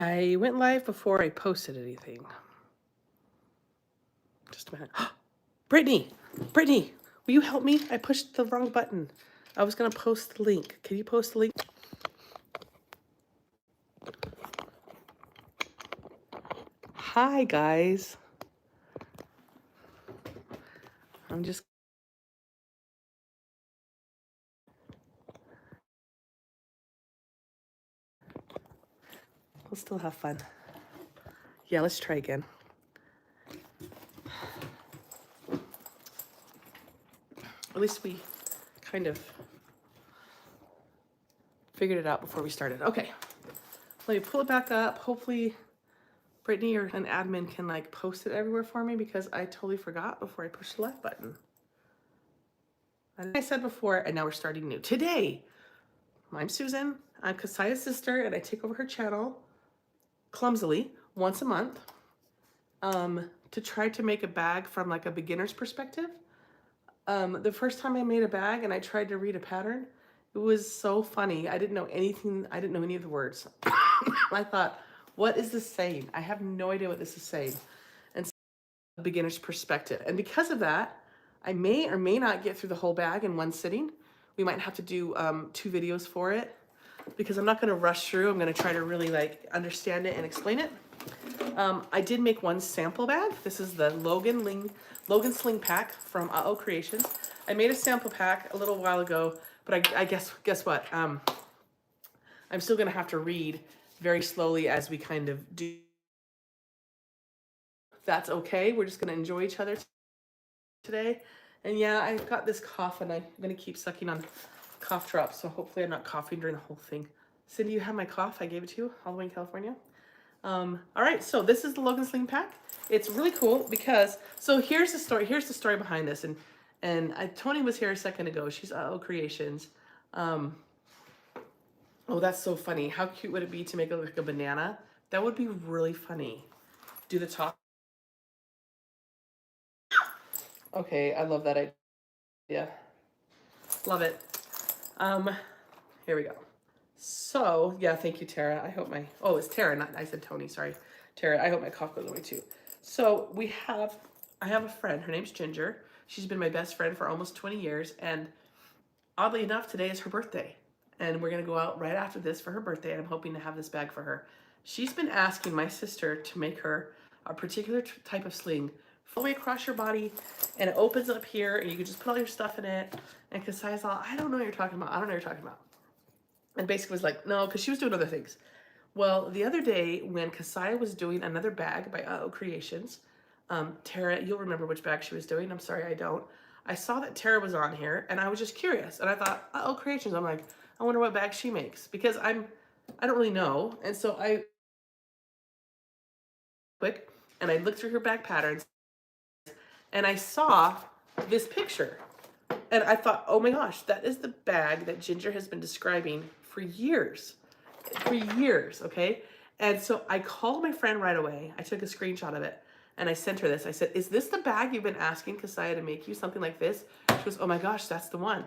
I went live before I posted anything. Just a minute. Brittany, will you help me? I pushed the wrong button. I was gonna post the link. Can you post the link? Hi guys. I'm just we'll still have fun. Yeah, let's try again. At least we kind of figured it out before we started. Okay, let me pull it back up. Hopefully Brittany or an admin can like post it everywhere for me because I totally forgot before I pushed the left button. And I said before, and now we're starting new. Today, I'm Susan. I'm Kassiah's sister, and I take over her channel clumsily once a month to try to make a bag from like a beginner's perspective. The first time I made a bag and I tried to read a pattern, it was so funny. I didn't know anything. I didn't know any of the words. I thought, what is this saying? I have no idea what this is saying. And so, a beginner's perspective. And because of that, I may or may not get through the whole bag in one sitting. We might have to do 2 videos for it because I'm not going to rush through. I'm going to try to really like understand it and explain it. I did make one sample bag. This is the Logan Sling pack from Creations. I made a sample pack a little while ago, but I guess what? I'm still going to have to read very slowly as we kind of do. That's okay. We're just going to enjoy each other today. And yeah, I've got this cough and I'm going to keep sucking on cough drops. So hopefully I'm not coughing during the whole thing. Cindy, you have my cough? I gave it to you all the way in California. All right, so this is the Logan Sling pack. It's really cool because, so here's the story. Here's the story behind this. And Tony was here a second ago. She's Creations. Oh, that's so funny. How cute would it be to make it look like a banana? That would be really funny. Do the top. Okay, I love that idea. Love it. Here we go. So, yeah, thank you, Tara. I hope my, oh, it's Tara, not, I said Tony, sorry. Tara, I hope my cough goes away too. So I have a friend, her name's Ginger. She's been my best friend for almost 20 years. And oddly enough, today is her birthday. And we're gonna go out right after this for her birthday. I'm hoping to have this bag for her. She's been asking my sister to make her a particular type of sling all the way across your body, and it opens up here, and you can just put all your stuff in it. And Kassiah's all, I don't know what you're talking about. I don't know what you're talking about. And basically was like, no, because she was doing other things. Well, the other day when Kassiah was doing another bag by Creations, Tara, you'll remember which bag she was doing. I'm sorry, I don't. I saw that Tara was on here, and I was just curious. And I thought, Creations. I'm like, I wonder what bag she makes because I don't really know. And so I looked through her bag patterns, and I saw this picture. And I thought, oh my gosh, that is the bag that Ginger has been describing for years. Okay? And so I called my friend right away. I took a screenshot of it, and I sent her this. I said, is this the bag you've been asking Kassiah to make you, something like this? She goes, oh my gosh, that's the one.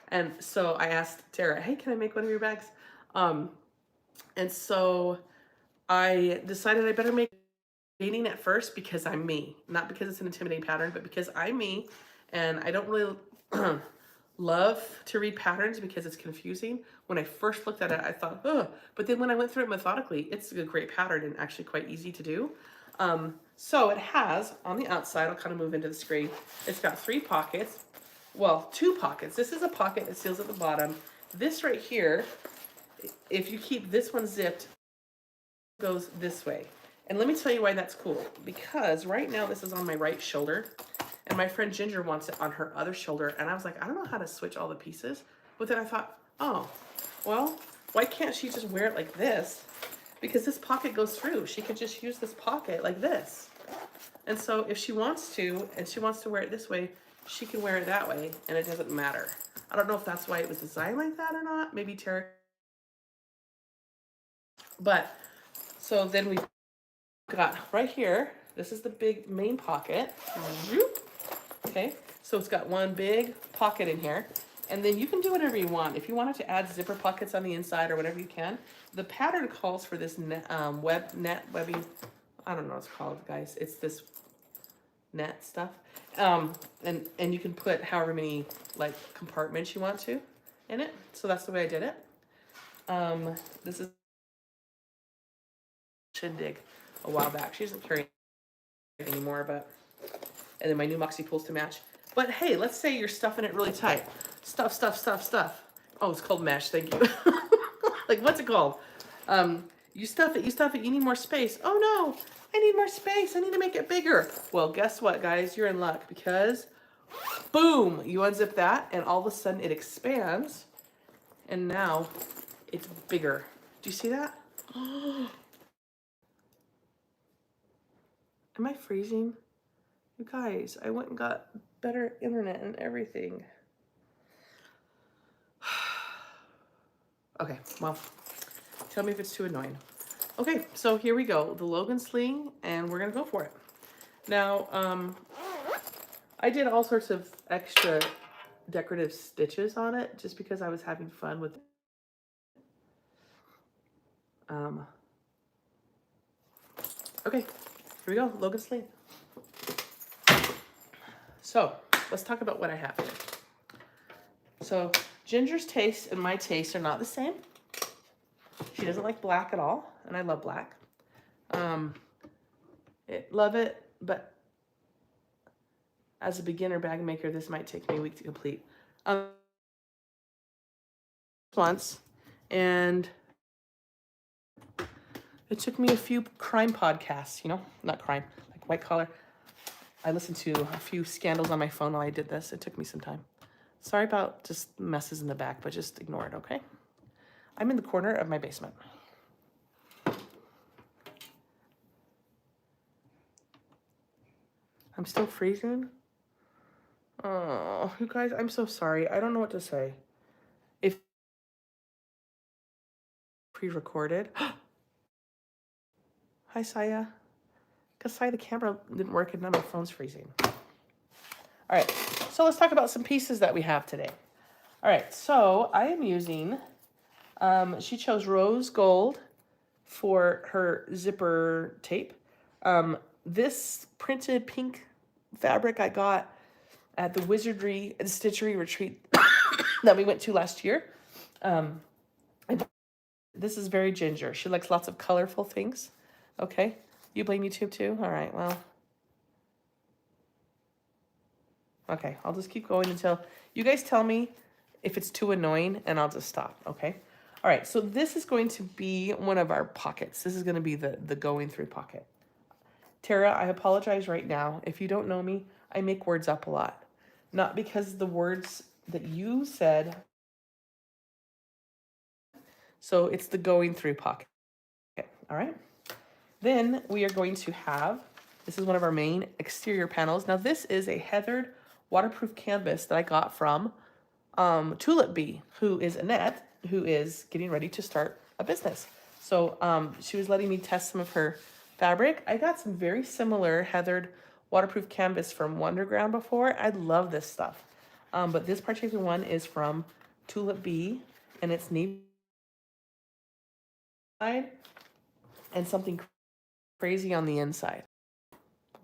And so I asked Tara, hey, can I make one of your bags? And so I decided I better make dating at first because I'm me. Not because it's an intimidating pattern, but because I'm me, and I don't really love to read patterns because it's confusing. When I first looked at it, I thought, oh, but then when I went through it methodically, it's a great pattern and actually quite easy to do. So it has, on the outside, I'll kind of move into the screen, it's got 3 pockets, well, 2 pockets. This is a pocket that seals at the bottom. This right here, if you keep this one zipped, it goes this way. And let me tell you why that's cool. Because right now this is on my right shoulder, and my friend Ginger wants it on her other shoulder. And I was like, I don't know how to switch all the pieces. But then I thought, oh, well, why can't she just wear it like this? Because this pocket goes through. She could just use this pocket like this. And so if she wants to, and she wants to wear it this way, she can wear it that way, and it doesn't matter. I don't know if that's why it was designed like that or not. Maybe Tara. But, so then we got right here, this is the big main pocket. Okay, so it's got one big pocket in here, And then you can do whatever you want. If you wanted to add zipper pockets on the inside or whatever you can, the pattern calls for this net webbing. I don't know what it's called, guys. It's this net stuff. And you can put however many like compartments you want to in it. So that's the way I did it. This is Shindig a while back. She doesn't carry it anymore, but and then my new Moxie pulls to match. But hey, let's say you're stuffing it really tight. Stuff. Oh, it's called mesh, thank you. Like, what's it called? You stuff it, you need more space. Oh no, I need more space, I need to make it bigger. Well, guess what, guys? You're in luck because, boom, you unzip that and all of a sudden it expands and now it's bigger. Do you see that? Am I freezing? You guys, I went and got better internet and everything. Okay, well, tell me if it's too annoying. Okay, so here we go, the Logan Sling, and we're gonna go for it. Now, I did all sorts of extra decorative stitches on it just because I was having fun with it. Okay, here we go, Logan Sling. So, let's talk about what I have here. So, Ginger's taste and my taste are not the same. She doesn't like black at all, and I love black. Love it, but as a beginner bag maker, this might take me a week to complete. Once, and it took me a few crime podcasts, you know, not crime, like white collar. I listened to a few scandals on my phone while I did this. It took me some time. Sorry about just messes in the back, but just ignore it, okay? I'm in the corner of my basement. I'm still freezing. Oh, you guys, I'm so sorry. I don't know what to say. If pre-recorded. Hi, Siah. Kassiah, the camera didn't work and now my phone's freezing. All right, so let's talk about some pieces that we have today. All right, so I am using, she chose rose gold for her zipper tape. This printed pink fabric I got at the Wizardry and Stitchery retreat that we went to last year. This is very Ginger. She likes lots of colorful things. Okay, you blame YouTube too? All right, well. Okay, I'll just keep going until you guys tell me if it's too annoying and I'll just stop, okay? All right, so this is going to be one of our pockets. This is gonna be the going through pocket. Tara, I apologize right now. If you don't know me, I make words up a lot. Not because the words that you said. So it's the going through pocket, okay, all right? Then we are going to have, this is one of our main exterior panels. Now this is a heathered waterproof canvas that I got from Tulip Bee, who is Annette, who is getting ready to start a business. So she was letting me test some of her fabric. I got some very similar heathered waterproof canvas from Wonderground before. I love this stuff. But this particular one is from Tulip Bee, and it's navy and something crazy on the inside.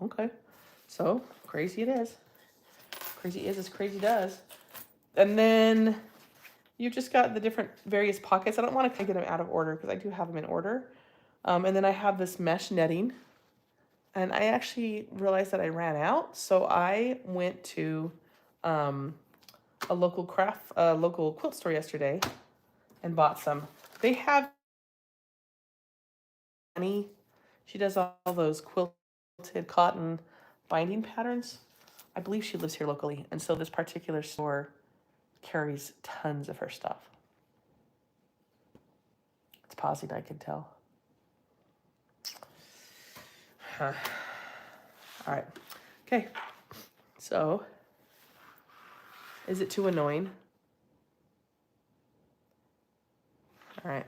Okay, so crazy it is. Crazy is as crazy does. And then you've just got the different various pockets. I don't want to get them out of order because I do have them in order. And then I have this mesh netting. And I actually realized that I ran out. So I went to a local quilt store yesterday and bought some. They have Annie. She does all those quilted cotton binding patterns. I believe she lives here locally. And so this particular store carries tons of her stuff. It's pausing, I can tell. All right. Okay. So, is it too annoying? All right.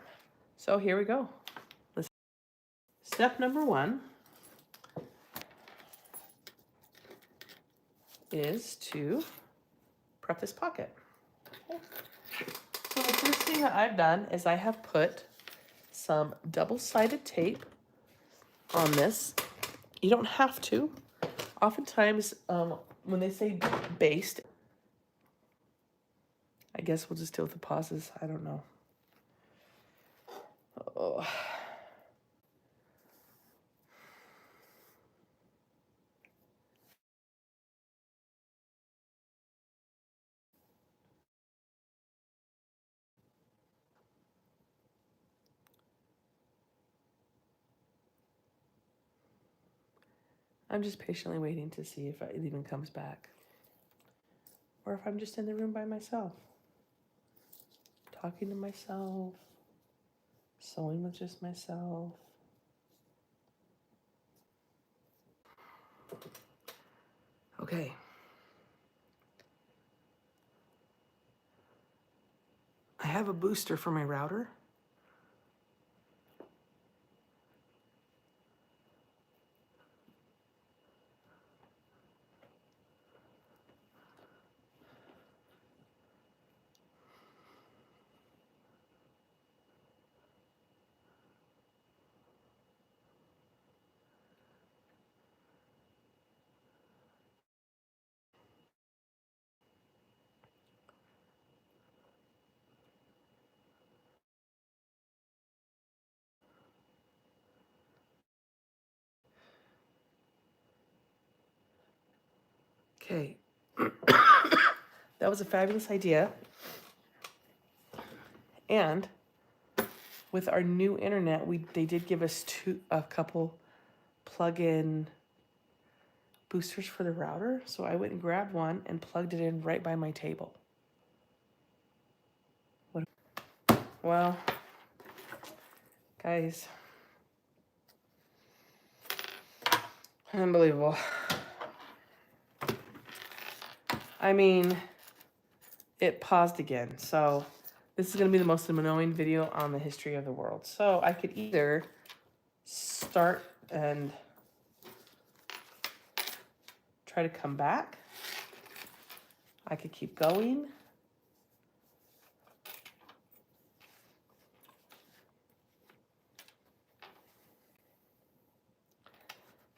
So here we go. Step number 1 is to prep this pocket. So the first thing that I've done is I have put some double-sided tape on this. You don't have to. Oftentimes, when they say based, I guess we'll just deal with the pauses. I don't know. Oh. I'm just patiently waiting to see if it even comes back. Or if I'm just in the room by myself. Talking to myself. Sewing with just myself. Okay. I have a booster for my router. Okay. That was a fabulous idea. And with our new internet, they did give us a couple plug-in boosters for the router. So I went and grabbed one and plugged it in right by my table. Well, guys, unbelievable. I mean, it paused again. So this is going to be the most annoying video on the history of the world. So I could either start and try to come back. I could keep going.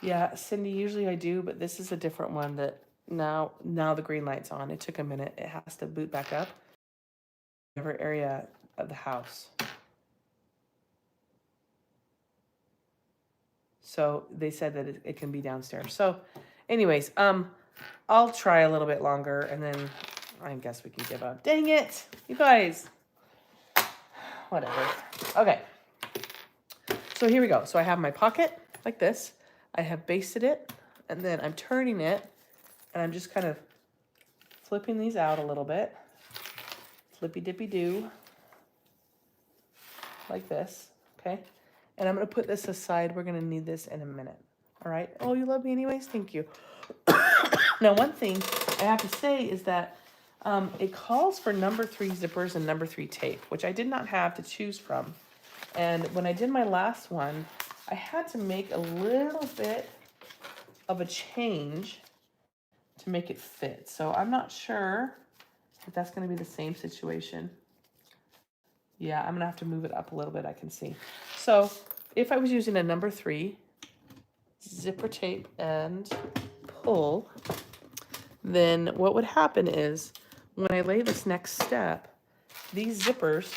Yeah, Cindy, usually I do, but this is a different one that now the green light's on. It took a minute. It has to boot back up. Whatever area of the house. So they said that it can be downstairs. So anyways, I'll try a little bit longer and then I guess we can give up. Dang it, you guys. Whatever. Okay. So here we go. So I have my pocket like this. I have basted it and then I'm turning it and I'm just kind of flipping these out a little bit. Flippy dippy do. Like this. Okay. And I'm going to put this aside. We're going to need this in a minute. All right. Oh, you love me anyways? Thank you. Now, one thing I have to say is that it calls for number 3 zippers and number 3 tape, which I did not have to choose from. And when I did my last one, I had to make a little bit of a change to make it fit. So I'm not sure if that's going to be the same situation. Yeah, I'm going to have to move it up a little bit, I can see. So if I was using a number 3 zipper tape and pull, then what would happen is when I lay this next step, these zippers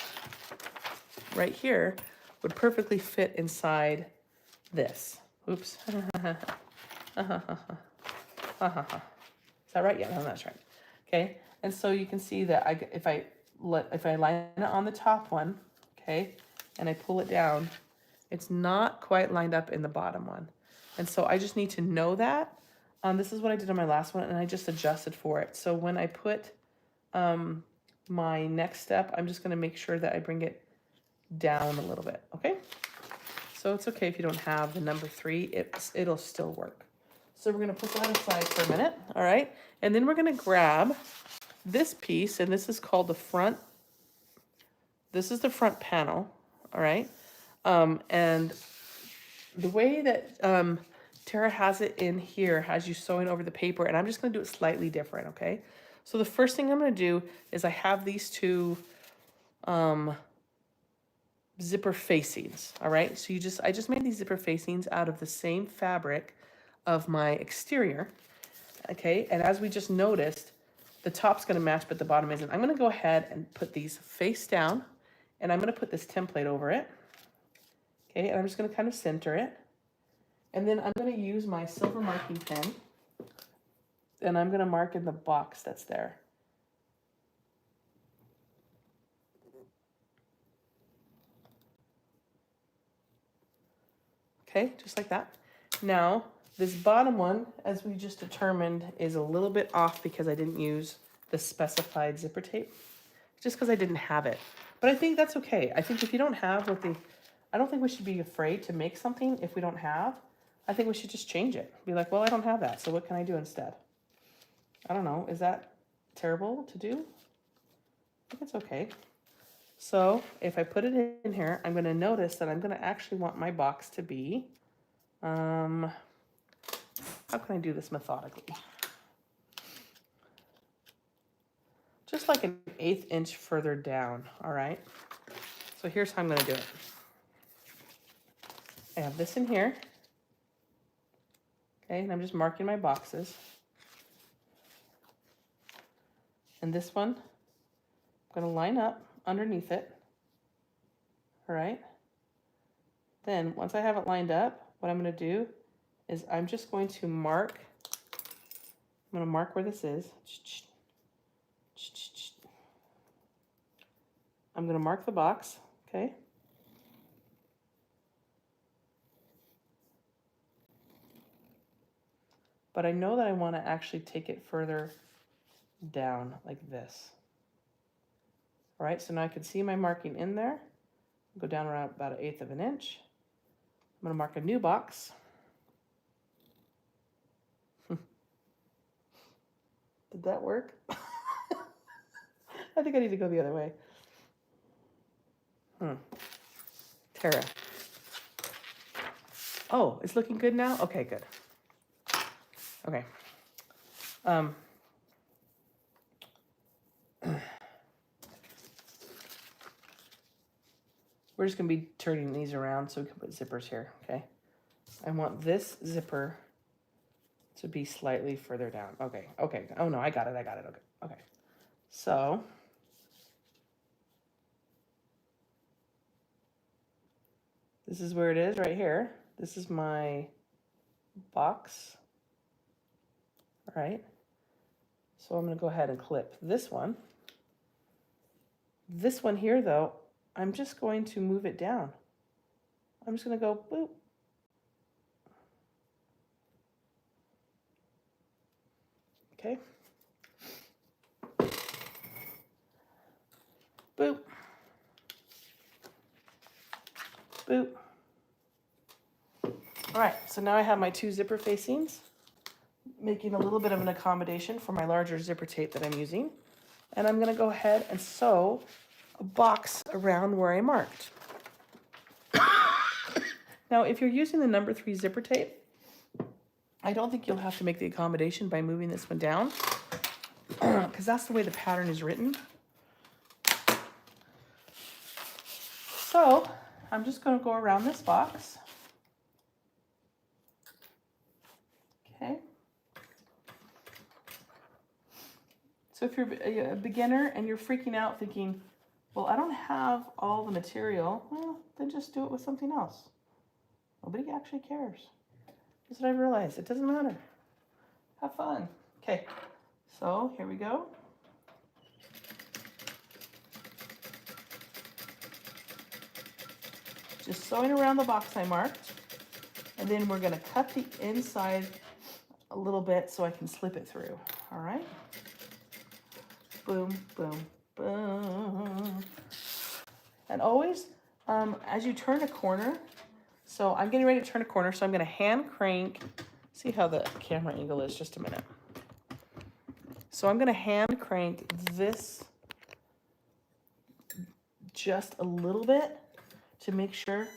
right here would perfectly fit inside this. Oops. Is that right? Yeah, no, that's right. Okay, and so you can see that if I line it on the top one, okay, and I pull it down, it's not quite lined up in the bottom one. And so I just need to know that. This is what I did on my last one, and I just adjusted for it. So when I put my next step, I'm just going to make sure that I bring it down a little bit, okay? So it's okay if you don't have the number 3. It'll still work. So we're going to put that aside for a minute, all right? And then we're going to grab this piece, and this is called the front. This is the front panel, all right? And the way that Tara has it in here has you sewing over the paper, and I'm just going to do it slightly different, okay? So the first thing I'm going to do is I have these two zipper facings, all right? So I just made these zipper facings out of the same fabric of my exterior, okay? And as we just noticed, the top's going to match, but the bottom isn't. I'm going to go ahead and put these face down, and I'm going to put this template over it, okay? And I'm just going to kind of center it. And then I'm going to use my silver marking pen, and I'm going to mark in the box that's there. Okay, just like that. Now, this bottom one, as we just determined, is a little bit off because I didn't use the specified zipper tape, just because I didn't have it. But I think that's okay. I think if you don't have I don't think we should be afraid to make something if we don't have. I think we should just change it. Be like, well, I don't have that, so what can I do instead? I don't know, is that terrible to do? I think it's okay. So if I put it in here, I'm going to notice that I'm going to actually want my box to be, how can I do this methodically? Just like an 1/8 inch further down, all right? So here's how I'm going to do it. I have this in here, okay, and I'm just marking my boxes. And this one, I'm going to line up underneath it, all right? Then once I have it lined up, what I'm going to do is I'm just going to mark, I'm going to mark where this is. I'm going to mark the box, okay? But I know that I want to actually take it further down like this. All right, so now I can see my marking in there. Go down around about 1/8 of an inch. I'm going to mark a new box. Did that work? I think I need to go the other way. Tara. Oh, it's looking good now? Okay, good. Okay. We're just going to be turning these around so we can put zippers here, okay? I want this zipper to be slightly further down. Okay, okay. Oh, no, I got it. Okay, okay. So, this is where it is right here. This is my box, all right? So I'm going to go ahead and clip this one. This one here, though, I'm just going to move it down. I'm just going to go boop. Okay. Boop. Boop. All right, so now I have my two zipper facings, making a little bit of an accommodation for my larger zipper tape that I'm using. And I'm going to go ahead and sew a box around where I marked. Now, if you're using the number 3 zipper tape, I don't think you'll have to make the accommodation by moving this one down, because that's the way the pattern is written. So I'm just going to go around this box. Okay. So if you're a beginner and you're freaking out thinking, well, I don't have all the material, well, then just do it with something else. Nobody actually cares. That's what I realized. It doesn't matter. Have fun. Okay, so here we go. Just sewing around the box I marked. And then we're going to cut the inside a little bit so I can slip it through. All right. Boom, boom, boom. And always, as you turn a corner, so I'm getting ready to turn a corner, so I'm going to hand crank. See how the camera angle is, just a minute. So I'm going to hand crank this just a little bit to make sure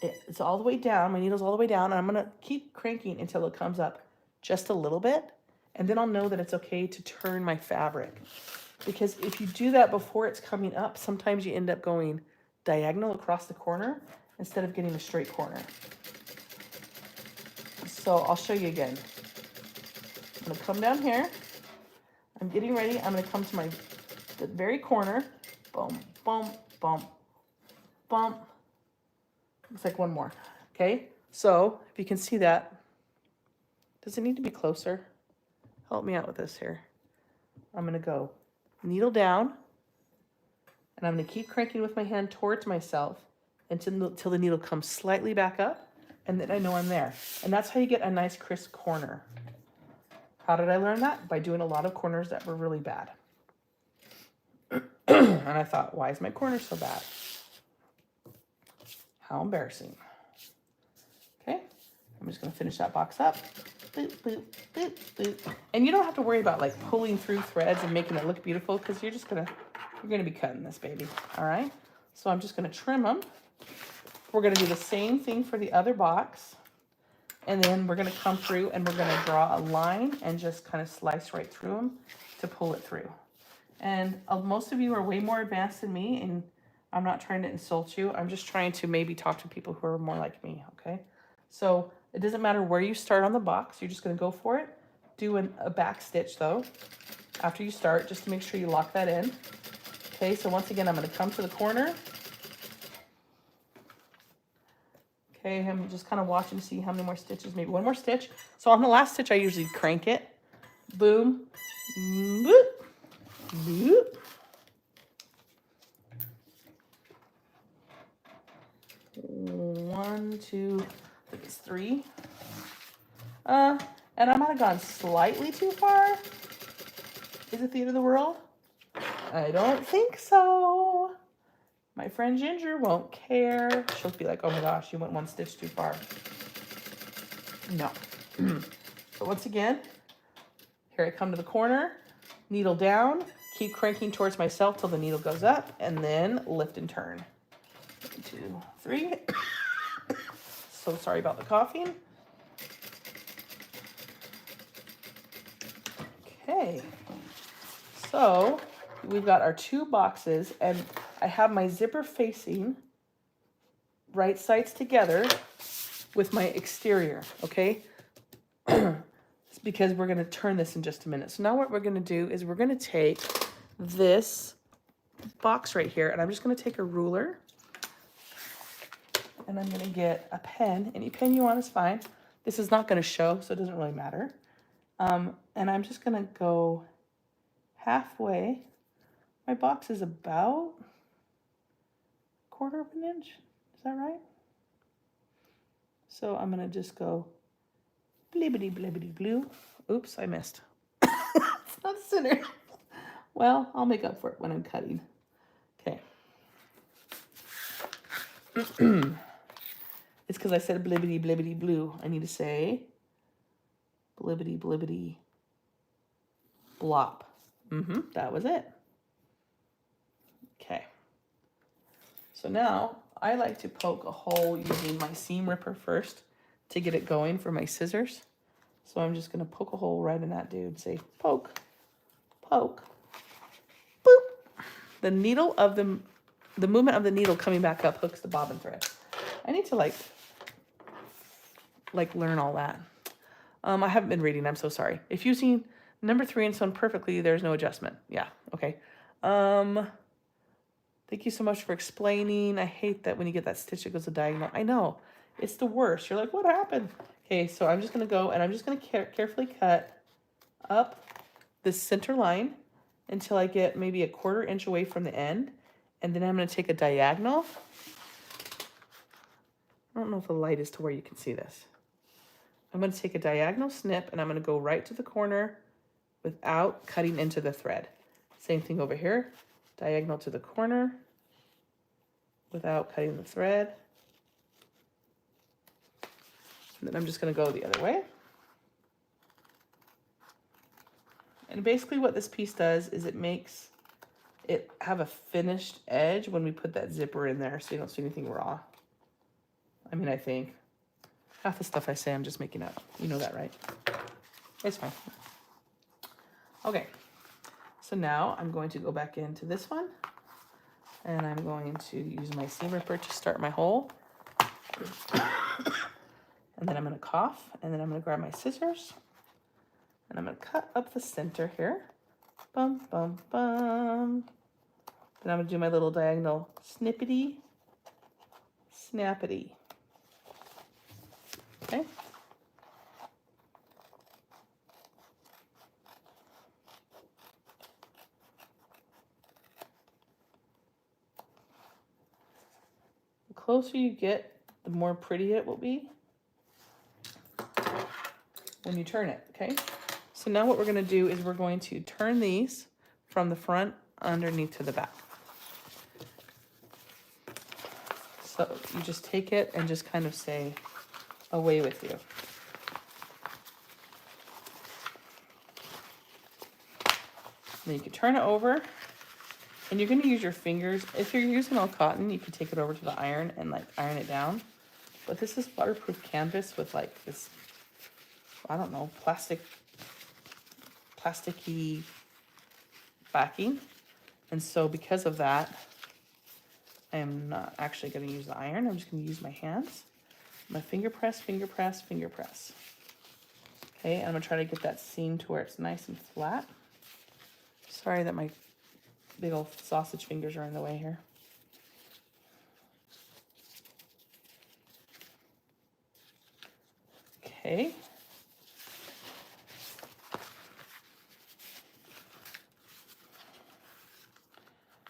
it's all the way down. My needle's all the way down, and I'm going to keep cranking until it comes up just a little bit. And then I'll know that it's okay to turn my fabric. Because if you do that before it's coming up, sometimes you end up going diagonal across the corner instead of getting a straight corner. So I'll show you again. I'm going to come down here. I'm getting ready. I'm going to come to the very corner. Boom, boom, boom, boom. Looks like one more. Okay, so if you can see that, does it need to be closer? Help me out with this here. I'm going to go needle down, and I'm going to keep cranking with my hand towards myself until the needle comes slightly back up, and then I know I'm there. And that's how you get a nice crisp corner. How did I learn that? By doing a lot of corners that were really bad. And I thought, why is my corner so bad? How embarrassing. Okay, I'm just going to finish that box up. Boop, boop, boop, boop. And you don't have to worry about like pulling through threads and making it look beautiful, because you're gonna be cutting this baby. All right, so I'm just gonna trim them. We're gonna do the same thing for the other box, and then we're gonna come through and we're gonna draw a line and just kind of slice right through them to pull it through. And most of you are way more advanced than me, and I'm not trying to insult you. I'm just trying to maybe talk to people who are more like me. Okay, so it doesn't matter where you start on the box. You're just going to go for it. Do a back stitch, though, after you start, just to make sure you lock that in. Okay, so once again, I'm going to come to the corner. Okay, I'm just kind of watching to see how many more stitches. Maybe one more stitch. So on the last stitch, I usually crank it. Boom. Boop. Boop. One, two, I think it's three. And I might have gone slightly too far. Is it the end of the world? I don't think so. My friend Ginger won't care. She'll be like, oh my gosh, you went one stitch too far. No. But once again, here I come to the corner, needle down, keep cranking towards myself till the needle goes up, and then lift and turn. 1, 2, 3. So sorry about the coughing. Okay, so we've got our two boxes, and I have my zipper facing right sides together with my exterior, okay? It's because we're going to turn this in just a minute. So now what we're going to do is we're going to take this box right here, and I'm just going to take a ruler, and I'm going to get a pen. Any pen you want is fine. This is not going to show, so it doesn't really matter. And I'm just going to go halfway. My box is about 1/4 inch. Is that right? So I'm going to just go blibbity blibbity blue. Oops, I missed. It's not center. Well, I'll make up for it when I'm cutting. Okay. It's because I said blibbity blibbity blue. I need to say blibbity blibbity blop. That was it. Okay. So now I like to poke a hole using my seam ripper first to get it going for my scissors. So I'm just going to poke a hole right in that dude. Say poke, poke, boop. The needle of the movement of the needle coming back up hooks the bobbin thread. I need to like learn all that. I haven't been reading. I'm so sorry. If you've seen number 3 and sewn perfectly, there's no adjustment. Yeah. Okay. Thank you so much for explaining. I hate that when you get that stitch, it goes a diagonal. I know. It's the worst. You're like, what happened? Okay, so I'm just going to go and I'm just going to carefully cut up this center line until I get maybe 1/4 inch away from the end. And then I'm going to take a diagonal. I don't know if the light is to where you can see this. I'm going to take a diagonal snip and I'm going to go right to the corner without cutting into the thread. Same thing over here. Diagonal to the corner without cutting the thread. And then I'm just going to go the other way. And basically what this piece does is it makes it have a finished edge when we put that zipper in there, so you don't see anything raw. I mean, I think. Half the stuff I say I'm just making up. You know that, right? It's fine. Okay, so now I'm going to go back into this one, and I'm going to use my seam ripper to start my hole. And then I'm going to cough, and then I'm going to grab my scissors, and I'm going to cut up the center here. Bum, bum, bum. Then I'm going to do my little diagonal snippety, snappity. Okay. The closer you get, the more pretty it will be when you turn it, okay? So now what we're going to do is we're going to turn these from the front underneath to the back. So you just take it and just kind of say, away with you. Then you can turn it over, and you're going to use your fingers. If you're using all cotton, you can take it over to the iron and like iron it down. But this is waterproof canvas with like this, I don't know, plasticky backing. And so because of that, I am not actually going to use the iron. I'm just going to use my hands. My finger press, finger press, finger press. Okay, and I'm going to try to get that seam to where it's nice and flat. Sorry that my big old sausage fingers are in the way here. Okay.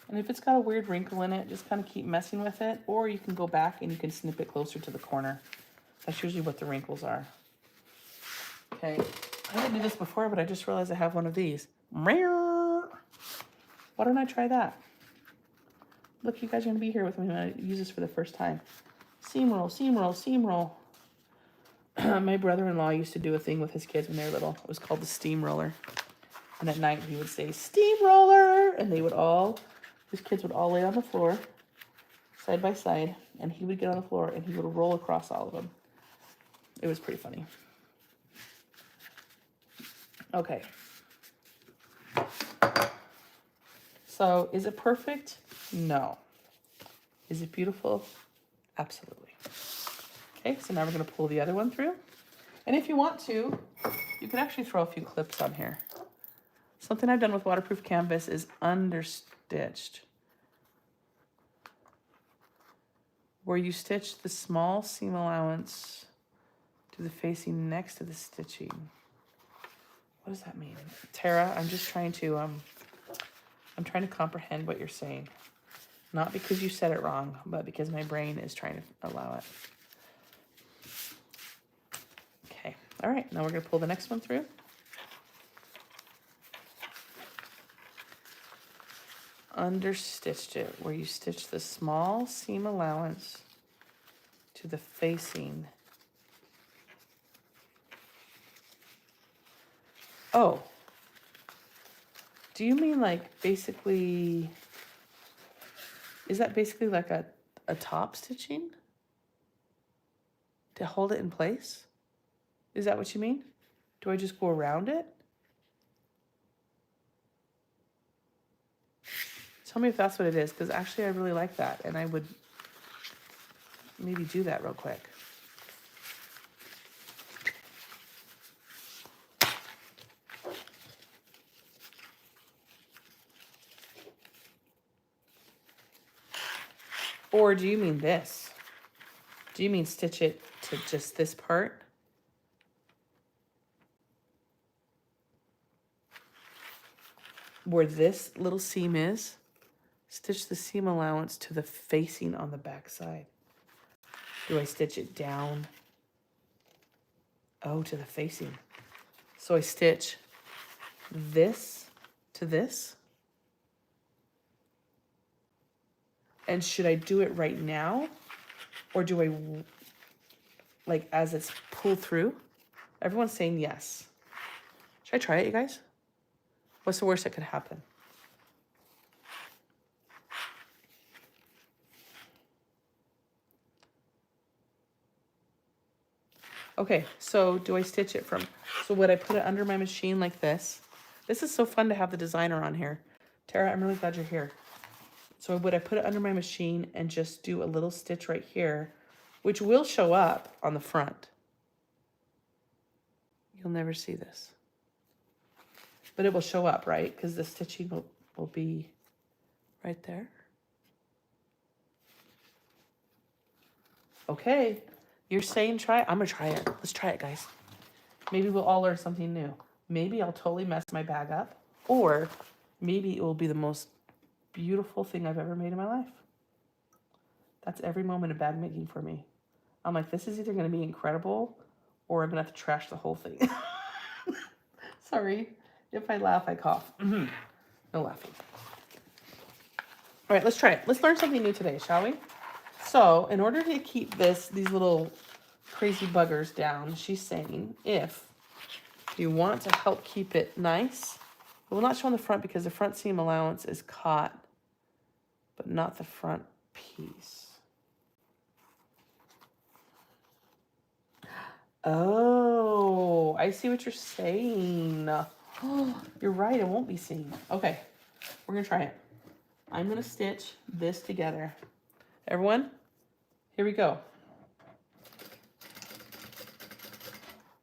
And if it's got a weird wrinkle in it, just kind of keep messing with it, or you can go back and you can snip it closer to the corner. That's usually what the wrinkles are. Okay, I didn't do this before, but I just realized I have one of these. Why don't I try that? Look, you guys are gonna be here with me when I use this for the first time. Seam roll, seam roll, seam roll. My brother-in-law used to do a thing with his kids when they were little. It was called the steamroller. And at night he would say, steamroller, and his kids would all lay on the floor, side by side, and he would get on the floor and he would roll across all of them. It was pretty funny. Okay. So, is it perfect? No. Is it beautiful? Absolutely. Okay, so now we're going to pull the other one through. And if you want to, you can actually throw a few clips on here. Something I've done with waterproof canvas is understitched, where you stitch the small seam allowance to the facing next to the stitching. What does that mean? Tara, I'm just trying to, I'm trying to comprehend what you're saying. Not because you said it wrong, but because my brain is trying to allow it. Okay, all right, now we're gonna pull the next one through. Understitched it, where you stitch the small seam allowance to the facing. Oh, do you mean like basically, is that basically like a top stitching to hold it in place? Is that what you mean? Do I just go around it? Tell me if that's what it is, because actually I really like that, and I would maybe do that real quick. Or do you mean this? Do you mean stitch it to just this part? Where this little seam is, stitch the seam allowance to the facing on the back side. Do I stitch it down? Oh, to the facing. So I stitch this to this. And should I do it right now? Or do I, like, as it's pulled through? Everyone's saying yes. Should I try it, you guys? What's the worst that could happen? Okay, so do I stitch it from, so would I put it under my machine like this? This is so fun to have the designer on here. Tara, I'm really glad you're here. So would I put it under my machine and just do a little stitch right here, which will show up on the front. You'll never see this. But it will show up, right? Because the stitching will be right there. Okay. You're saying try it? I'm going to try it. Let's try it, guys. Maybe we'll all learn something new. Maybe I'll totally mess my bag up. Or maybe it will be the most beautiful thing I've ever made in my life. That's every moment of bag making for me. I'm like, this is either going to be incredible or I'm going to have to trash the whole thing. Sorry. If I laugh, I cough. No laughing. All right, let's try it. Let's learn something new today, shall we? So in order to keep these little crazy buggers down, she's saying if you want to help keep it nice, it will not show on the front because the front seam allowance is caught, but not the front piece. Oh, I see what you're saying. Oh, you're right, it won't be seen. Okay, we're gonna try it. I'm gonna stitch this together. Everyone, here we go.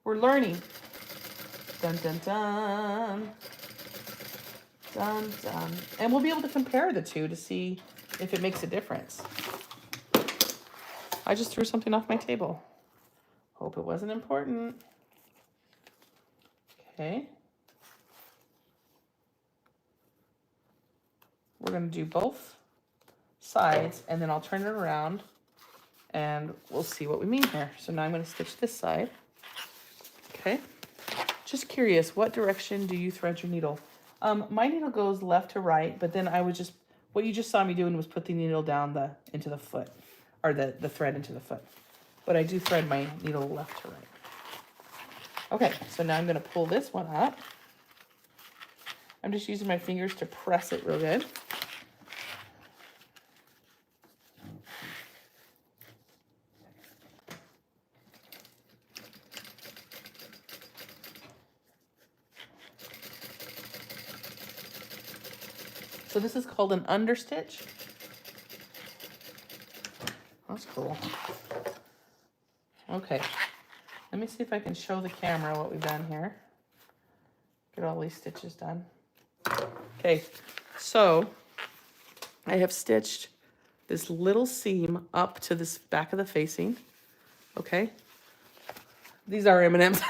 We're learning. Dun, dun, dun. Dun, dun. And we'll be able to compare the two to see if it makes a difference. I just threw something off my table. Hope it wasn't important. Okay. We're going to do both sides, and then I'll turn it around, and we'll see what we mean here. So now I'm going to stitch this side. Okay. Just curious, what direction do you thread your needle? My needle goes left to right, but then I would just, what you just saw me doing was put the needle down into the foot, or the thread into the foot. But I do thread my needle left to right. Okay, so now I'm going to pull this one up. I'm just using my fingers to press it real good. So this is called an understitch. That's cool. Okay, let me see if I can show the camera what we've done here. Get all these stitches done. Okay, so I have stitched this little seam up to this back of the facing. Okay, these are M&Ms.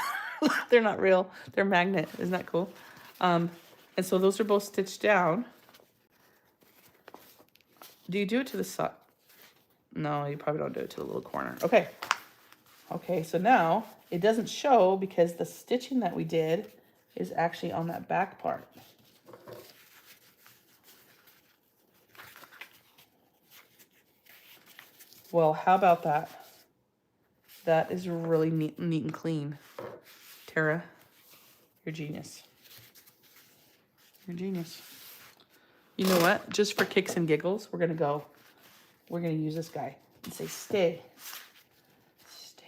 They're not real. They're magnet. Isn't that cool? And so those are both stitched down. Do you do it to the side? No, you probably don't do it to the little corner. Okay. Okay, so now it doesn't show because the stitching that we did is actually on that back part. Well, how about that? That is really neat and clean. Tara, you're genius. You're genius. You know what? Just for kicks and giggles, we're gonna use this guy and say, stay. Stay.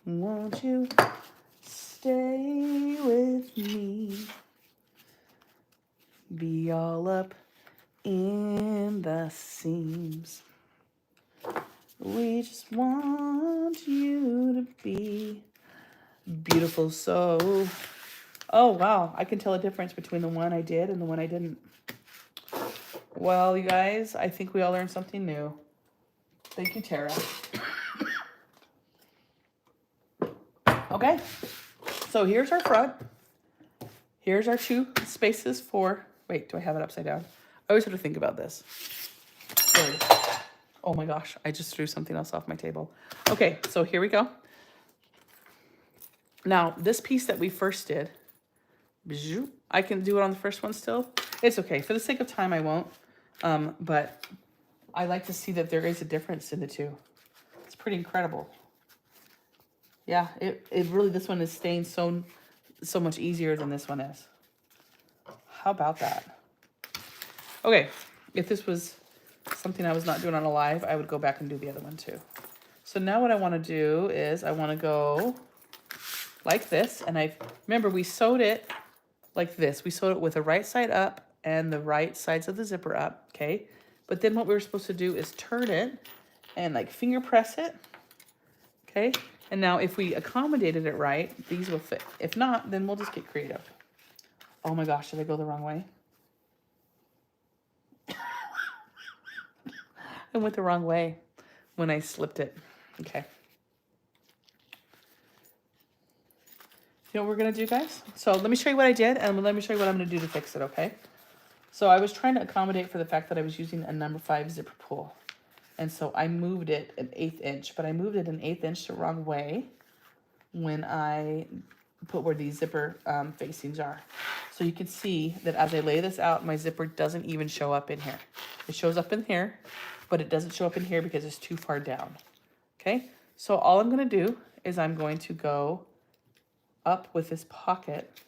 Won't you stay with me? Be all up in the seams. We just want you to be beautiful. So, oh wow, I can tell a difference between the one I did and the one I didn't. Well, you guys, I think we all learned something new. Thank you, Tara. Okay, so here's our front. Here's our two spaces for, wait, do I have it upside down? I always have to think about this. Sorry. Oh my gosh, I just threw something else off my table. Okay, so here we go. Now, this piece that we first did, I can do it on the first one still. It's okay. For the sake of time, I won't. But I like to see that there is a difference in the two. It's pretty incredible. Yeah, it really, this one is staying so much easier than this one is. How about that? Okay, if this was something I was not doing on a live, I would go back and do the other one too. So now what I want to do is I want to go like this. And remember we sewed it like this. We sewed it with the right side up and the right sides of the zipper up, okay? But then what we were supposed to do is turn it and like finger press it, okay? And now if we accommodated it right, these will fit. If not, then we'll just get creative. Oh my gosh, did I go the wrong way? I went the wrong way when I slipped it. Okay. You know what we're gonna do, guys? So let me show you what I did, and let me show you what I'm gonna do to fix it, okay? So I was trying to accommodate for the fact that I was using a number 5 zipper pull. And so I moved it an 1/8 inch, but I moved it an 1/8 inch the wrong way when I put where these zipper facings are. So you can see that as I lay this out, my zipper doesn't even show up in here. It shows up in here, but it doesn't show up in here because it's too far down. Okay, so all I'm gonna do is I'm going to go up with this pocket.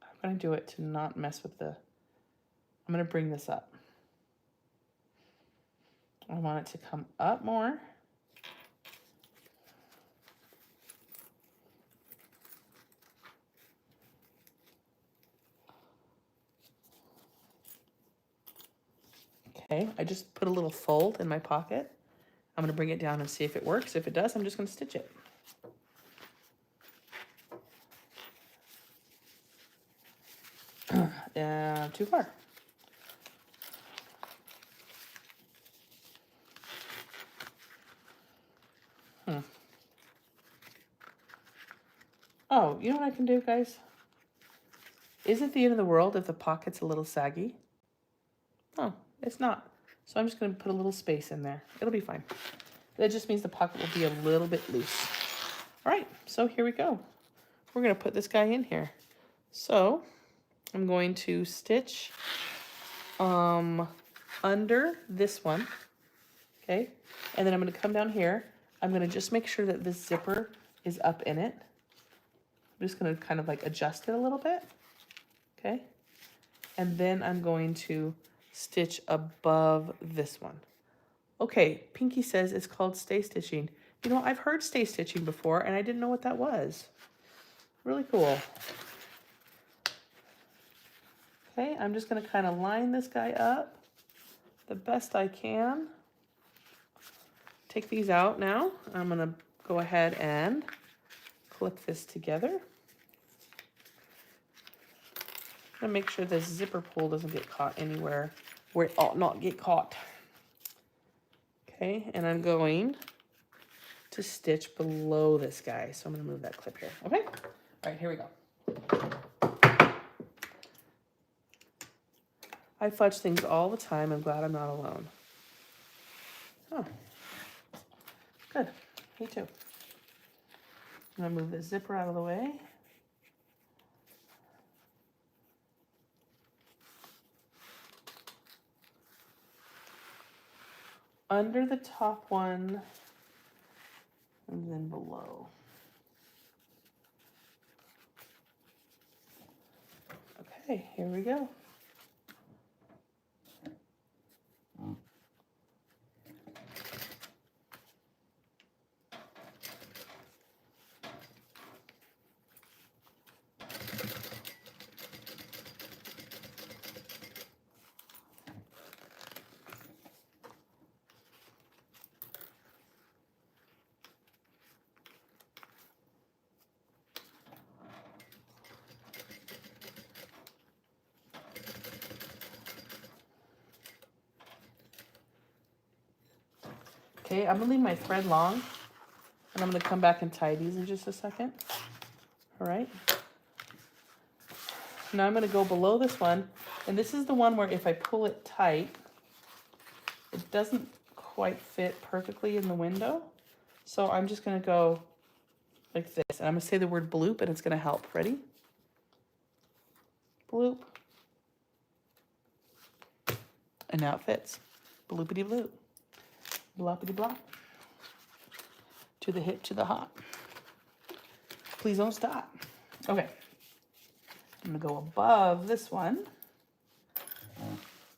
I'm gonna do it to not mess with the, I'm gonna bring this up. I want it to come up more. Okay, I just put a little fold in my pocket. I'm gonna bring it down and see if it works. If it does, I'm just gonna stitch it. Too far. Oh, you know what I can do, guys? Is it the end of the world if the pocket's a little saggy? No, it's not. So I'm just going to put a little space in there. It'll be fine. That just means the pocket will be a little bit loose. All right, so here we go. We're going to put this guy in here. So I'm going to stitch under this one, okay? And then I'm going to come down here. I'm going to just make sure that this zipper is up in it. I'm just going to kind of like adjust it a little bit, okay? And then I'm going to stitch above this one. Okay, Pinky says it's called stay stitching. You know, I've heard stay stitching before and I didn't know what that was. Really cool. Okay, I'm just gonna kind of line this guy up the best I can. Take these out now. I'm gonna go ahead and clip this together. I'm gonna make sure this zipper pull doesn't get caught anywhere where it ought not get caught. Okay, and I'm going to stitch below this guy. So I'm gonna move that clip here, okay? All right, here we go. I fudge things all the time. I'm glad I'm not alone. Oh, good, me too. I'm gonna move this zipper out of the way. Under the top one, and then below. Okay, here we go. Okay, I'm gonna leave my thread long and I'm gonna come back and tie these in just a second. All right. Now I'm gonna go below this one, and this is the one where if I pull it tight, it doesn't quite fit perfectly in the window. So I'm just gonna go like this, and I'm gonna say the word bloop and it's gonna help. Ready? Bloop. And now it fits. Bloopity bloop. Bloppity blop. To the hip, to the hop. Please don't stop. Okay. I'm gonna go above this one.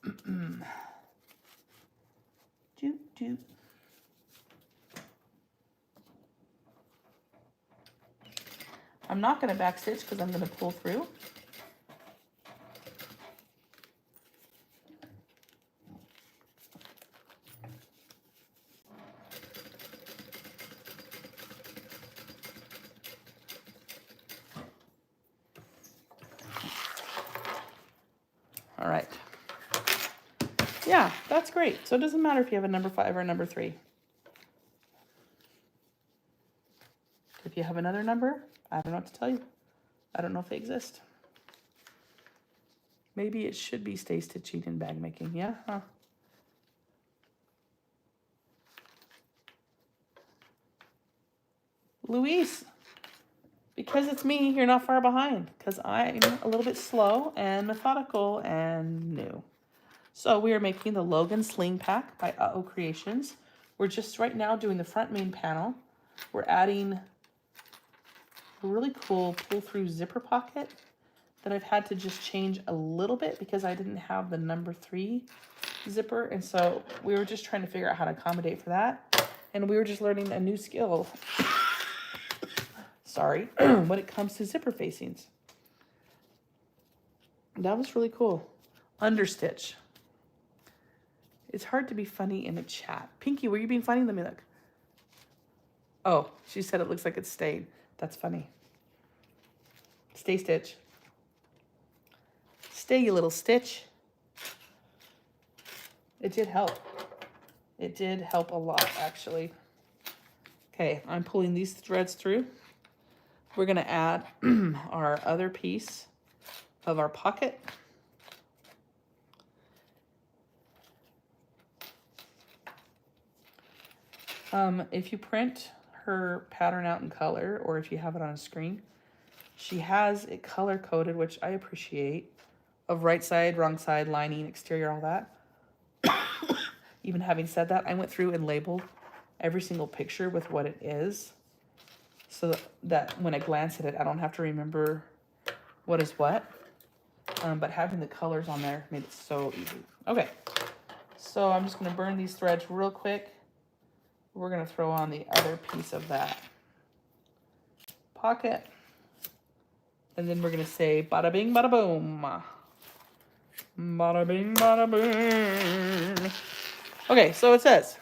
Doop, doop. I'm not going to backstitch because I'm going to pull through. All right. Yeah, that's great. So it doesn't matter if you have a number 5 or a number 3. If you have another number, I don't know what to tell you. I don't know if they exist. Maybe it should be stay stitching and bag making. Yeah, huh? Luis, because it's me, you're not far behind, because I'm a little bit slow and methodical and new. So we are making the Logan Sling pack by Uh-Oh Creations. We're just right now doing the front main panel. We're adding a really cool pull-through zipper pocket that I've had to just change a little bit because I didn't have the number 3 zipper. And so we were just trying to figure out how to accommodate for that. And we were just learning a new skill. Sorry, when it comes to zipper facings. That was really cool. Understitch. It's hard to be funny in a chat. Pinky, were you being funny? Let me look. Oh, she said it looks like it's stayed. That's funny. Stay stitch. Stay, you little stitch. It did help. It did help a lot, actually. Okay, I'm pulling these threads through. We're going to add our other piece of our pocket. If you print her pattern out in color, or if you have it on a screen, she has it color coded, which I appreciate, of right side, wrong side, lining, exterior, all that. Even having said that, I went through and labeled every single picture with what it is, so that when I glance at it, I don't have to remember what is what. But having the colors on there made it so easy. Okay, so I'm just going to burn these threads real quick. We're going to throw on the other piece of that pocket. And then we're going to say bada bing, bada boom. Bada bing, bada boom. Okay, so it says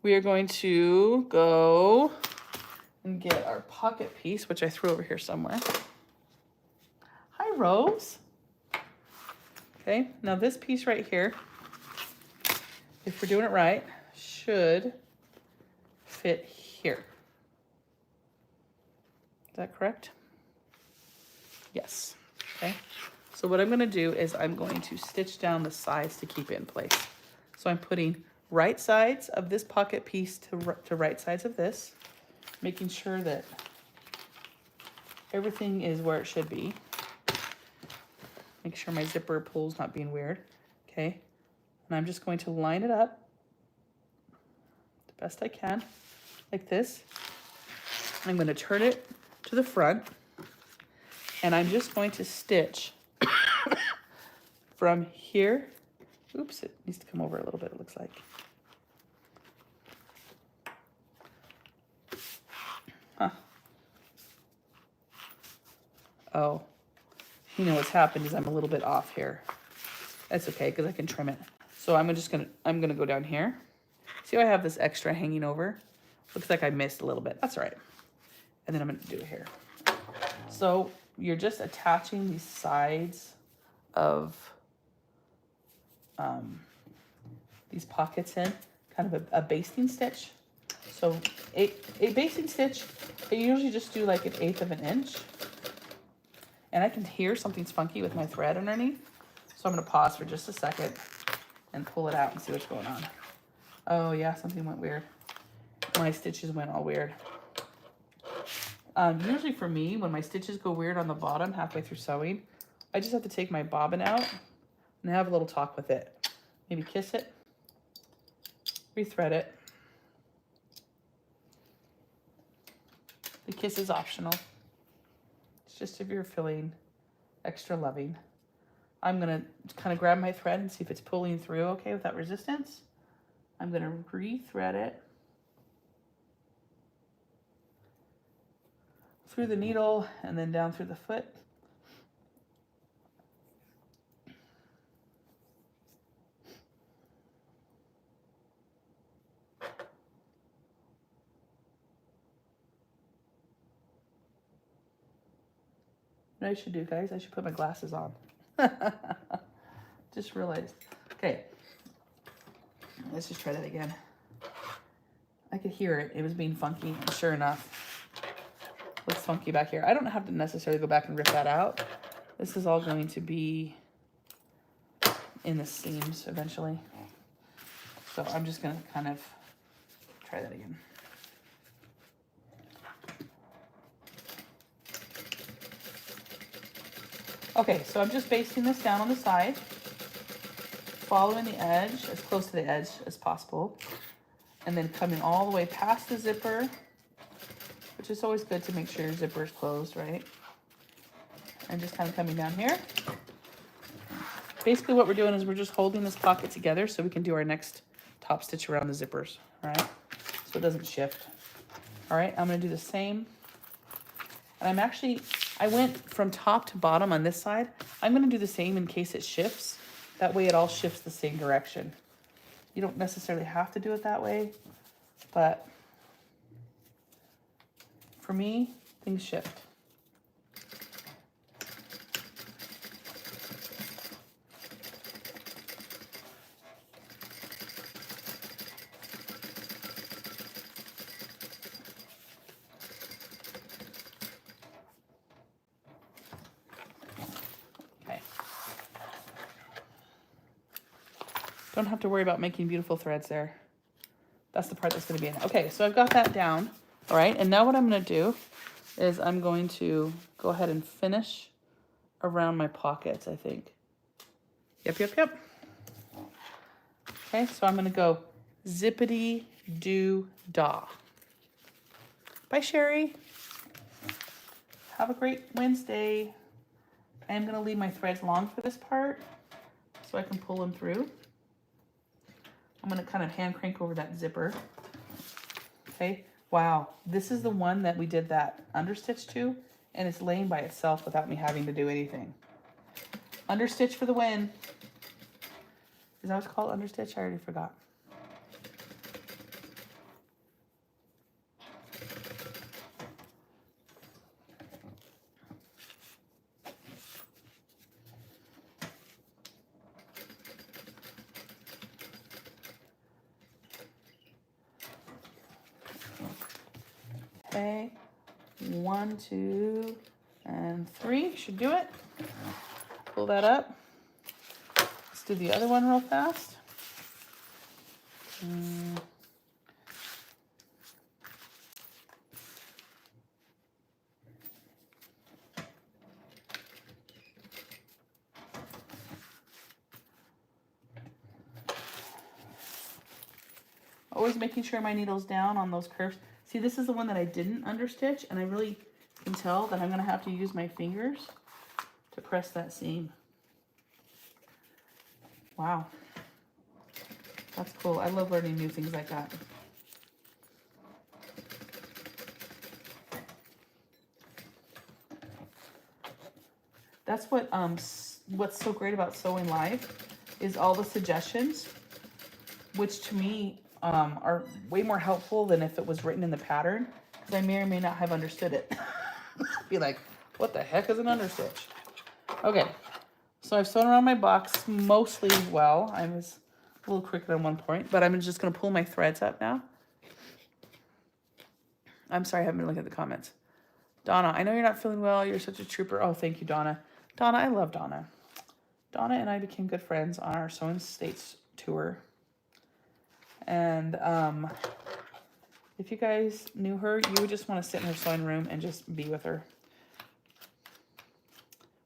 we are going to go and get our pocket piece, which I threw over here somewhere. Hi, Rose. Okay, now this piece right here, if we're doing it right, should fit here. Is that correct? Yes. Okay. So what I'm going to do is I'm going to stitch down the sides to keep it in place. So I'm putting right sides of this pocket piece to right sides of this, making sure that everything is where it should be. Make sure my zipper pull's not being weird. Okay. And I'm just going to line it up the best I can, like this. I'm going to turn it to the front, and I'm just going to stitch from here. Oops, it needs to come over a little bit, it looks like. Huh. Oh, you know what's happened is I'm a little bit off here. That's okay, because I can trim it. So I'm gonna go down here. See how I have this extra hanging over? Looks like I missed a little bit. That's all right. And then I'm gonna do it here. So you're just attaching these sides of these pockets in, kind of a basting stitch. So a basting stitch, I usually just do like 1/8 of an inch. And I can hear something's funky with my thread underneath. So I'm gonna pause for just a second and pull it out and see what's going on. Oh yeah, something went weird. My stitches went all weird. Usually for me, when my stitches go weird on the bottom halfway through sewing, I just have to take my bobbin out and have a little talk with it. Maybe kiss it, rethread it. The kiss is optional. It's just if you're feeling extra loving. I'm gonna kind of grab my thread and see if it's pulling through okay without resistance. I'm gonna rethread it. through the needle and then down through the foot. What I should do, guys, I should put my glasses on. Just realized. Okay, let's just try that again. I could hear it. It was being funky, and sure enough, looks funky back here. I don't have to necessarily go back and rip that out. This is all going to be in the seams eventually. So I'm just gonna kind of try that again. Okay, so I'm just basting this down on the side, following the edge, as close to the edge as possible, and then coming all the way past the zipper, which is always good to make sure your zipper is closed, right? And just kind of coming down here. Basically what we're doing is we're just holding this pocket together so we can do our next top stitch around the zippers, all right? So it doesn't shift. All right, I'm gonna do the same. And I went from top to bottom on this side. I'm gonna do the same in case it shifts. That way it all shifts the same direction. You don't necessarily have to do it that way, but for me, things shift. Don't have to worry about making beautiful threads there. That's the part that's going to be in it. Okay, so I've got that down. All right, and now what I'm going to do is I'm going to go ahead and finish around my pockets, I think. Yep. Okay, so I'm going to go zippity-doo-dah. Bye, Sherry. Have a great Wednesday. I am going to leave my threads long for this part so I can pull them through. I'm going to kind of hand crank over that zipper. Okay, wow. This is the one that we did that understitch to, and it's laying by itself without me having to do anything. Understitch for the win. Is that what it's called, understitch? I already forgot. Okay, 1, 2, and 3 should do it. Pull that up. Let's do the other one real fast. Always making sure my needle's down on those curves. See, this is the one that I didn't understitch, and I really can tell that I'm going to have to use my fingers to press that seam. Wow. That's cool. I love learning new things like that. That's what's so great about Sewing Live is all the suggestions, which to me are way more helpful than if it was written in the pattern, because I may or may not have understood it. Be like, what the heck is an understitch? Okay, so I've sewn around my box mostly well. I was a little crooked on one point, but I'm just going to pull my threads up now. I'm sorry, I haven't been looking at the comments. Donna, I know you're not feeling well. You're such a trooper. Oh, thank you, Donna. Donna, I love Donna. Donna and I became good friends on our Sewing States tour. And if you guys knew her, you would just want to sit in her sewing room and just be with her.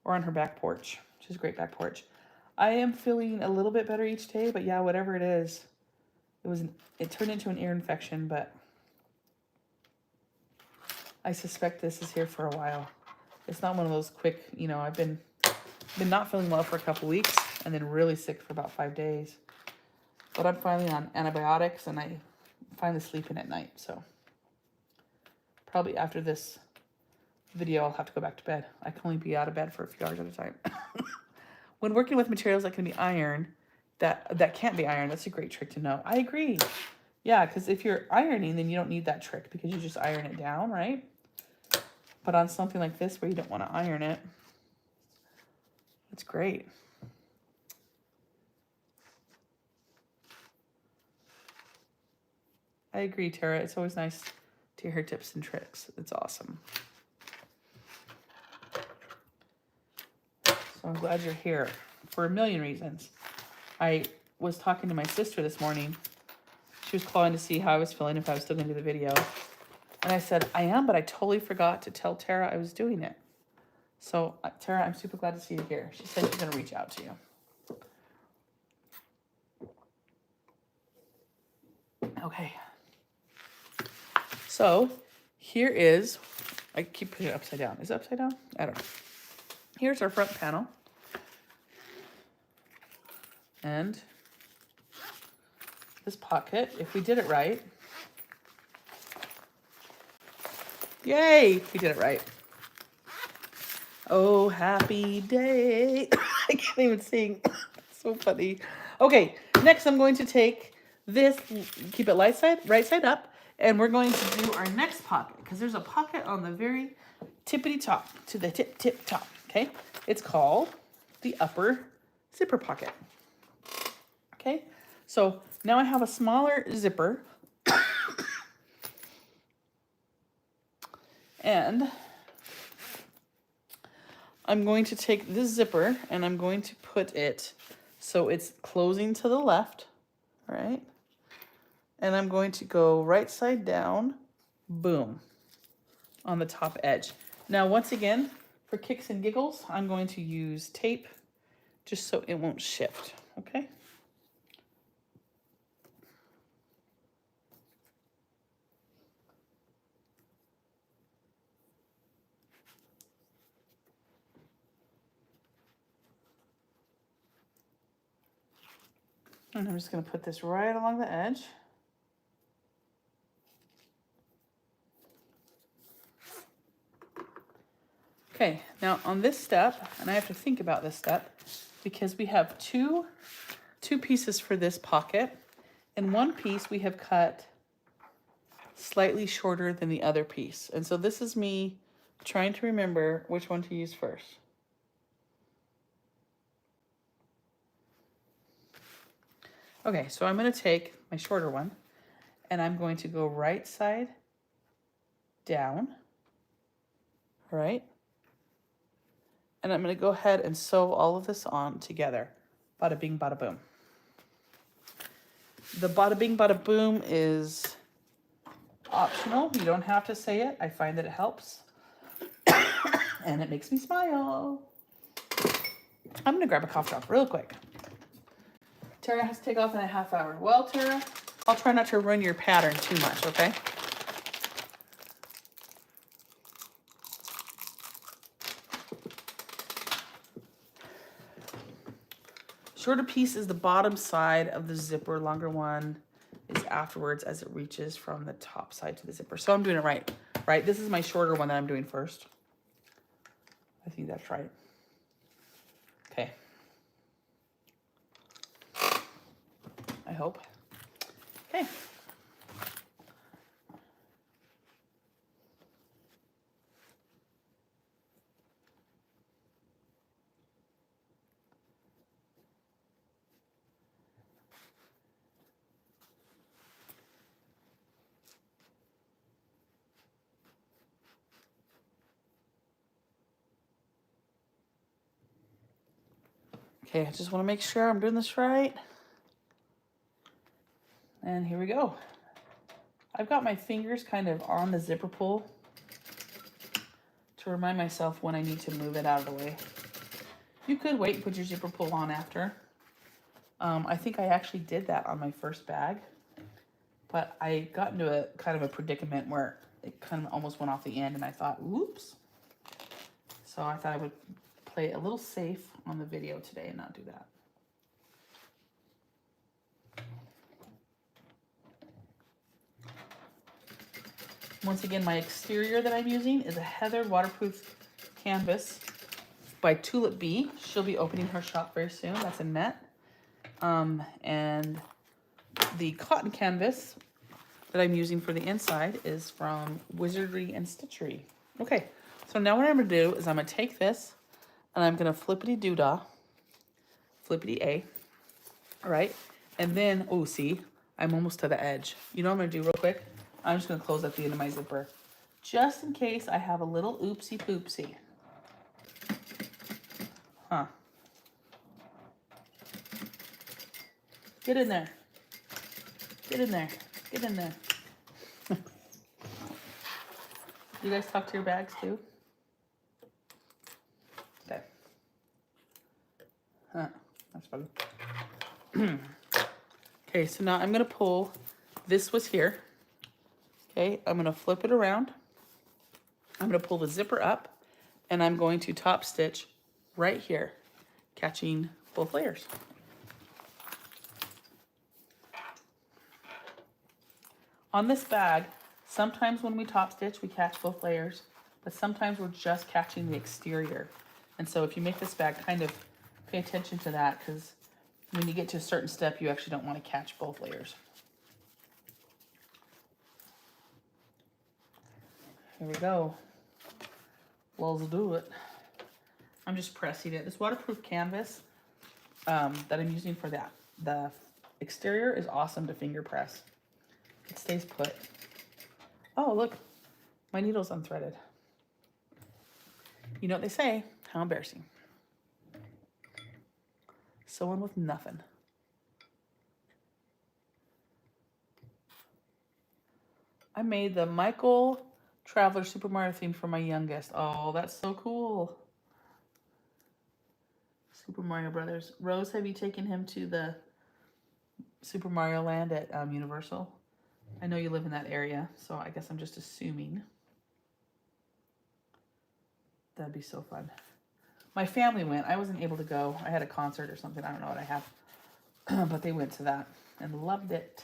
Or on her back porch. She's a great back porch. I am feeling a little bit better each day, but yeah, whatever it is, it turned into an ear infection, but I suspect this is here for a while. It's not one of those quick, you know, I've been not feeling well for a couple weeks and then really sick for about 5 days. But I'm finally on antibiotics and I finally sleeping at night. So probably after this video, I'll have to go back to bed. I can only be out of bed for a few hours at a time. When working with materials that can be ironed, that can't be ironed, that's a great trick to know. I agree. Yeah, because if you're ironing, then you don't need that trick because you just iron it down, right? But on something like this where you don't want to iron it, it's great. I agree, Tara. It's always nice to hear tips and tricks. It's awesome. So I'm glad you're here for a million reasons. I was talking to my sister this morning. She was calling to see how I was feeling, if I was still going to do the video. And I said, I am, but I totally forgot to tell Tara I was doing it. So, Tara, I'm super glad to see you here. She said she's going to reach out to you. Okay. So, here is, I keep putting it upside down. Is it upside down? I don't know. Here's our front panel. And this pocket, if we did it right. Yay, we did it right. Oh, happy day. I can't even sing. So funny. Okay, next I'm going to take this, keep it right side up, and we're going to do our next pocket, because there's a pocket on the very tippity top, to the tip top, okay? It's called the upper zipper pocket. Okay, so now I have a smaller zipper. And I'm going to take this zipper and I'm going to put it so it's closing to the left, right? And I'm going to go right side down, boom, on the top edge. Now, once again, for kicks and giggles, I'm going to use tape just so it won't shift, okay? And I'm just going to put this right along the edge. Okay, now on this step, and I have to think about this step because we have two pieces for this pocket, and one piece we have cut slightly shorter than the other piece. And so this is me trying to remember which one to use first. Okay, so I'm going to take my shorter one and I'm going to go right side down, all right? And I'm going to go ahead and sew all of this on together. Bada bing, bada boom. The bada bing, bada boom is optional. You don't have to say it. I find that it helps. And it makes me smile. I'm going to grab a cough drop real quick. Tara has to take off in a half hour. Well, Tara, I'll try not to ruin your pattern too much, okay? Shorter piece is the bottom side of the zipper. Longer one is afterwards as it reaches from the top side to the zipper. So I'm doing it right, right? This is my shorter one that I'm doing first. I think that's right. Okay. I hope. Okay. Okay, I just want to make sure I'm doing this right. And here we go. I've got my fingers kind of on the zipper pull to remind myself when I need to move it out of the way. You could wait and put your zipper pull on after. I think I actually did that on my first bag, but I got into a kind of a predicament where it kind of almost went off the end and I thought, whoops. So I thought I would play a little safe on the video today and not do that. Once again, my exterior that I'm using is a heathered waterproof canvas by Tulip Bee. She'll be opening her shop very soon. That's a net. And the cotton canvas that I'm using for the inside is from Wizardry and Stitchery. Okay, so now what I'm gonna do is I'm gonna take this and I'm gonna flippity-doo-dah, flippity-A, all right? And then, oh, see, I'm almost to the edge. You know what I'm gonna do real quick? I'm just gonna close up the end of my zipper, just in case I have a little oopsie-poopsie. Huh. Get in there. Get in there. Get in there. You guys talk to your bags too? Okay. Huh. That's funny. Okay, so now I'm gonna pull, this was here. Okay, I'm gonna flip it around. I'm gonna pull the zipper up and I'm going to top stitch right here, catching both layers. On this bag, sometimes when we top stitch, we catch both layers, but sometimes we're just catching the exterior. And so if you make this bag, kind of pay attention to that, because when you get to a certain step, you actually don't want to catch both layers. Here we go. Let's do it. I'm just pressing it. This waterproof canvas that I'm using for that, the exterior, is awesome to finger press. It stays put. Oh, look, my needle's unthreaded. You know what they say, how embarrassing. Sewing with nothing. I made the Michael Traveler Super Mario theme for my youngest. Oh, that's so cool. Super Mario Brothers. Rose, have you taken him to the Super Mario Land at Universal? I know you live in that area, so I guess I'm just assuming. That'd be so fun. My family went. I wasn't able to go. I had a concert or something. I don't know what I have. But they went to that and loved it.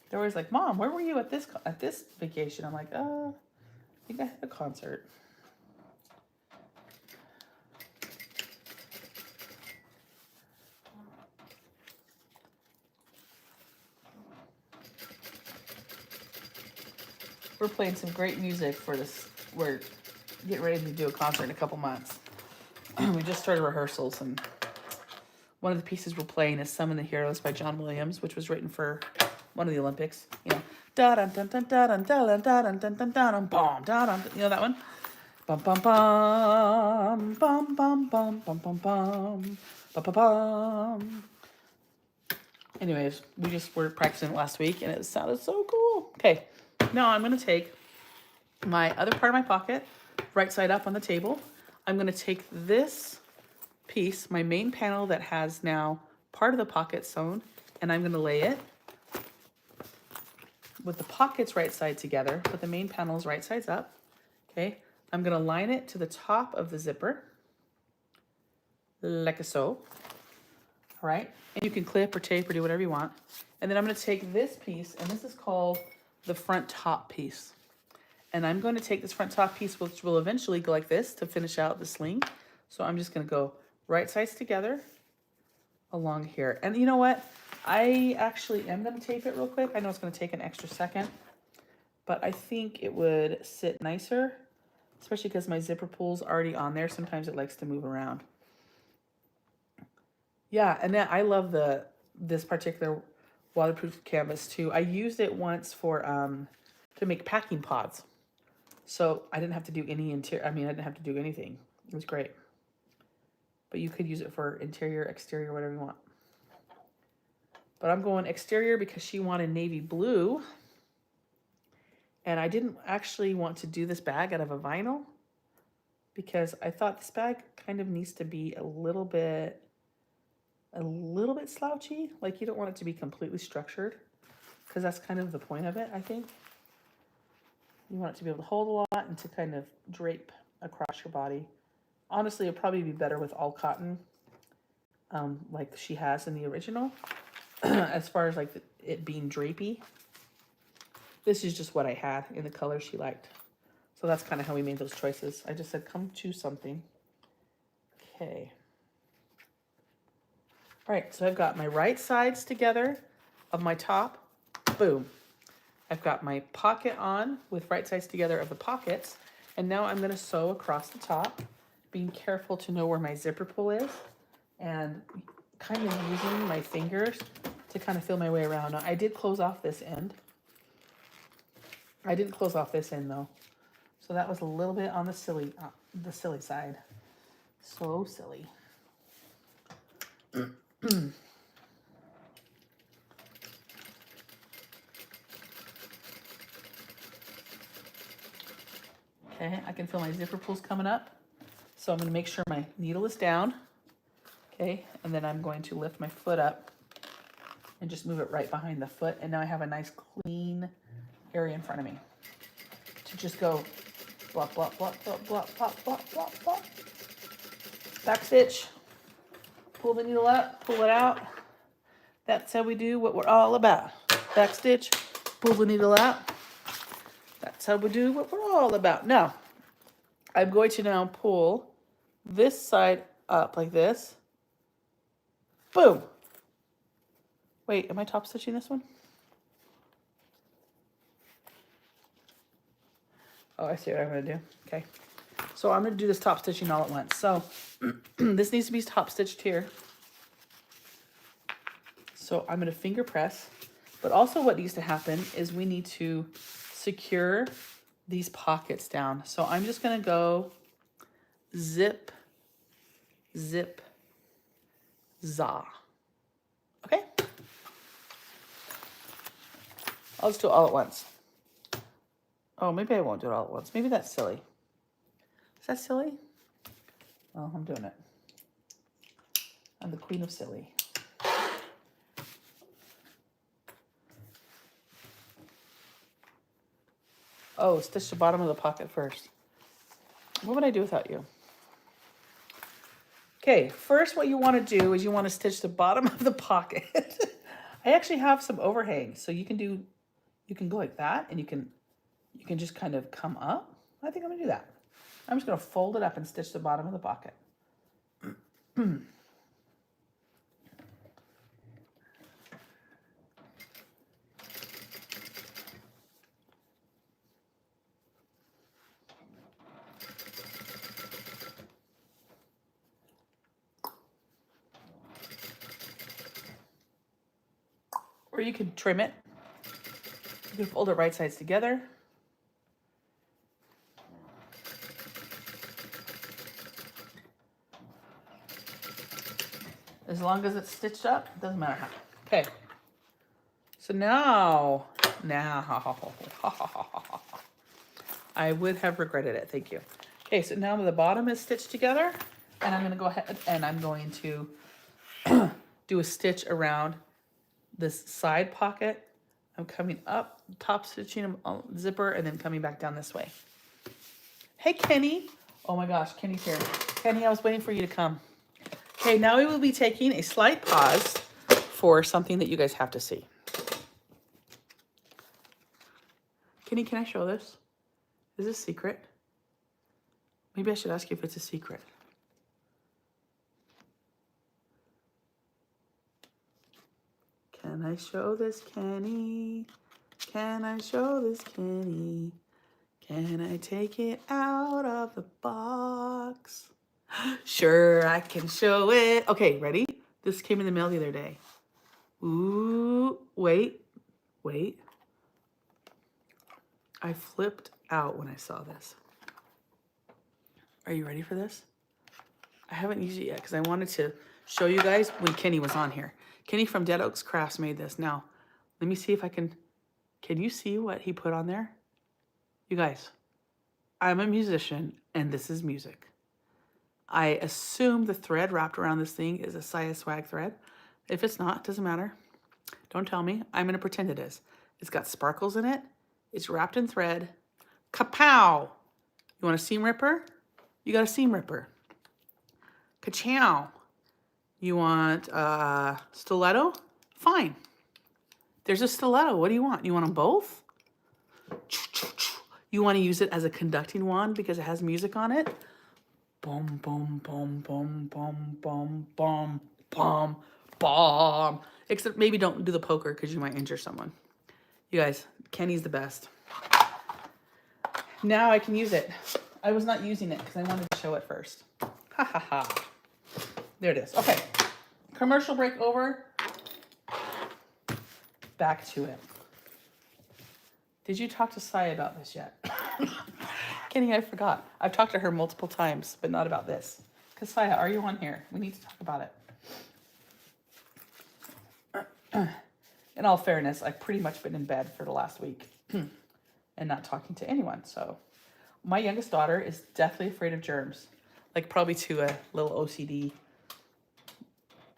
They're always like, Mom, where were you at this vacation? I'm like, I think I had a concert. We're playing some great music for this. We're getting ready to do a concert in a couple months. We just started rehearsals, and one of the pieces we're playing is Summon the Heroes by John Williams, which was written for one of the Olympics. You know, da dun dun dun da dun da dun da dun dun dun dun bum da dun. You know that one? Bum bum bum bum bum bum bum bum bum bum bum bum. Anyways, we just were practicing it last week, and it sounded so cool. Okay, now I'm gonna take my other part of my pocket, right side up on the table. I'm gonna take this piece, my main panel that has now part of the pocket sewn, and I'm gonna lay it with the pockets right side together, but the main panel is right sides up. Okay, I'm gonna line it to the top of the zipper, like so. All right, and you can clip or tape or do whatever you want. And then I'm gonna take this piece, and this is called the front top piece. And I'm going to take this front top piece, which will eventually go like this to finish out the sling. So I'm just gonna go right sides together along here. And you know what? I actually am gonna tape it real quick. I know it's gonna take an extra second, but I think it would sit nicer, especially because my zipper pull's already on there. Sometimes it likes to move around. Yeah, and then I love this particular waterproof canvas too. I used it once for to make packing pods. So I didn't have to do any interior. I mean, I didn't have to do anything. It was great. But you could use it for interior, exterior, whatever you want. But I'm going exterior because she wanted navy blue. And I didn't actually want to do this bag out of a vinyl because I thought this bag kind of needs to be a little bit slouchy. Like, you don't want it to be completely structured because that's kind of the point of it, I think. You want it to be able to hold a lot and to kind of drape across your body. Honestly, it'd probably be better with all cotton, like she has in the original, as far as like it being drapey. This is just what I had in the color she liked. So that's kind of how we made those choices. I just said, come choose something. Okay. All right, so I've got my right sides together of my top. Boom. I've got my pocket on with right sides together of the pockets. And now I'm going to sew across the top, being careful to know where my zipper pull is and kind of using my fingers to kind of feel my way around. Now, I did close off this end. I didn't close off this end though. So that was a little bit on the silly side. So silly. Okay, I can feel my zipper pulls coming up. So I'm going to make sure my needle is down. Okay, and then I'm going to lift my foot up and just move it right behind the foot. And now I have a nice clean area in front of me to just go blop, blop, blop, blop, blop, blop, blop, blop, blop. Back stitch, pull the needle up, pull it out. That's how we do what we're all about. Back stitch, pull the needle out. That's how we do what we're all about. Now, I'm going to now pull this side up like this. Boom. Wait, am I top stitching this one? Oh, I see what I'm going to do. Okay. So I'm going to do this top stitching all at once. So this needs to be top stitched here. So I'm going to finger press. But also what needs to happen is we need to secure these pockets down. So I'm just going to go zip, zip, za. Okay? I'll just do it all at once. Oh, maybe I won't do it all at once. Maybe that's silly. Is that silly? Oh, I'm doing it. I'm the queen of silly. Oh, stitch the bottom of the pocket first. What would I do without you? Okay, first what you want to do is you want to stitch the bottom of the pocket. I actually have some overhang, so you can go like that, and you can just kind of come up. I think I'm gonna do that. I'm just gonna fold it up and stitch the bottom of the pocket. Or you can trim it. You can fold it right sides together. As long as it's stitched up, it doesn't matter how. Okay. So now, I would have regretted it. Thank you. Okay, so now the bottom is stitched together, and I'm going to go ahead and I'm going to do a stitch around this side pocket. I'm coming up, top stitching a zipper, and then coming back down this way. Hey, Kenny. Oh my gosh, Kenny's here. Kenny, I was waiting for you to come. Okay, now we will be taking a slight pause for something that you guys have to see. Kenny, can I show this? Is this secret? Maybe I should ask you if it's a secret. Can I show this, Kenny? Can I show this, Kenny? Can I take it out of the box? Sure, I can show it. Okay, ready? This came in the mail the other day. Ooh, wait. I flipped out when I saw this. Are you ready for this? I haven't used it yet because I wanted to show you guys when Kenny was on here. Kenny from Dead Oaks Crafts made this. Now, let me see if I can you see what he put on there? You guys, I'm a musician and this is music. I assume the thread wrapped around this thing is a SiahSwag thread. If it's not, doesn't matter. Don't tell me. I'm going to pretend it is. It's got sparkles in it. It's wrapped in thread. Kapow! You want a seam ripper? You got a seam ripper. Ka-chow! You want a stiletto? Fine. There's a stiletto. What do you want? You want them both? You want to use it as a conducting wand because it has music on it. Boom, boom, boom, boom, boom, boom, boom, boom, boom. Except maybe don't do the poker because you might injure someone. You guys, Kenny's the best. Now I can use it. I was not using it because I wanted to show it first. Ha ha ha. There it is. Okay. Commercial break over. Back to it. Did you talk to Siah about this yet? Kenny, I forgot. I've talked to her multiple times, but not about this. Kassiah, are you on here? We need to talk about it. In all fairness, I've pretty much been in bed for the last week and not talking to anyone. So my youngest daughter is deathly afraid of germs, like probably to a little OCD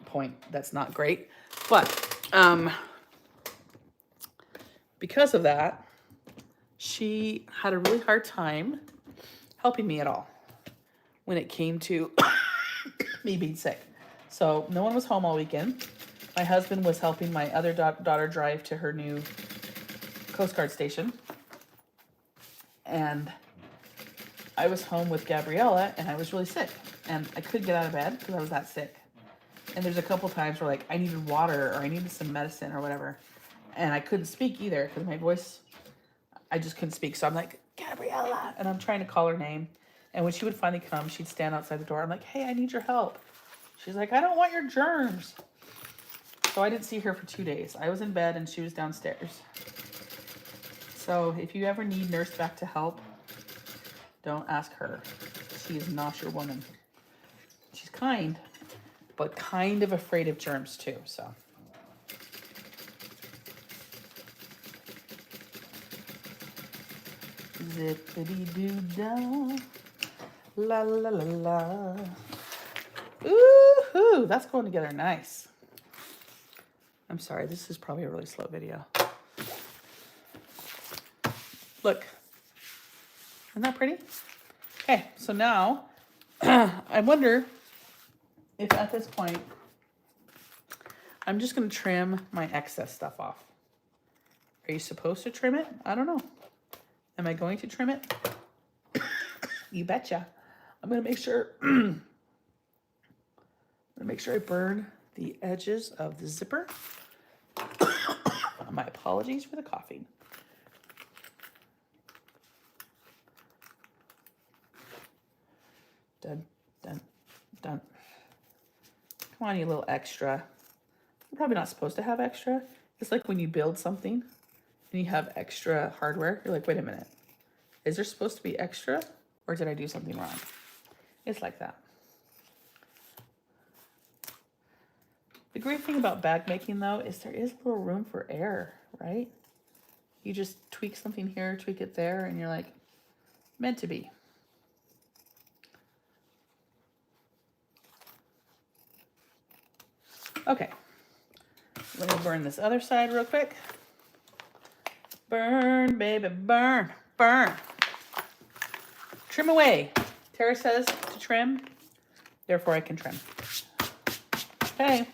point. That's not great. But because of that, she had a really hard time helping me at all when it came to me being sick. So no one was home all weekend. My husband was helping my other daughter drive to her new Coast Guard station. And I was home with Gabriella and I was really sick. And I couldn't get out of bed because I was that sick. And there's a couple times where like I needed water or I needed some medicine or whatever. And I couldn't speak either because my voice, I just couldn't speak. So I'm like, Gabriella. And I'm trying to call her name. And when she would finally come, she'd stand outside the door. I'm like, hey, I need your help. She's like, I don't want your germs. So I didn't see her for 2 days. I was in bed and she was downstairs. So if you ever need Nurse back to help, don't ask her. She is not your woman. She's kind, but kind of afraid of germs too, so. Zippity-doo-dah, la la la la. Ooh-hoo, that's going together nice. I'm sorry, this is probably a really slow video. Look, isn't that pretty? Okay, so now I wonder if at this point I'm just going to trim my excess stuff off. Are you supposed to trim it? I don't know. Am I going to trim it? You betcha. I'm going to make sure I burn the edges of the zipper. My apologies for the coughing. Dun, dun, dun. Come on, you little extra. You're probably not supposed to have extra. It's like when you build something and you have extra hardware. You're like, wait a minute. Is there supposed to be extra or did I do something wrong? It's like that. The great thing about bag making though is there is a little room for error, right? You just tweak something here, tweak it there, and you're like, meant to be. Okay, let me burn this other side real quick. Burn, baby, burn, burn. Trim away. Tara says to trim, therefore I can trim. Okay,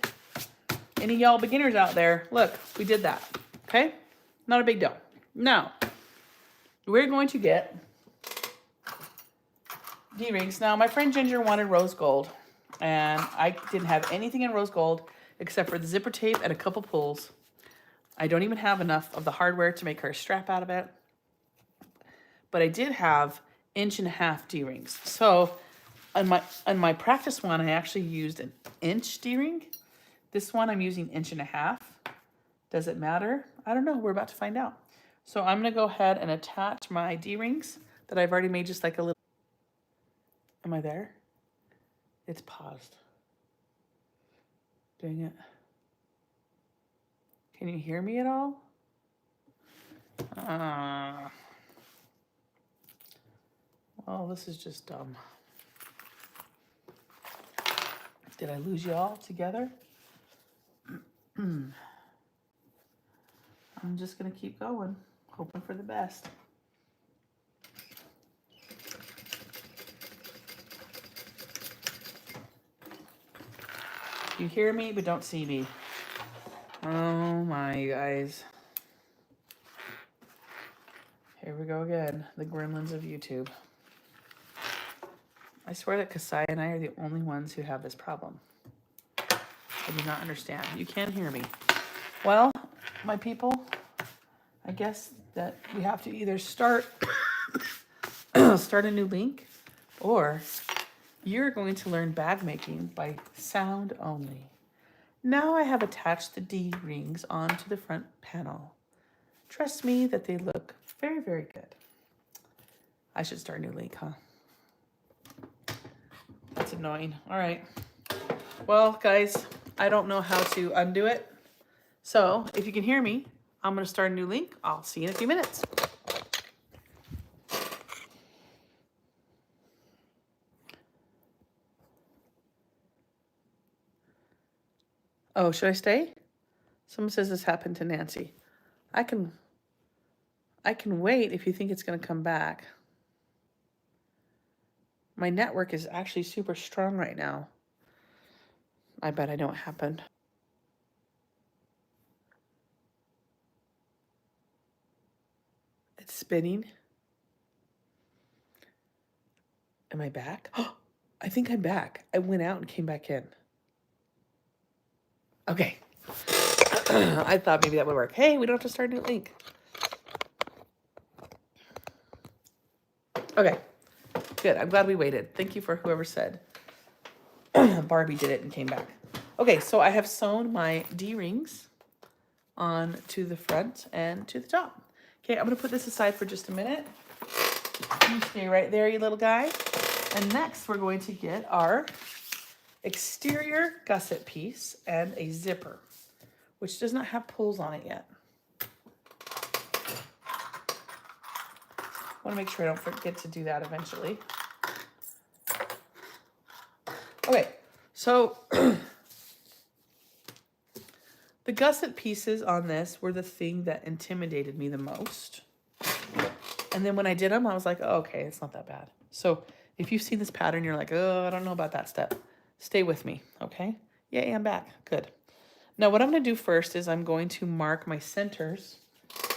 any y'all beginners out there, look, we did that, okay? Not a big deal. Now, we're going to get D-rings. Now, my friend Ginger wanted rose gold, and I didn't have anything in rose gold except for the zipper tape and a couple pulls. I don't even have enough of the hardware to make her a strap out of it. But I did have 1.5" D-rings. So on my practice one, I actually used an inch D-ring. This one I'm using 1.5". Does it matter? I don't know. We're about to find out. So I'm going to go ahead and attach my D-rings that I've already made just like a little. Am I there? It's paused. Dang it. Can you hear me at all? Well, this is just dumb. Did I lose you all together? I'm just going to keep going, hoping for the best. You hear me, but don't see me. Oh my, guys. Here we go again. The gremlins of YouTube. I swear that Kassiah and I are the only ones who have this problem. I do not understand. You can hear me. Well, my people, I guess that we have to either start a new link, or you're going to learn bag making by sound only. Now I have attached the D rings onto the front panel. Trust me that they look very, very good. I should start a new link, huh? That's annoying. All right. Well, guys, I don't know how to undo it. So if you can hear me, I'm going to start a new link. I'll see you in a few minutes. Oh, should I stay? Someone says this happened to Nancy. I can wait if you think it's going to come back. My network is actually super strong right now. I bet I know what happened. It's spinning. Am I back? Oh, I think I'm back. I went out and came back in. Okay. I thought maybe that would work. Hey, we don't have to start a new link. Okay. Good. I'm glad we waited. Thank you for whoever said Barbie did it and came back. Okay, so I have sewn my D-rings on to the front and to the top. Okay, I'm going to put this aside for just a minute. You stay right there, you little guy. And next, we're going to get our exterior gusset piece and a zipper, which does not have pulls on it yet. I want to make sure I don't forget to do that eventually. Okay, so the gusset pieces on this were the thing that intimidated me the most. And then when I did them, I was like, oh, okay, it's not that bad. So if you've seen this pattern, you're like, oh, I don't know about that step. Stay with me, okay? Yay, I'm back. Good. Now what I'm going to do first is I'm going to mark my centers,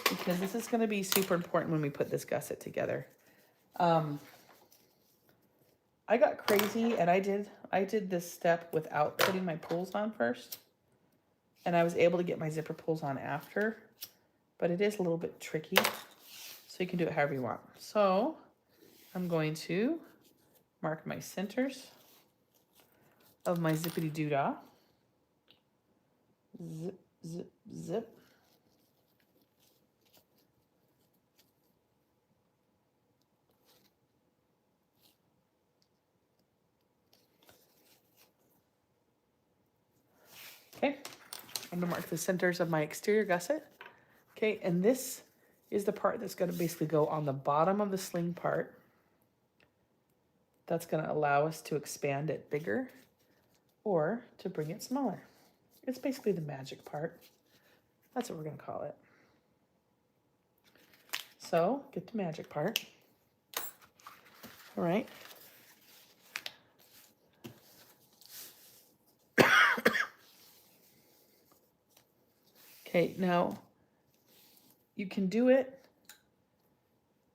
because this is going to be super important when we put this gusset together. I got crazy and I did this step without putting my pulls on first. And I was able to get my zipper pulls on after, but it is a little bit tricky. So you can do it however you want. So I'm going to mark my centers of my zippity doodah. Zip, zip, zip. Okay, I'm gonna mark the centers of my exterior gusset. Okay, and this is the part that's gonna basically go on the bottom of the sling part. That's gonna allow us to expand it bigger or to bring it smaller. It's basically the magic part. That's what we're gonna call it. So get the magic part. All right. Okay, now you can do it.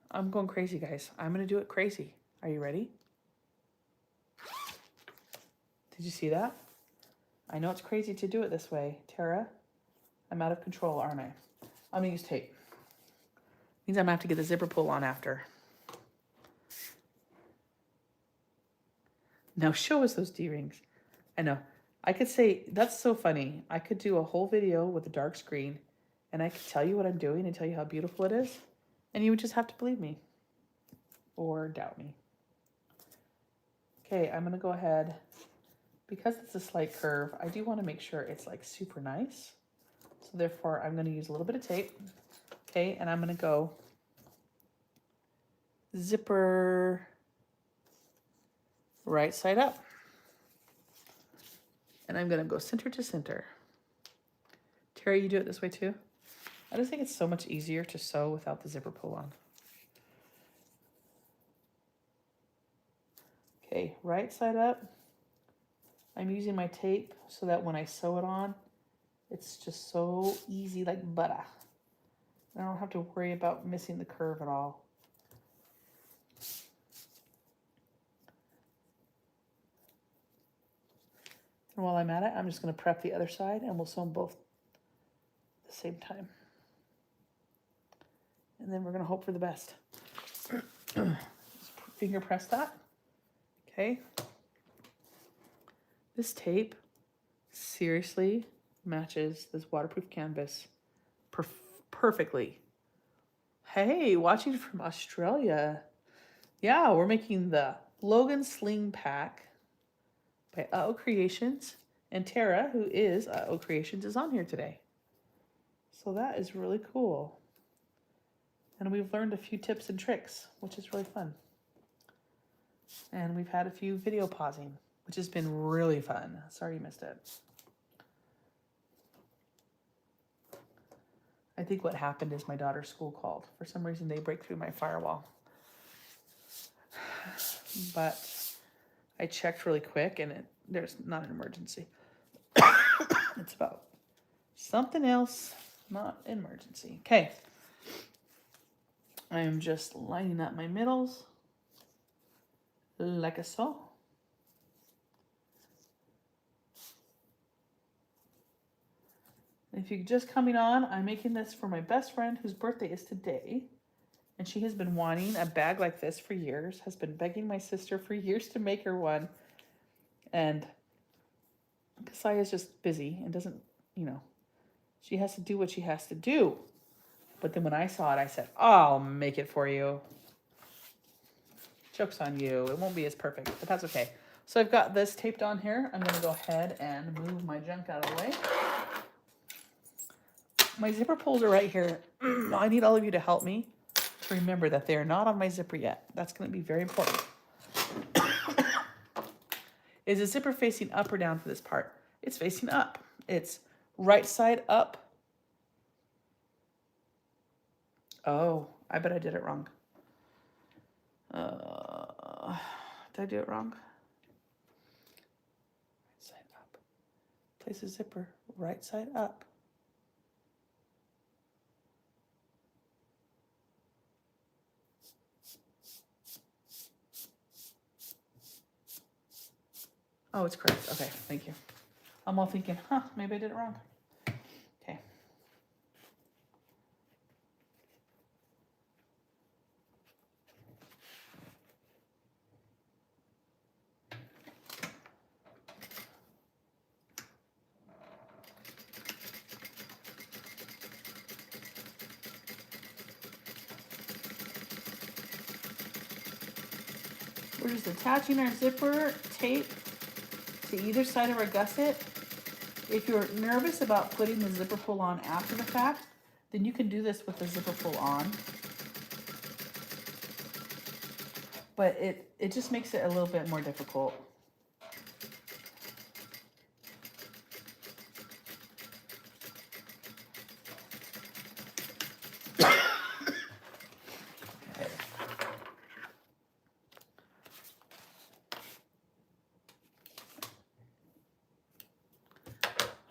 I'm going crazy, guys. I'm gonna do it crazy. Are you ready? Did you see that? I know it's crazy to do it this way. Tara, I'm out of control, aren't I? I'm gonna use tape. Means I'm gonna have to get the zipper pull on after. Now show us those D-rings. I know. I could say, that's so funny. I could do a whole video with a dark screen and I could tell you what I'm doing and tell you how beautiful it is. And you would just have to believe me or doubt me. Okay, I'm gonna go ahead. Because it's a slight curve, I do wanna make sure it's like super nice. So therefore I'm gonna use a little bit of tape. Okay, and I'm gonna go zipper right side up. And I'm gonna go center to center. Terry, you do it this way too? I just think it's so much easier to sew without the zipper pull on. Okay, right side up. I'm using my tape so that when I sew it on, it's just so easy like butter. I don't have to worry about missing the curve at all. And while I'm at it, I'm just going to prep the other side and we'll sew them both at the same time. And then we're going to hope for the best. Just finger press that. Okay. This tape seriously matches this waterproof canvas perfectly. Hey, watching from Australia. Yeah, we're making the Logan Sling pack by Creations. And Tara, who is Creations, is on here today. So that is really cool. And we've learned a few tips and tricks, which is really fun. And we've had a few video pausing, which has been really fun. Sorry you missed it. I think what happened is my daughter's school called. For some reason, they break through my firewall. But I checked really quick, and there's not an emergency. It's about something else, not an emergency. Okay. I am just lining up my middles like so. If you're just coming on, I'm making this for my best friend whose birthday is today. And she has been wanting a bag like this for years, has been begging my sister for years to make her one. And Kassiah is just busy and doesn't, she has to do what she has to do. But then when I saw it, I said, I'll make it for you. Joke's on you. It won't be as perfect, but that's okay. So I've got this taped on here. I'm going to go ahead and move my junk out of the way. My zipper pulls are right here. I need all of you to help me to remember that they're not on my zipper yet. That's going to be very important. Is the zipper facing up or down for this part? It's facing up. It's right side up. Oh, I bet I did it wrong. Did I do it wrong? Right side up. Place the zipper right side up. Oh, it's correct. Okay, thank you. I'm all thinking, maybe I did it wrong. Okay. We're just attaching our zipper tape to either side of our gusset. If you're nervous about putting the zipper pull on after the fact, then you can do this with the zipper pull on. But it just makes it a little bit more difficult.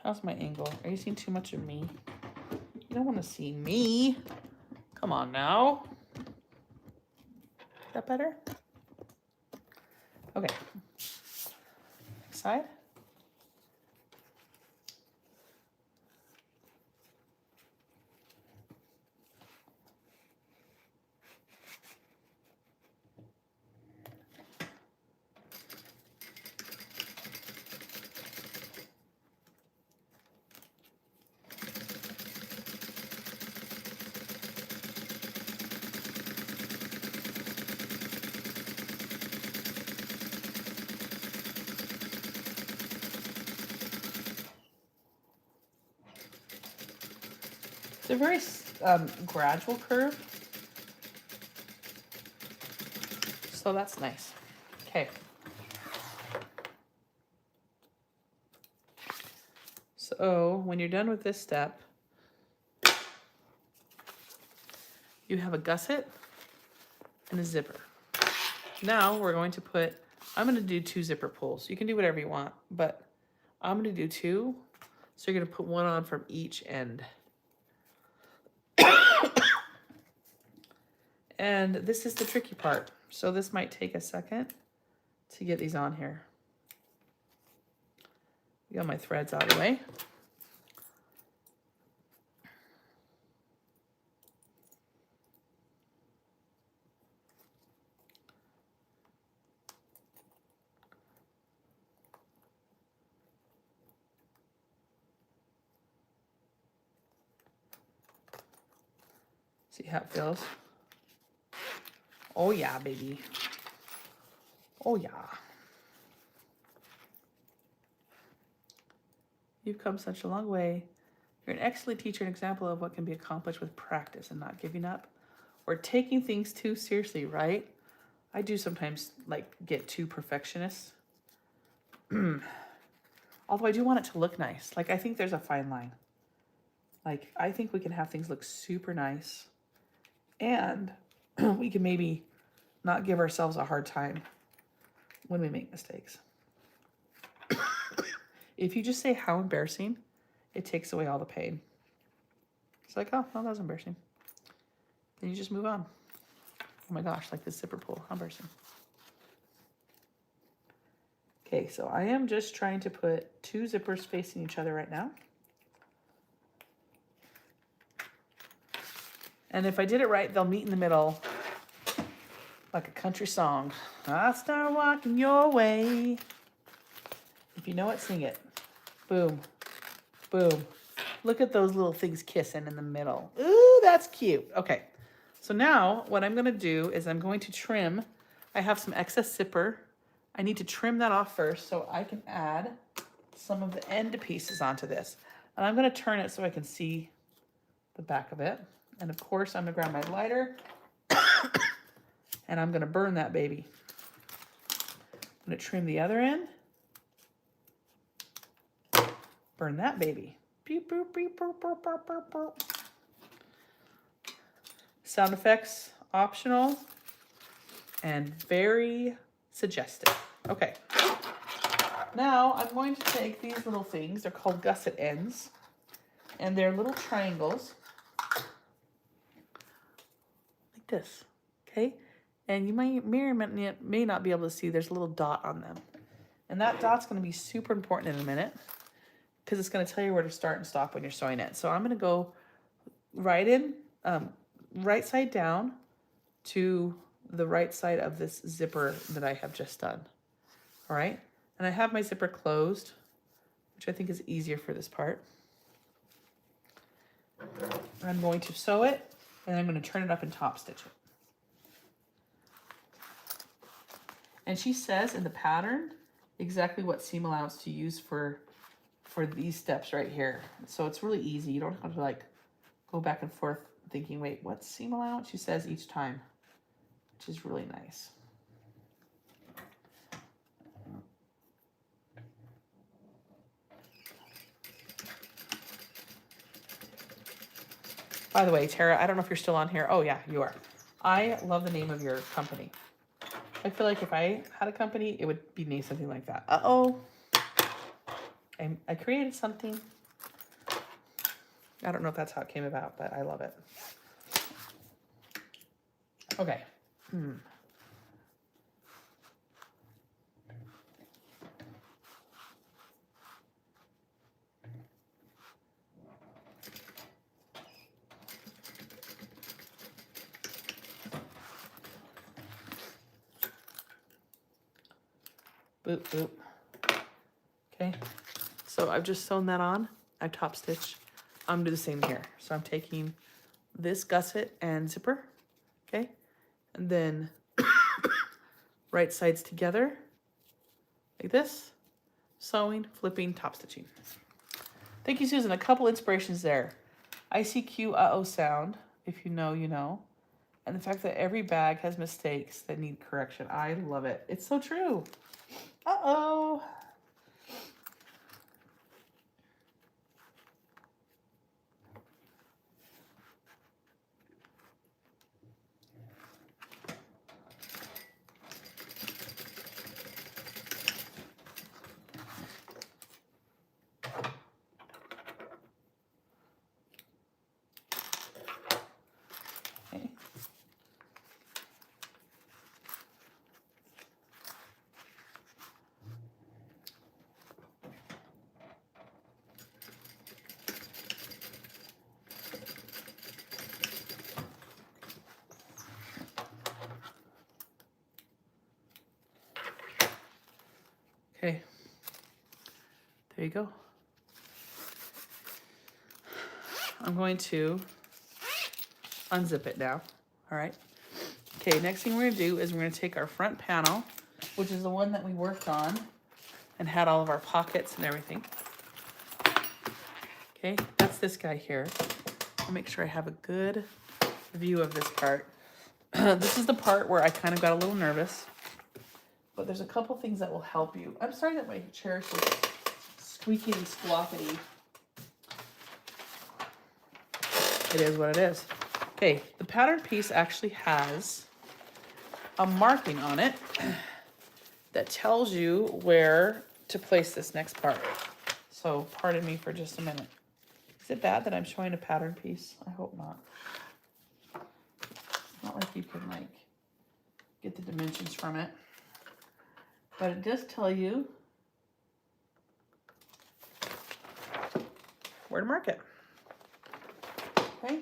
How's my angle? Are you seeing too much of me? You don't want to see me. Come on now. Is that better? Okay. Next side. It's a very gradual curve, so that's nice. Okay. So when you're done with this step, you have a gusset and a zipper. Now we're going to I'm going to do 2 zipper pulls. You can do whatever you want, but I'm going to do 2. So you're going to put one on from each end. And this is the tricky part. So this might take a second to get these on here. Got my threads out of the way. See how it feels? Oh yeah, baby. Oh yeah. You've come such a long way. You're an excellent teacher and example of what can be accomplished with practice and not giving up or taking things too seriously, right? I do sometimes like get too perfectionist. Although I do want it to look nice. Like I think there's a fine line. Like I think we can have things look super nice and we can maybe not give ourselves a hard time when we make mistakes. If you just say how embarrassing, it takes away all the pain. It's like, oh, well, that was embarrassing. Then you just move on. Oh my gosh, like this zipper pull, how embarrassing. Okay, so I am just trying to put two zippers facing each other right now. And if I did it right, they'll meet in the middle like a country song. I start walking your way. If you know it, sing it. Boom, boom. Look at those little things kissing in the middle. Ooh, that's cute. Okay, so now what I'm gonna do is I'm going to trim. I have some excess zipper. I need to trim that off first so I can add some of the end pieces onto this. And I'm gonna turn it so I can see the back of it. And of course, I'm gonna grab my lighter and I'm gonna burn that baby. I'm gonna trim the other end. Burn that baby. Beep, boop, beep, boop, boop, boop, boop, boop. Sound effects, optional and very suggestive. Okay. Now I'm going to take these little things. They're called gusset ends. And they're little triangles. Like this. Okay? And you may or may not be able to see there's a little dot on them. And that dot's going to be super important in a minute, because it's going to tell you where to start and stop when you're sewing it. So I'm going to go right side down to the right side of this zipper that I have just done. All right. And I have my zipper closed, which I think is easier for this part. I'm going to sew it and I'm going to turn it up and top stitch it. And she says in the pattern exactly what seam allowance to use for these steps right here. So it's really easy. You don't have to like go back and forth thinking, wait, what's seam allowance? She says each time, which is really nice. By the way, Tara, I don't know if you're still on here. Oh yeah, you are. I love the name of your company. I feel like if I had a company, it would be named something like that. Uh-oh. I created something. I don't know if that's how it came about, but I love it. Okay. Boop, boop. Okay. So I've just sewn that on. I've top stitched. I'm gonna do the same here. So I'm taking this gusset and zipper, okay? And then right sides together, like this, sewing, flipping, top stitching. Thank you, Susan. A couple inspirations there. ICQ uh-oh sound, if you know, you know. And the fact that every bag has mistakes that need correction. I love it. It's so true. Uh-oh. Okay. Okay, there you go. I'm going to unzip it now. All right. Okay, next thing we're gonna do is we're gonna take our front panel, which is the one that we worked on and had all of our pockets and everything. Okay, that's this guy here. I'll make sure I have a good view of this part. This is the part where I kind of got a little nervous, but there's a couple things that will help you. I'm sorry that my chair is so squeaky and squawkety. It is what it is. Okay, the pattern piece actually has a marking on it that tells you where to place this next part. So pardon me for just a minute. Is it bad that I'm showing a pattern piece? I hope not. It's not like you can like get the dimensions from it. But it does tell you where to mark it. Okay,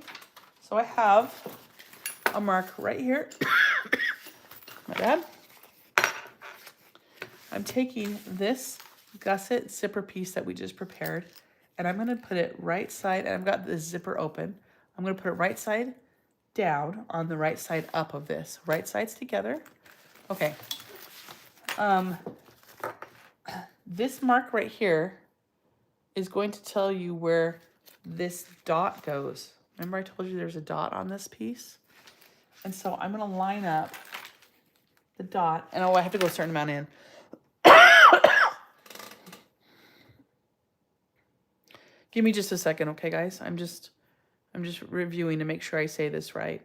so I have a mark right here. My bad. I'm taking this gusset zipper piece that we just prepared, and I'm gonna put it right side, and I've got the zipper open. I'm gonna put it right side down on the right side up of this. Right sides together. Okay. This mark right here is going to tell you where this dot goes. Remember I told you there's a dot on this piece? And so I'm gonna line up the dot, and oh, I have to go a certain amount in. Give me just a second, okay, guys? I'm just reviewing to make sure I say this right.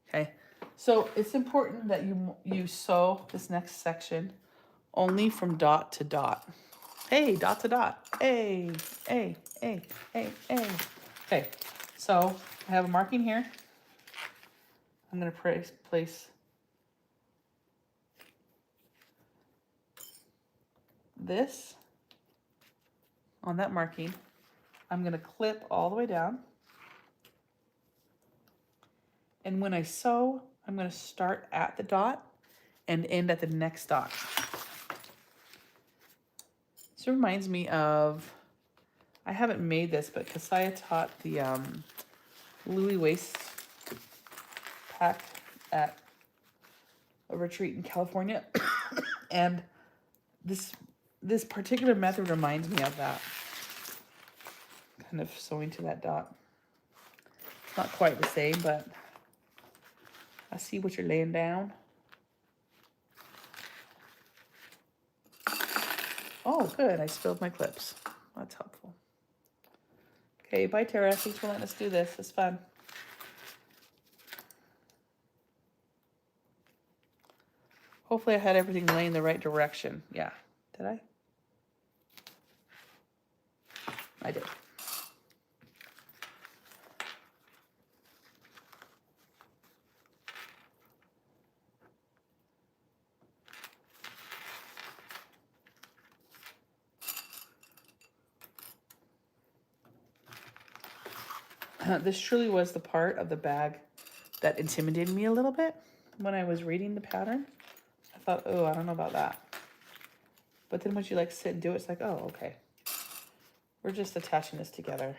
Okay, so it's important that you sew this next section only from dot to dot. Hey, dot to dot. Hey, hey, hey, hey, hey. Okay, so I have a marking here. I'm gonna place this on that marking. I'm gonna clip all the way down. And when I sew, I'm gonna start at the dot and end at the next dot. This reminds me of, I haven't made this, but Kassiah taught the Louis waist pack at a retreat in California. And this particular method reminds me of that. Kind of sewing to that dot. Not quite the same, but I see what you're laying down. Oh, good. I spilled my clips. That's helpful. Okay, bye, Tara. Thanks for letting us do this. It's fun. Hopefully I had everything laying the right direction. Yeah. Did I? I did. This truly was the part of the bag that intimidated me a little bit when I was reading the pattern. I thought, oh, I don't know about that. But then once you like sit and do it, it's like, oh, okay. We're just attaching this together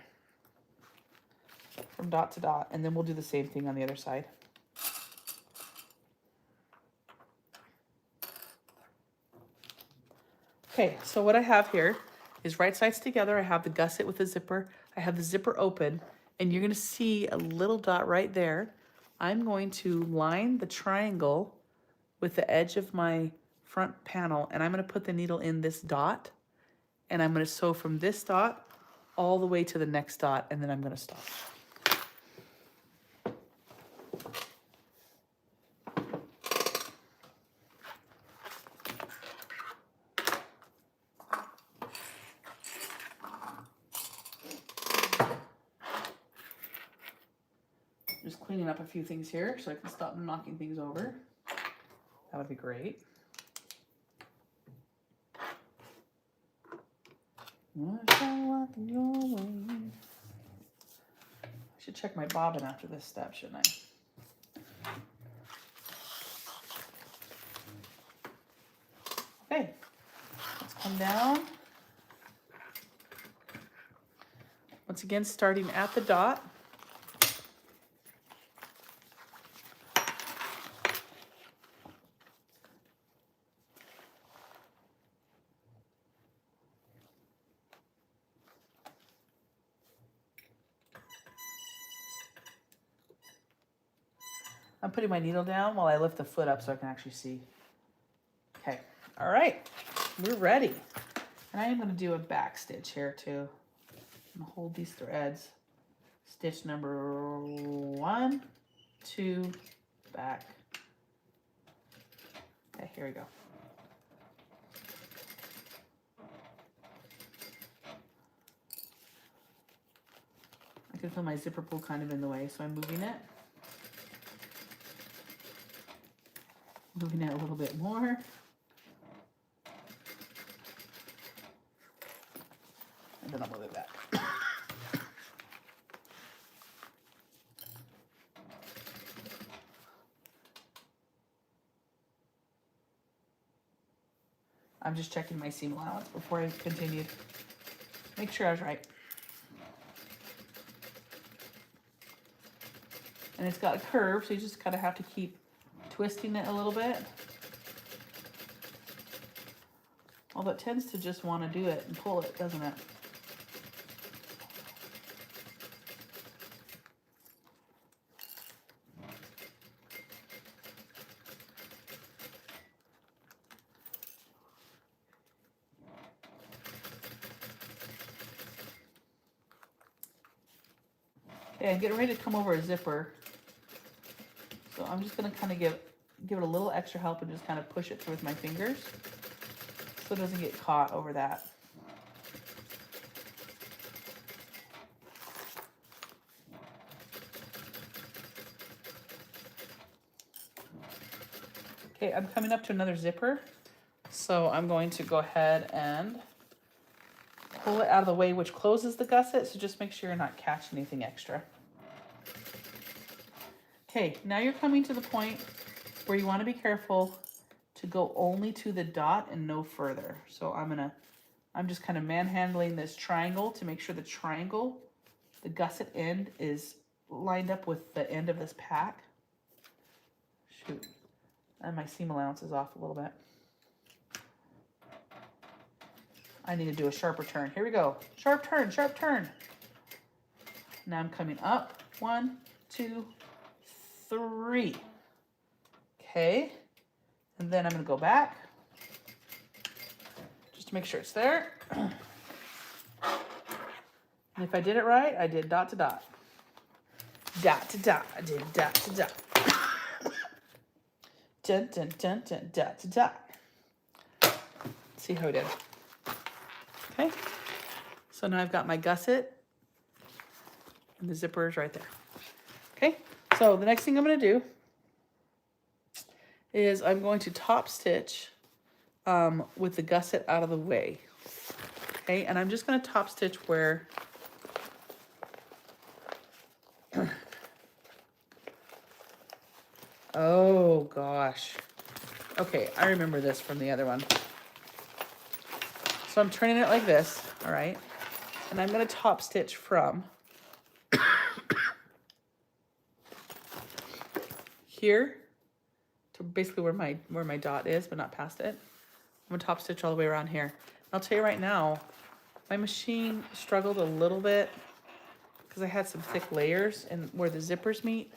from dot to dot, and then we'll do the same thing on the other side. Okay, so what I have here is right sides together. I have the gusset with the zipper. I have the zipper open, and you're gonna see a little dot right there. I'm going to line the triangle with the edge of my front panel, and I'm gonna put the needle in this dot, and I'm gonna sew from this dot all the way to the next dot, and then I'm gonna stop. Just cleaning up a few things here so I can stop knocking things over. That would be great. I shall walk in your way. I should check my bobbin after this step, shouldn't I? Okay, let's come down. Once again, starting at the dot. I'm putting my needle down while I lift the foot up so I can actually see. Okay, all right, we're ready. And I am going to do a back stitch here too. I'm going to hold these threads. Stitch number 1, 2, back. Okay, here we go. I can feel my zipper pull kind of in the way, so I'm moving it. Moving it a little bit more. And then I'll move it back. I'm just checking my seam allowance before I continued. Make sure I was right. And it's got a curve, so you just kind of have to keep twisting it a little bit. Although it tends to just want to do it and pull it, doesn't it? Okay, I'm getting ready to come over a zipper. So I'm just going to kind of give it a little extra help and just kind of push it through with my fingers so it doesn't get caught over that. Okay, I'm coming up to another zipper. So I'm going to go ahead and pull it out of the way, which closes the gusset. So just make sure you're not catching anything extra. Okay, now you're coming to the point where you want to be careful to go only to the dot and no further. So I'm just kind of manhandling this triangle to make sure the triangle, the gusset end, is lined up with the end of this pack. Shoot, and my seam allowance is off a little bit. I need to do a sharper turn. Here we go. Sharp turn, sharp turn. Now I'm coming up. 1, 2, 3. Okay. And then I'm going to go back just to make sure it's there. And if I did it right, I did dot to dot. Dot to dot. I did dot to dot. Dun, dun, dun, dun, dot to dot. See how I did. Okay. So now I've got my gusset and the zipper is right there. Okay. So the next thing I'm going to do is I'm going to top stitch with the gusset out of the way. Okay, and I'm just going to top stitch where oh gosh. Okay, I remember this from the other one. So I'm turning it like this, all right? And I'm going to top stitch from here to basically where my dot is, but not past it. I'm gonna top stitch all the way around here. I'll tell you right now, my machine struggled a little bit because I had some thick layers and where the zippers meet.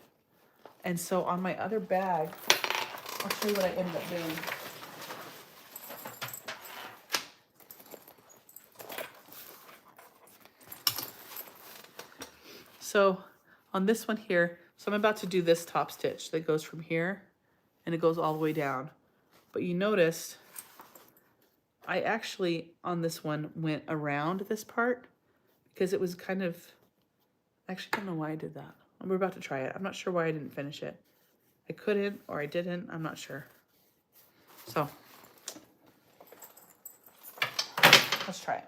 And so on my other bag, I'll show you what I ended up doing. So on this one here, so I'm about to do this top stitch that goes from here and it goes all the way down. But you noticed I actually, on this one, went around this part because it was kind of, actually, I don't know why I did that. We're about to try it. I'm not sure why I didn't finish it. I couldn't or I didn't. I'm not sure. So let's try it.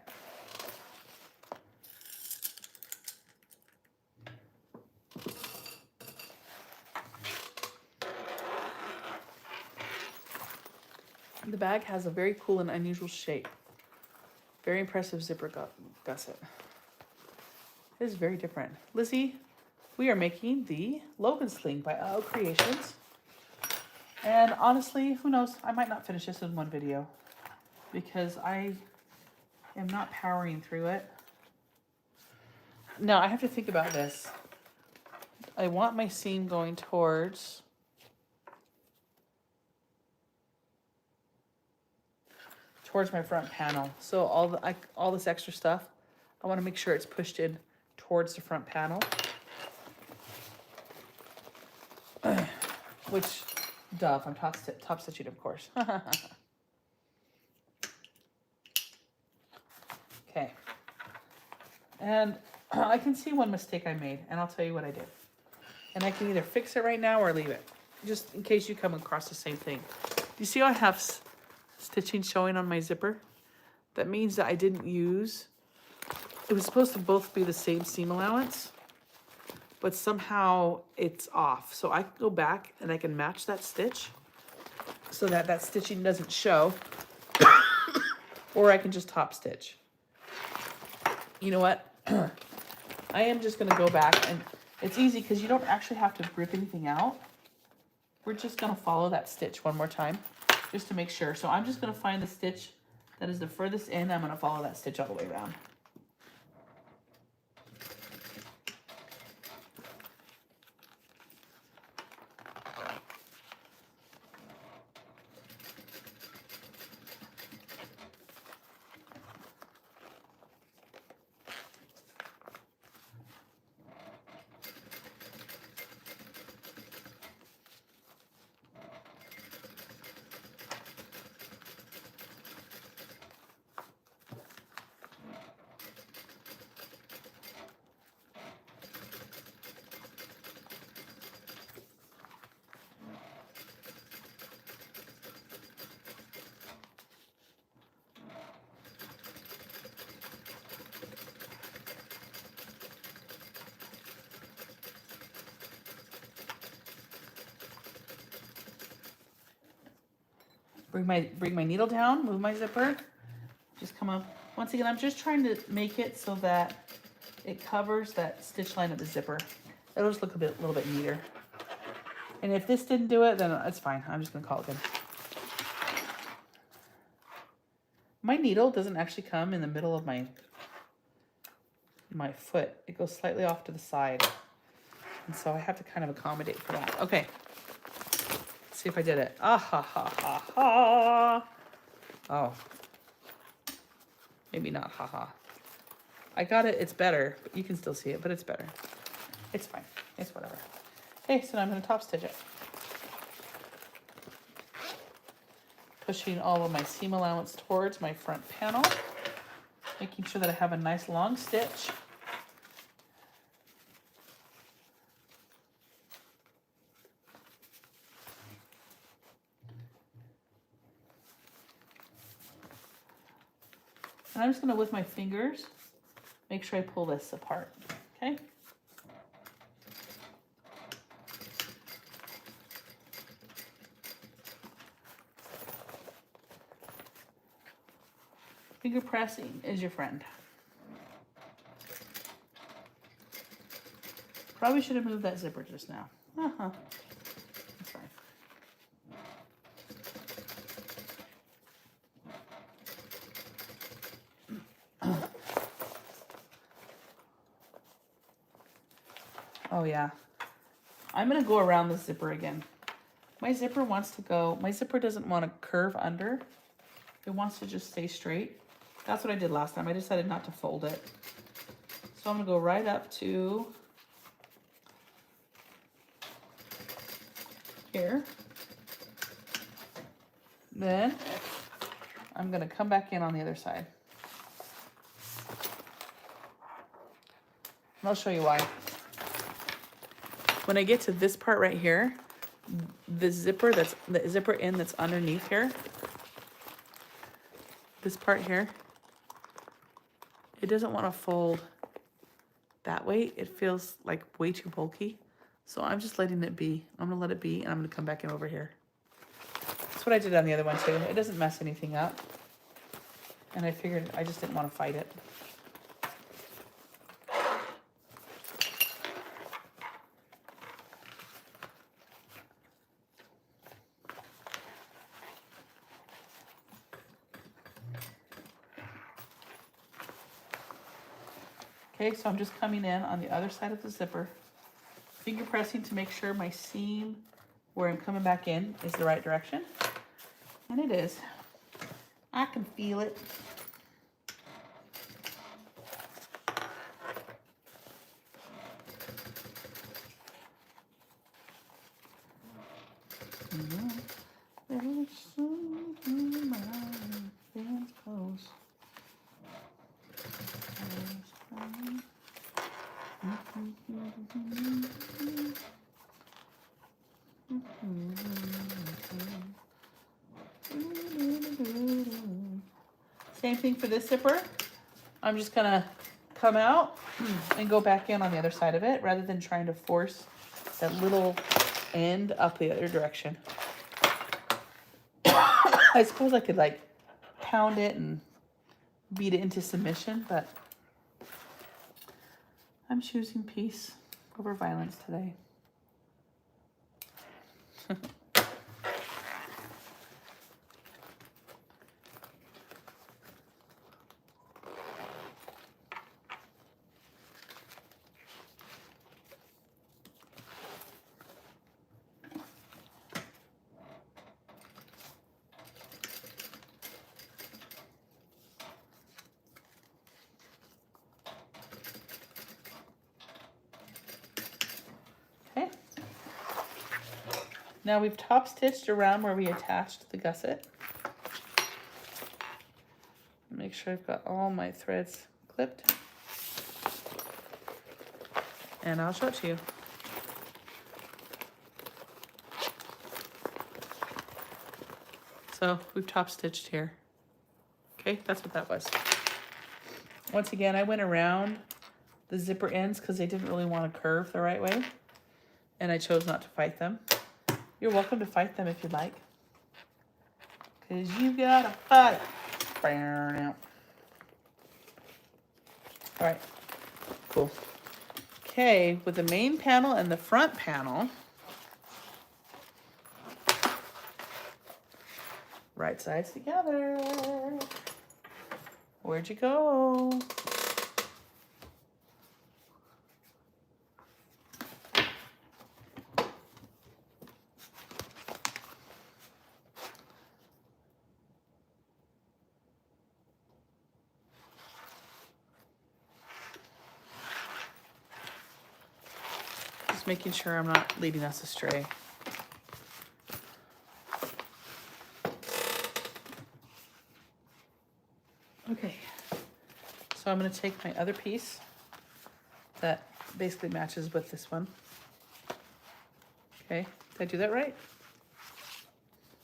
The bag has a very cool and unusual shape. Very impressive zipper gusset. It is very different. Lizzie, we are making the Logan Sling by Creations. And honestly, who knows? I might not finish this in one video because I am not powering through it. Now, I have to think about this. I want my seam going towards my front panel. So all this extra stuff, I want to make sure it's pushed in towards the front panel. Which, Dove, I'm top stitching, of course. Okay. And I can see one mistake I made, and I'll tell you what I did. And I can either fix it right now or leave it, just in case you come across the same thing. Do you see how I have stitching showing on my zipper? That means that I didn't use, it was supposed to both be the same seam allowance, but somehow it's off. So I can go back and I can match that stitch so that that stitching doesn't show, or I can just top stitch. You know what? I am just gonna go back, and it's easy because you don't actually have to rip anything out. We're just gonna follow that stitch one more time just to make sure. So I'm just gonna find the stitch that is the furthest in. I'm gonna follow that stitch all the way around. Bring my needle down, move my zipper, just come up. Once again, I'm just trying to make it so that it covers that stitch line of the zipper. It'll just look a little bit neater. And if this didn't do it, then it's fine. I'm just gonna call it good. My needle doesn't actually come in the middle of my foot. It goes slightly off to the side. And so I have to kind of accommodate for that. Okay. See if I did it. Ah ha ha ha ha. Oh. Maybe not ha ha. I got it. It's better. But you can still see it, but it's better. It's fine. It's whatever. Okay, so now I'm going to top stitch it. Pushing all of my seam allowance towards my front panel. Making sure that I have a nice long stitch. And I'm just going to, with my fingers, make sure I pull this apart, okay? Finger pressing is your friend. Probably should have moved that zipper just now. Uh-huh. That's fine. Oh yeah, I'm gonna go around the zipper again. My zipper wants to go, my zipper doesn't want to curve under. It wants to just stay straight. That's what I did last time. I decided not to fold it. So I'm gonna go right up to here. Then I'm gonna come back in on the other side. And I'll show you why. When I get to this part right here, the zipper in that's underneath here, this part here, it doesn't want to fold that way. It feels like way too bulky. So I'm just letting it be. I'm gonna let it be, and I'm gonna come back in over here. That's what I did on the other one too. It doesn't mess anything up. And I figured I just didn't want to fight it. Okay, so I'm just coming in on the other side of the zipper, finger pressing to make sure my seam where I'm coming back in is the right direction. And it is. I can feel it. Same thing for this zipper. I'm just gonna come out and go back in on the other side of it rather than trying to force that little end up the other direction. I suppose I could like pound it and beat it into submission, but I'm choosing peace over violence today. Now we've top stitched around where we attached the gusset. Make sure I've got all my threads clipped. And I'll show it to you. So we've top stitched here. Okay, that's what that was. Once again, I went around the zipper ends because they didn't really want to curve the right way. And I chose not to fight them. You're welcome to fight them if you'd like. Because you gotta fight. All right, cool. Okay, with the main panel and the front panel, right sides together. Where'd you go? Making sure I'm not leading us astray. Okay, so I'm going to take my other piece that basically matches with this one. Okay, did I do that right?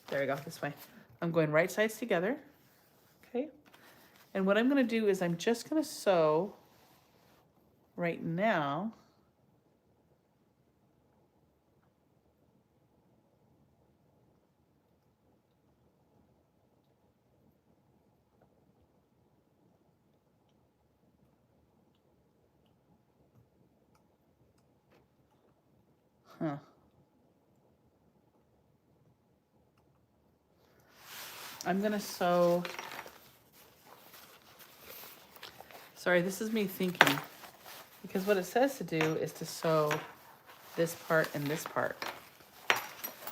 There we go, this way. I'm going right sides together. Okay, and what I'm going to do is I'm just going to sew right now. Huh. I'm gonna sew, sorry, this is me thinking, because what it says to do is to sew this part and this part.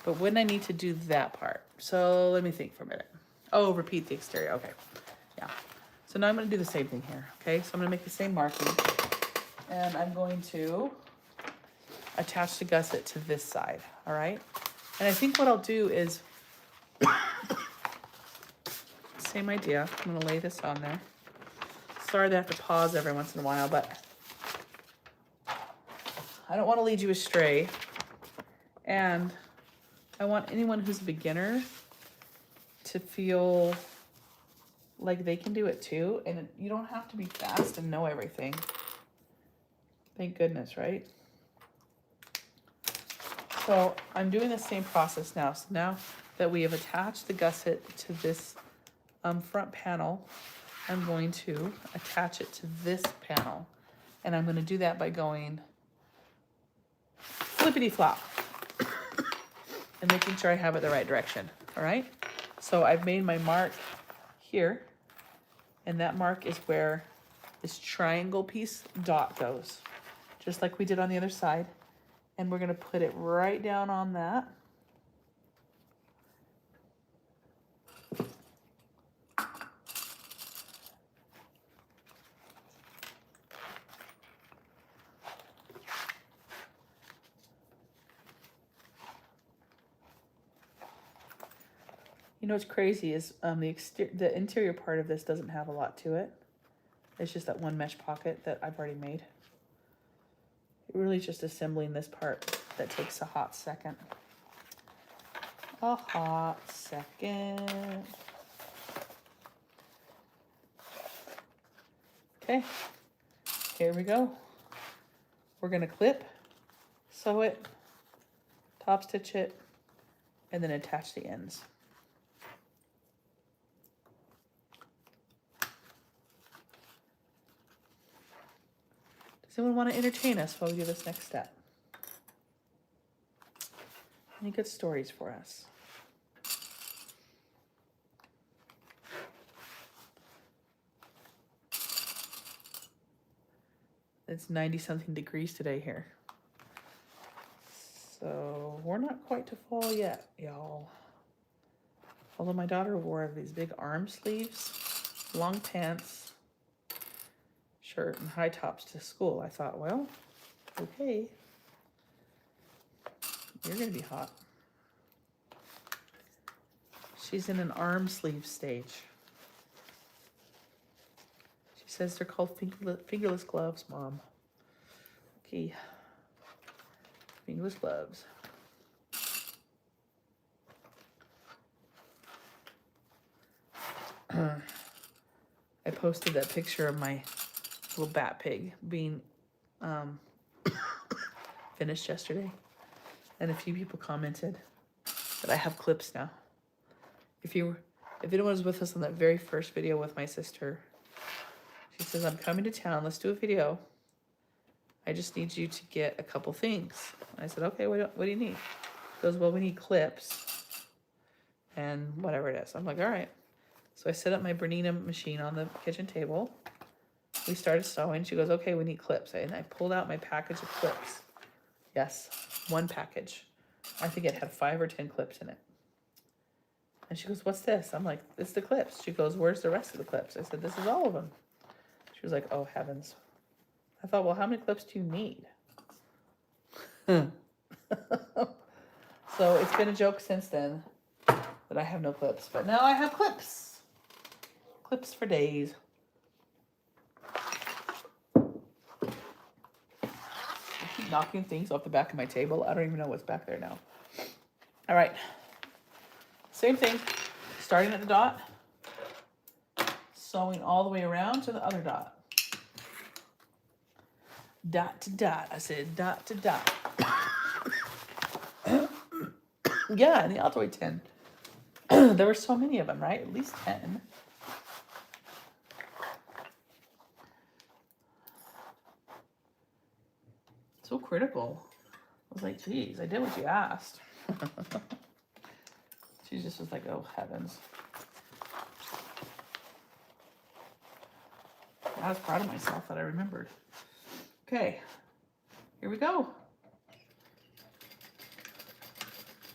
But when I need to do that part, so let me think for a minute. Oh, repeat the exterior, okay, yeah. So now I'm gonna do the same thing here, okay? So I'm gonna make the same marking, and I'm going to attach the gusset to this side, all right? And I think what I'll do is, same idea, I'm gonna lay this on there. Sorry that I have to pause every once in a while, but I don't wanna lead you astray. And I want anyone who's a beginner to feel like they can do it too. And you don't have to be fast and know everything. Thank goodness, right? So I'm doing the same process now. So now that we have attached the gusset to this front panel, I'm going to attach it to this panel. And I'm going to do that by going flippity flop and making sure I have it the right direction. All right. So I've made my mark here, and that mark is where this triangle piece dot goes, just like we did on the other side. And we're going to put it right down on that. You know what's crazy is the interior part of this doesn't have a lot to it. It's just that one mesh pocket that I've already made. It really is just assembling this part that takes a hot second. A hot second. Okay, here we go. We're gonna clip, sew it, top stitch it, and then attach the ends. Does anyone want to entertain us while we do this next step? Any good stories for us? It's 90-something degrees today here. So we're not quite to fall yet, y'all. Although my daughter wore these big arm sleeves, long pants, shirt, and high tops to school, I thought, well, okay. You're gonna be hot. She's in an arm sleeve stage. She says they're called fingerless gloves, Mom. Okay. Fingerless gloves. I posted that picture of my little bat pig being finished yesterday. And a few people commented that I have clips now. If anyone was with us on that very first video with my sister, she says, I'm coming to town, let's do a video. I just need you to get a couple things. I said, okay, what do you need? She goes, well, we need clips and whatever it is. I'm like, all right. So I set up my Bernina machine on the kitchen table. We started sewing. She goes, okay, we need clips. And I pulled out my package of clips. Yes, one package. I think it had 5 or 10 clips in it. And she goes, what's this? I'm like, it's the clips. She goes, where's the rest of the clips? I said, this is all of them. She was like, oh, heavens. I thought, well, how many clips do you need? So it's been a joke since then that I have no clips. But now I have clips. Clips for days. Knocking things off the back of my table. I don't even know what's back there now. All right. Same thing. Starting at the dot. Sewing all the way around to the other dot. Dot to dot. I said dot to dot. Yeah, and the Altoid 10. There were so many of them, right? At least 10. So critical. I was like, geez, I did what you asked. She just was like, oh, heavens. I was proud of myself that I remembered. Okay, here we go.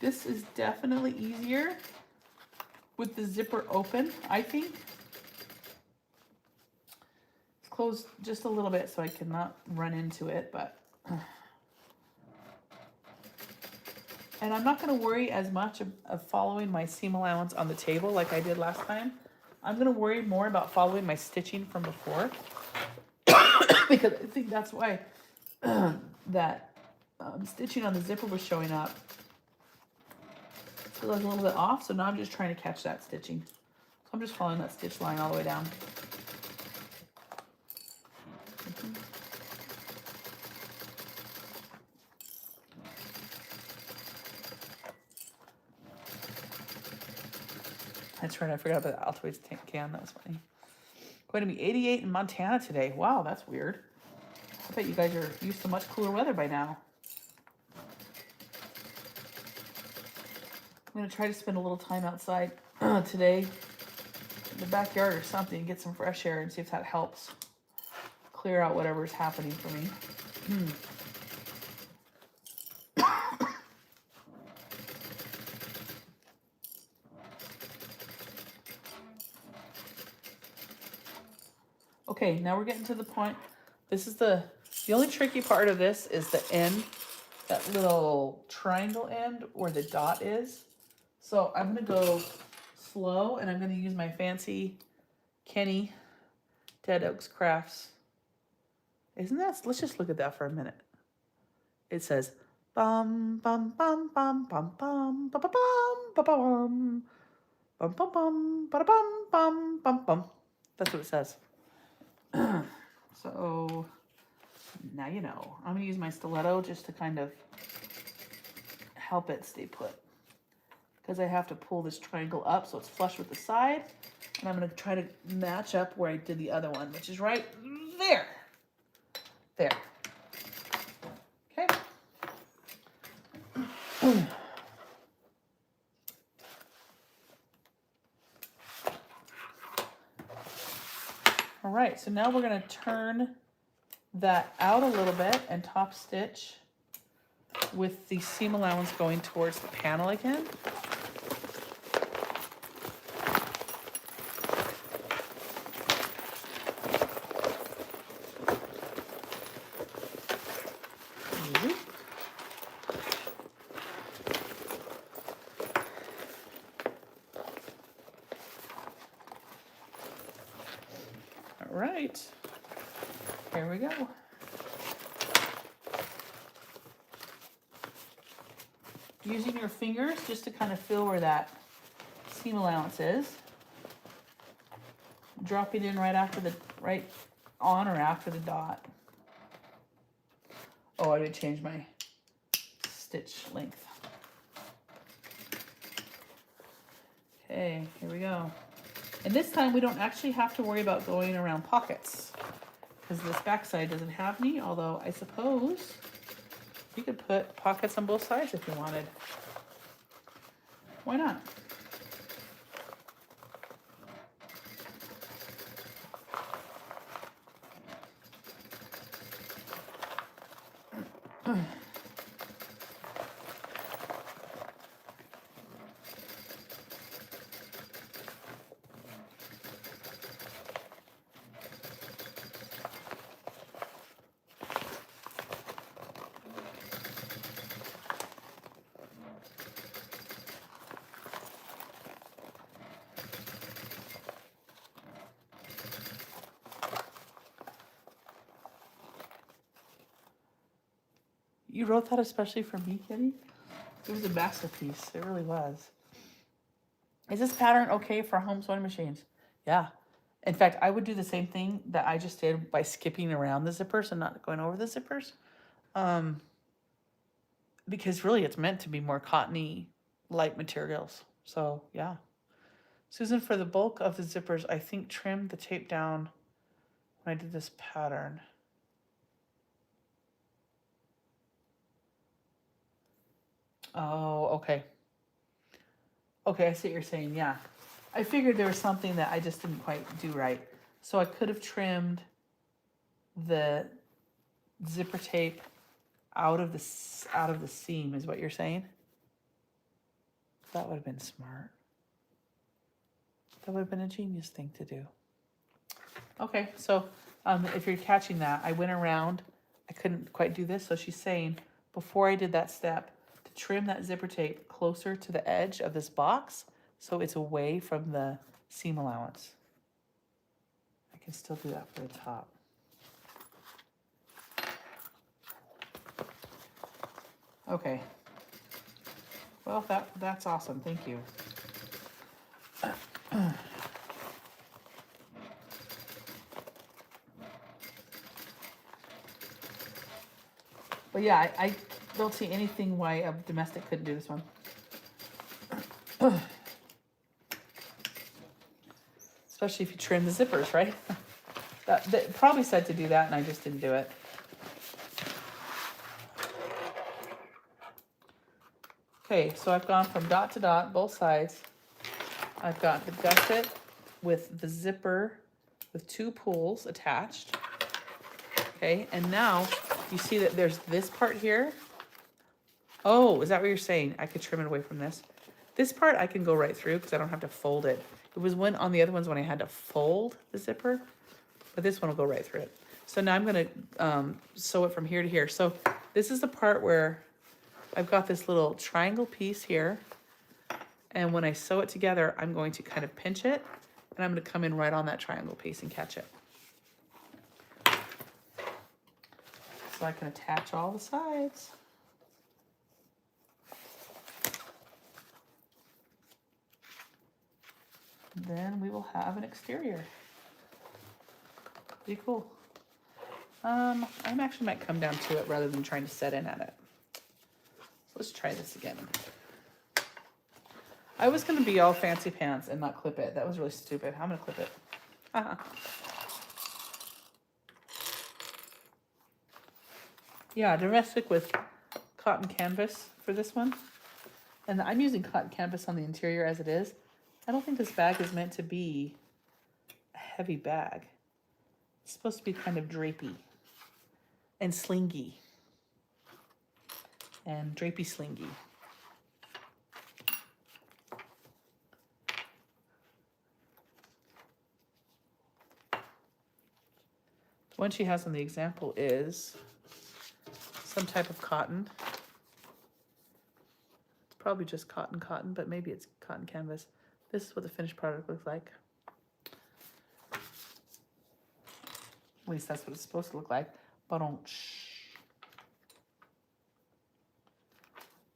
This is definitely easier with the zipper open, I think. It's closed just a little bit so I cannot run into it, but... And I'm not going to worry as much of following my seam allowance on the table like I did last time. I'm going to worry more about following my stitching from before. Because I think that's why that stitching on the zipper was showing up. So I was a little bit off, so now I'm just trying to catch that stitching. So I'm just following that stitch line all the way down. That's right, I forgot about the Altoids can. That was funny. Going to be 88 in Montana today. Wow, that's weird. I bet you guys are used to much cooler weather by now. I'm going to try to spend a little time outside today in the backyard or something, get some fresh air and see if that helps clear out whatever's happening for me. Okay, now we're getting to the point. This is the only tricky part of this is the end, that little triangle end where the dot is. So I'm gonna go slow and I'm gonna use my fancy Kenny Dead Oaks Crafts. Isn't that, let's just look at that for a minute. It says bum bum bum bum bum bum bum bum bum bum bum bum bum bum bum bum bum. That's what it says. So now you know. I'm gonna use my stiletto just to kind of help it stay put, because I have to pull this triangle up so it's flush with the side, and I'm gonna try to match up where I did the other one, which is right there. There. Okay. All right, so now we're gonna turn that out a little bit and top stitch with the seam allowance going towards the panel again. All right, here we go. Using your fingers just to kind of feel where that seam allowance is. Drop it in right after the, right on or after the dot. Oh, I did change my stitch length. Okay, here we go. And this time we don't actually have to worry about going around pockets, because this backside doesn't have any, although I suppose you could put pockets on both sides if you wanted. Why not? You wrote that especially for me, Kitty? It was a masterpiece. It really was. Is this pattern okay for home sewing machines? Yeah. In fact, I would do the same thing that I just did by skipping around the zippers and not going over the zippers. Because really it's meant to be more cottony, light materials. So, yeah. Susan, for the bulk of the zippers, I think trimmed the tape down when I did this pattern. Oh, okay. Okay, I see what you're saying, yeah. I figured there was something that I just didn't quite do right. So I could have trimmed the zipper tape out of the seam, is what you're saying? That would have been smart. That would have been a genius thing to do. Okay, so if you're catching that, I went around, I couldn't quite do this, so she's saying, before I did that step, to trim that zipper tape closer to the edge of this box, so it's away from the seam allowance. I can still do that for the top. Okay. Well, that's awesome, thank you. But yeah, I don't see anything why a domestic couldn't do this one. Especially if you trim the zippers, right? That probably said to do that and I just didn't do it. Okay, so I've gone from dot to dot, both sides. I've got the gusset with the zipper with 2 pulls attached. Okay, and now you see that there's this part here. Oh, is that what you're saying? I could trim it away from this. This part I can go right through because I don't have to fold it. It was when on the other ones when I had to fold the zipper, but this one will go right through it. So now I'm gonna sew it from here to here. So this is the part where I've got this little triangle piece here. And when I sew it together, I'm going to kind of pinch it and I'm gonna come in right on that triangle piece and catch it. So I can attach all the sides. Then we will have an exterior. Pretty cool. I actually might come down to it rather than trying to set in at it. So let's try this again. I was gonna be all fancy pants and not clip it. That was really stupid. I'm gonna clip it. Yeah, domestic with cotton canvas for this one. And I'm using cotton canvas on the interior as it is. I don't think this bag is meant to be a heavy bag. It's supposed to be kind of drapey and slingy. And drapey slingy. The one she has on the example is some type of cotton. It's probably just cotton, but maybe it's cotton canvas. This is what the finished product looks like. At least that's what it's supposed to look like. All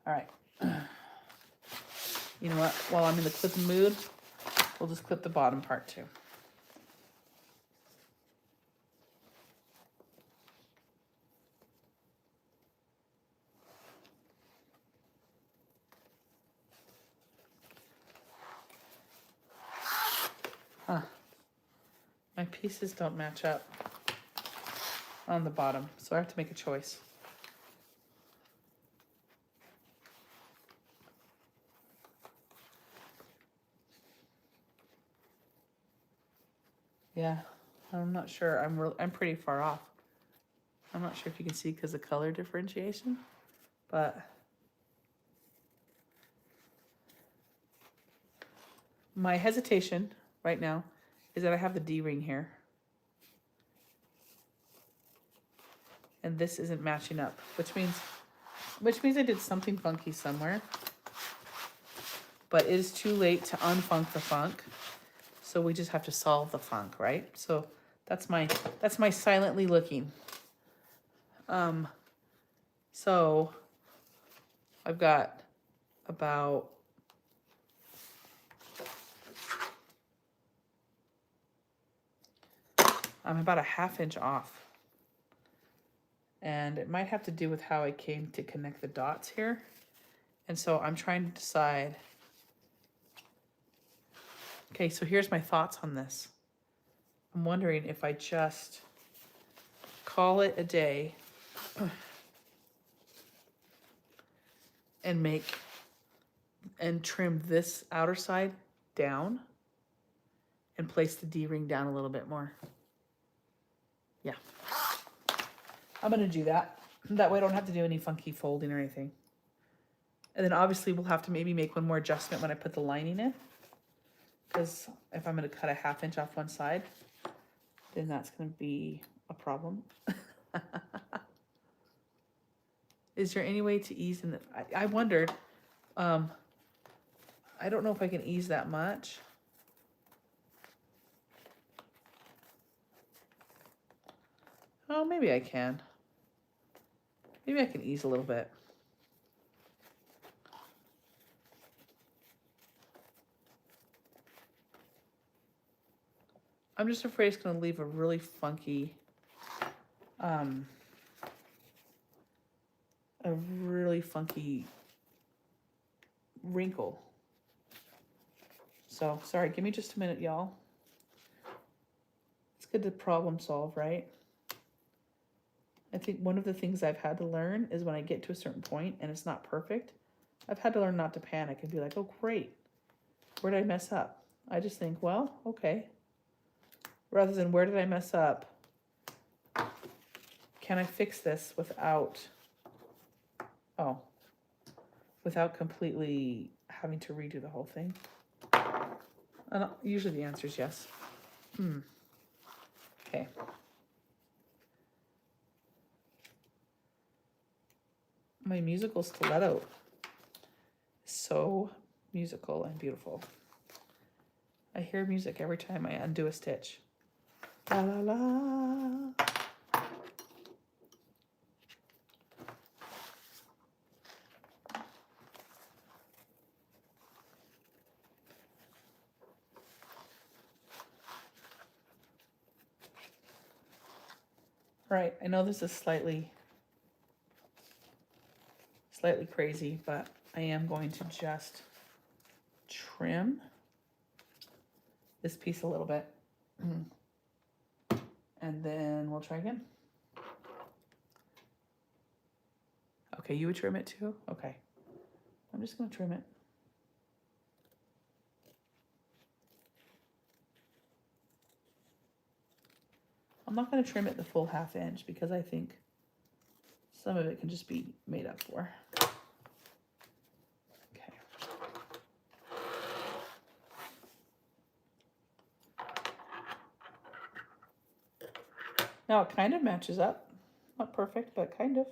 right. You know what? While I'm in the clipping mood, we'll just clip the bottom part too. Huh. My pieces don't match up on the bottom, so I have to make a choice. Yeah, I'm not sure. I'm pretty far off. I'm not sure if you can see because of color differentiation, but my hesitation right now is that I have the D-ring here. And this isn't matching up, which means I did something funky somewhere. But it is too late to unfunk the funk. So we just have to solve the funk, right? So that's my silently looking. So I've got about I'm about a ½ inch off. And it might have to do with how I came to connect the dots here. And so I'm trying to decide. Okay, so here's my thoughts on this. I'm wondering if I just call it a day and trim this outer side down and place the D-ring down a little bit more. Yeah, I'm gonna do that. That way I don't have to do any funky folding or anything. And then obviously we'll have to maybe make one more adjustment when I put the lining in. Because if I'm gonna cut a ½ inch off one side, then that's gonna be a problem. Is there any way to ease in the, I wondered, I don't know if I can ease that much. Oh, maybe I can. Maybe I can ease a little bit. I'm just afraid it's going to leave a really funky, wrinkle. So, sorry, give me just a minute, y'all. good to problem solve, right? I think one of the things I've had to learn is when I get to a certain point and it's not perfect, I've had to learn not to panic and be like, oh, great. Where did I mess up? I just think, well, okay. Rather than where did I mess up? Can I fix this without completely having to redo the whole thing? Usually the answer is yes. Okay. My musical stiletto is so musical and beautiful. I hear music every time I undo a stitch. La la la. Right, I know this is slightly crazy, but I am going to just trim this piece a little bit. And then we'll try again. Okay, you would trim it too? Okay. I'm just gonna trim it. I'm not gonna trim it the full 1/2 inch because I think some of it can just be made up for. Okay. Now it kind of matches up. Not perfect, but kind of.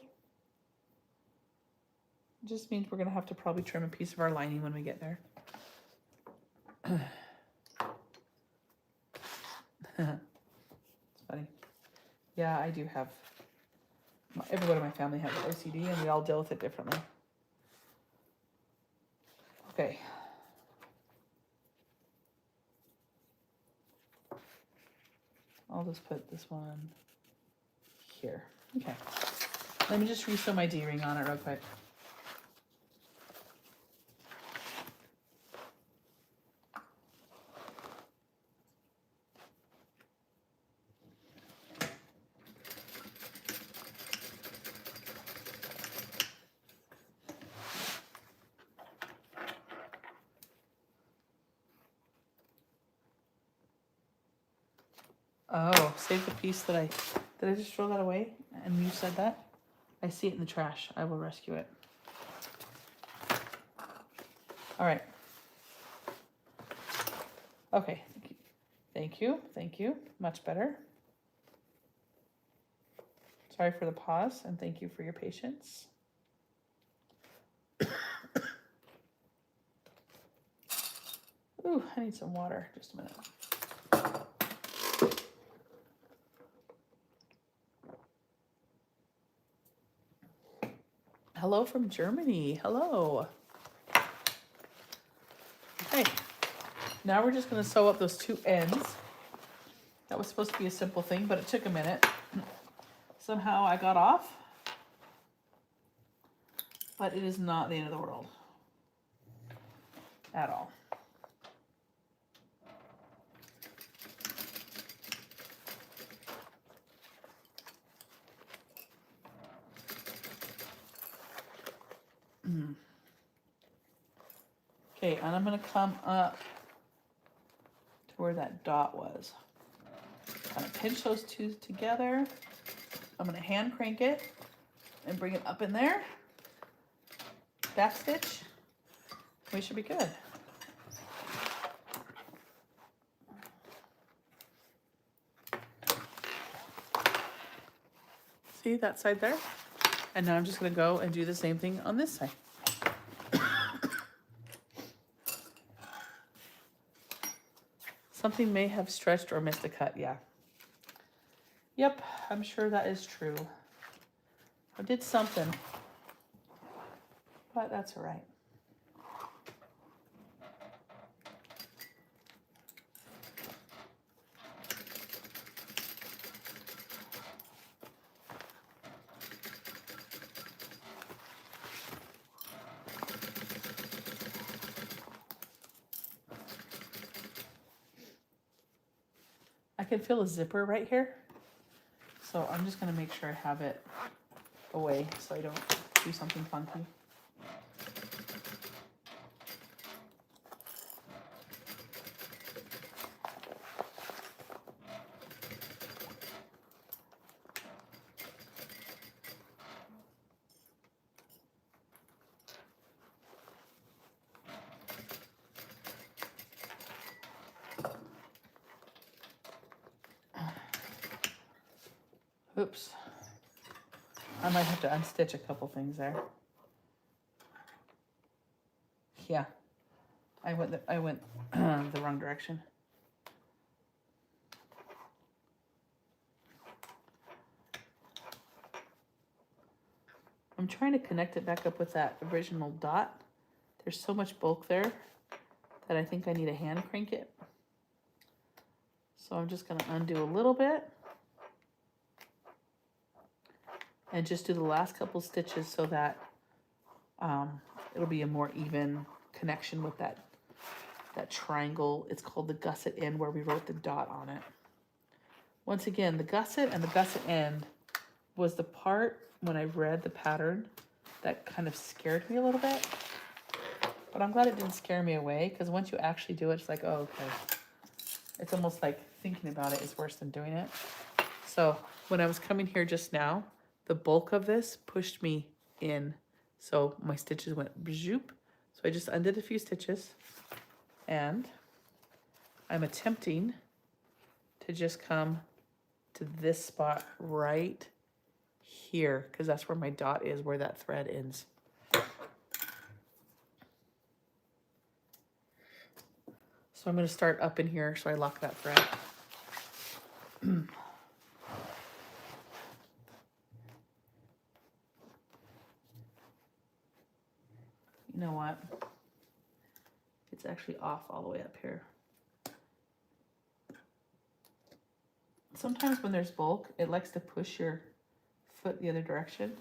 It just means we're gonna have to probably trim a piece of our lining when we get there. It's funny. Yeah, I do have, everyone in my family has OCD and we all deal with it differently. Okay. I'll just put this one here. Okay. Let me just resew my D-ring on it real quick. Oh, save the piece that I just throw that away? And you said that? I see it in the trash. I will rescue it. All right. Okay. Thank you. Thank you. Much better. Sorry for the pause and thank you for your patience. Ooh, I need some water. Just a minute. Hello from Germany. Hello. Okay. Now we're just going to sew up those 2 ends. That was supposed to be a simple thing, but it took a minute. Somehow I got off. But it is not the end of the world. At all. Okay, and I'm going to come up to where that dot was. Kind of pinch those 2 together. I'm going to hand crank it and bring it up in there. Back stitch. We should be good. See that side there? And now I'm just going to go and do the same thing on this side. Something may have stretched or missed a cut, yeah. Yep, I'm sure that is true. I did something, but that's all right. I can feel a zipper right here. So I'm just gonna make sure I have it away so I don't do something funky. Oops. I might have to unstitch a couple things there. Yeah, I went the wrong direction. I'm trying to connect it back up with that original dot. There's so much bulk there that I think I need a hand crank it. So I'm just gonna undo a little bit and just do the last couple stitches so that it'll be a more even connection with that triangle. It's called the gusset end where we wrote the dot on it. Once again, the gusset and the gusset end was the part when I read the pattern that kind of scared me a little bit. But I'm glad it didn't scare me away, because once you actually do it, it's like, oh, okay. It's almost like thinking about it is worse than doing it. So when I was coming here just now, the bulk of this pushed me in. So my stitches went zoop. So I just undid a few stitches, and I'm attempting to just come to this spot right here, because that's where my dot is, where that thread ends. So I'm going to start up in here so I lock that thread. You know what? It's actually off all the way up here. Sometimes when there's bulk, it likes to push your foot the other direction.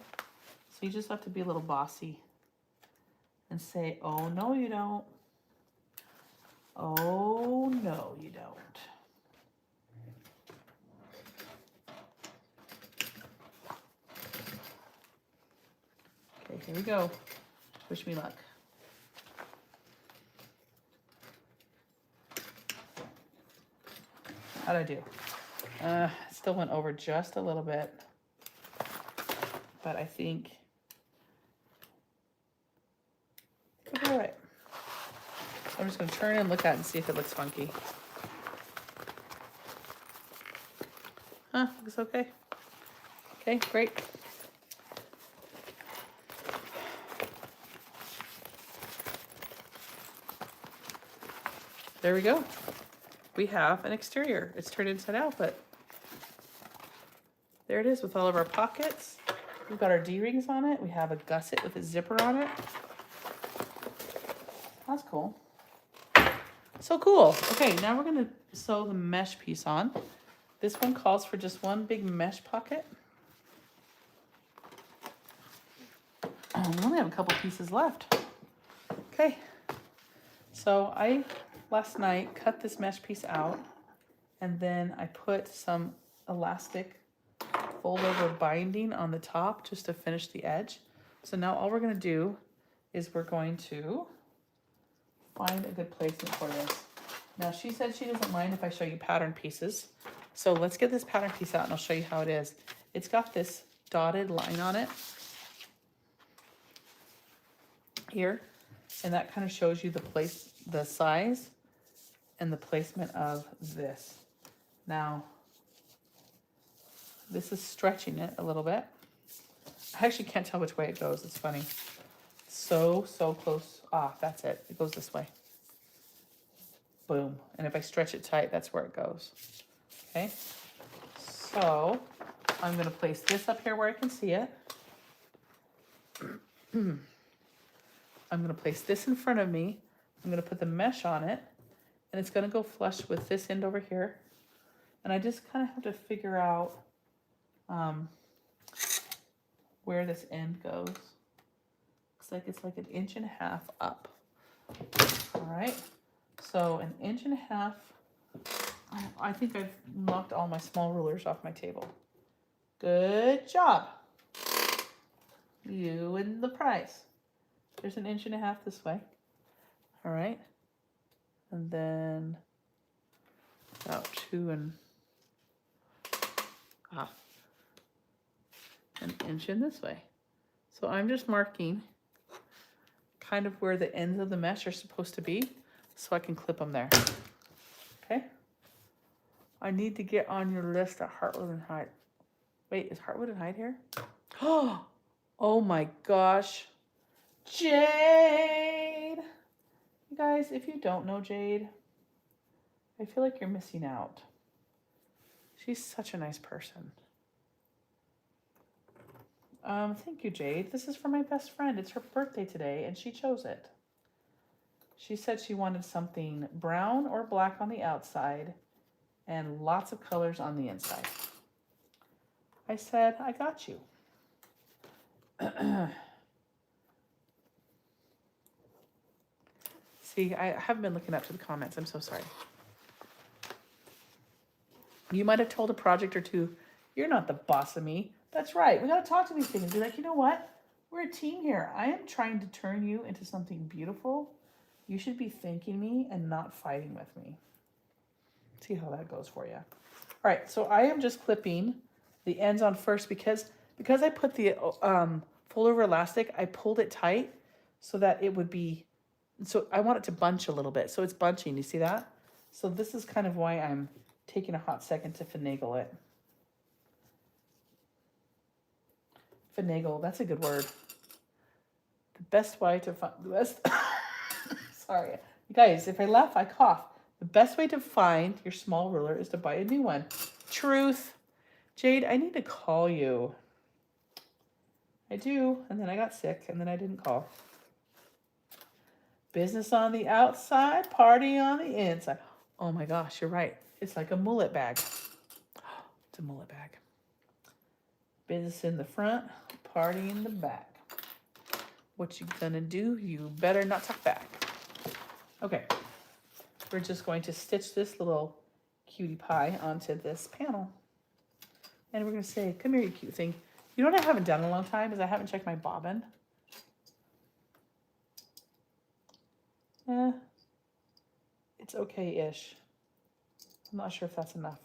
So you just have to be a little bossy and say, oh, no, you don't. Oh, no, you don't. Okay, here we go. Wish me luck. How'd I do? Still went over just a little bit, but I think could be all right. So I'm just going to turn and look at it and see if it looks funky. Huh, looks okay. Okay, great. There we go. We have an exterior. It's turned inside out, but there it is with all of our pockets. We've got our D-rings on it. We have a gusset with a zipper on it. That's cool. So cool. Okay, now we're gonna sew the mesh piece on. This one calls for just one big mesh pocket. We only have a couple pieces left. Okay, so I last night cut this mesh piece out, and then I put some elastic fold over binding on the top just to finish the edge. So now all we're gonna do is we're going to find a good placement for this. Now she said she doesn't mind if I show you pattern pieces. So let's get this pattern piece out and I'll show you how it is. It's got this dotted line on it here, and that kind of shows you the size and the placement of this. Now, this is stretching it a little bit. I actually can't tell which way it goes. It's funny. So close. Ah, that's it. It goes this way. Boom. And if I stretch it tight, that's where it goes. Okay. So I'm going to place this up here where I can see it. I'm going to place this in front of me. I'm going to put the mesh on it, and it's going to go flush with this end over here. And I just kind of have to figure out where this end goes. Looks like it's like 1.5 inches up. All right, so 1.5 inches I think I've knocked all my small rulers off my table. Good job. You win the prize. There's 1.5 inches this way. All right. And then about 2 and 1 inch in this way. So I'm just marking kind of where the ends of the mesh are supposed to be so I can clip them there. Okay. I need to get on your list at Heartwood and Hide. Wait, is Heartwood and Hide here? Oh my gosh. Jade! You guys, if you don't know Jade, I feel like you're missing out. She's such a nice person. Thank you, Jade. This is for my best friend. It's her birthday today, and she chose it. She said she wanted something brown or black on the outside and lots of colors on the inside. I said, I got you. See, I haven't been looking up to the comments. I'm so sorry. You might have told a project or two, you're not the boss of me. That's right. We got to talk to these things. Be like, you know what? We're a team here. I am trying to turn you into something beautiful. You should be thanking me and not fighting with me. See how that goes for you. All right, so I am just clipping the ends on first because I put the fold over elastic, I pulled it tight so that it would be, so I want it to bunch a little bit. So it's bunching, you see that? So this is kind of why I'm taking a hot second to finagle it. Finagle, that's a good word. The best way to find, the best, sorry. You guys, if I laugh, I cough. The best way to find your small ruler is to buy a new one. Truth. Jade, I need to call you. I do, and then I got sick, and then I didn't call. Business on the outside, party on the inside. Oh my gosh, you're right. It's like a mullet bag. It's a mullet bag. Business in the front, party in the back. What you gonna do? You better not talk back. Okay. We're just going to stitch this little cutie pie onto this panel. And we're going to say, come here, you cute thing. You know what I haven't done in a long time is I haven't checked my bobbin. It's okay-ish. I'm not sure if that's enough.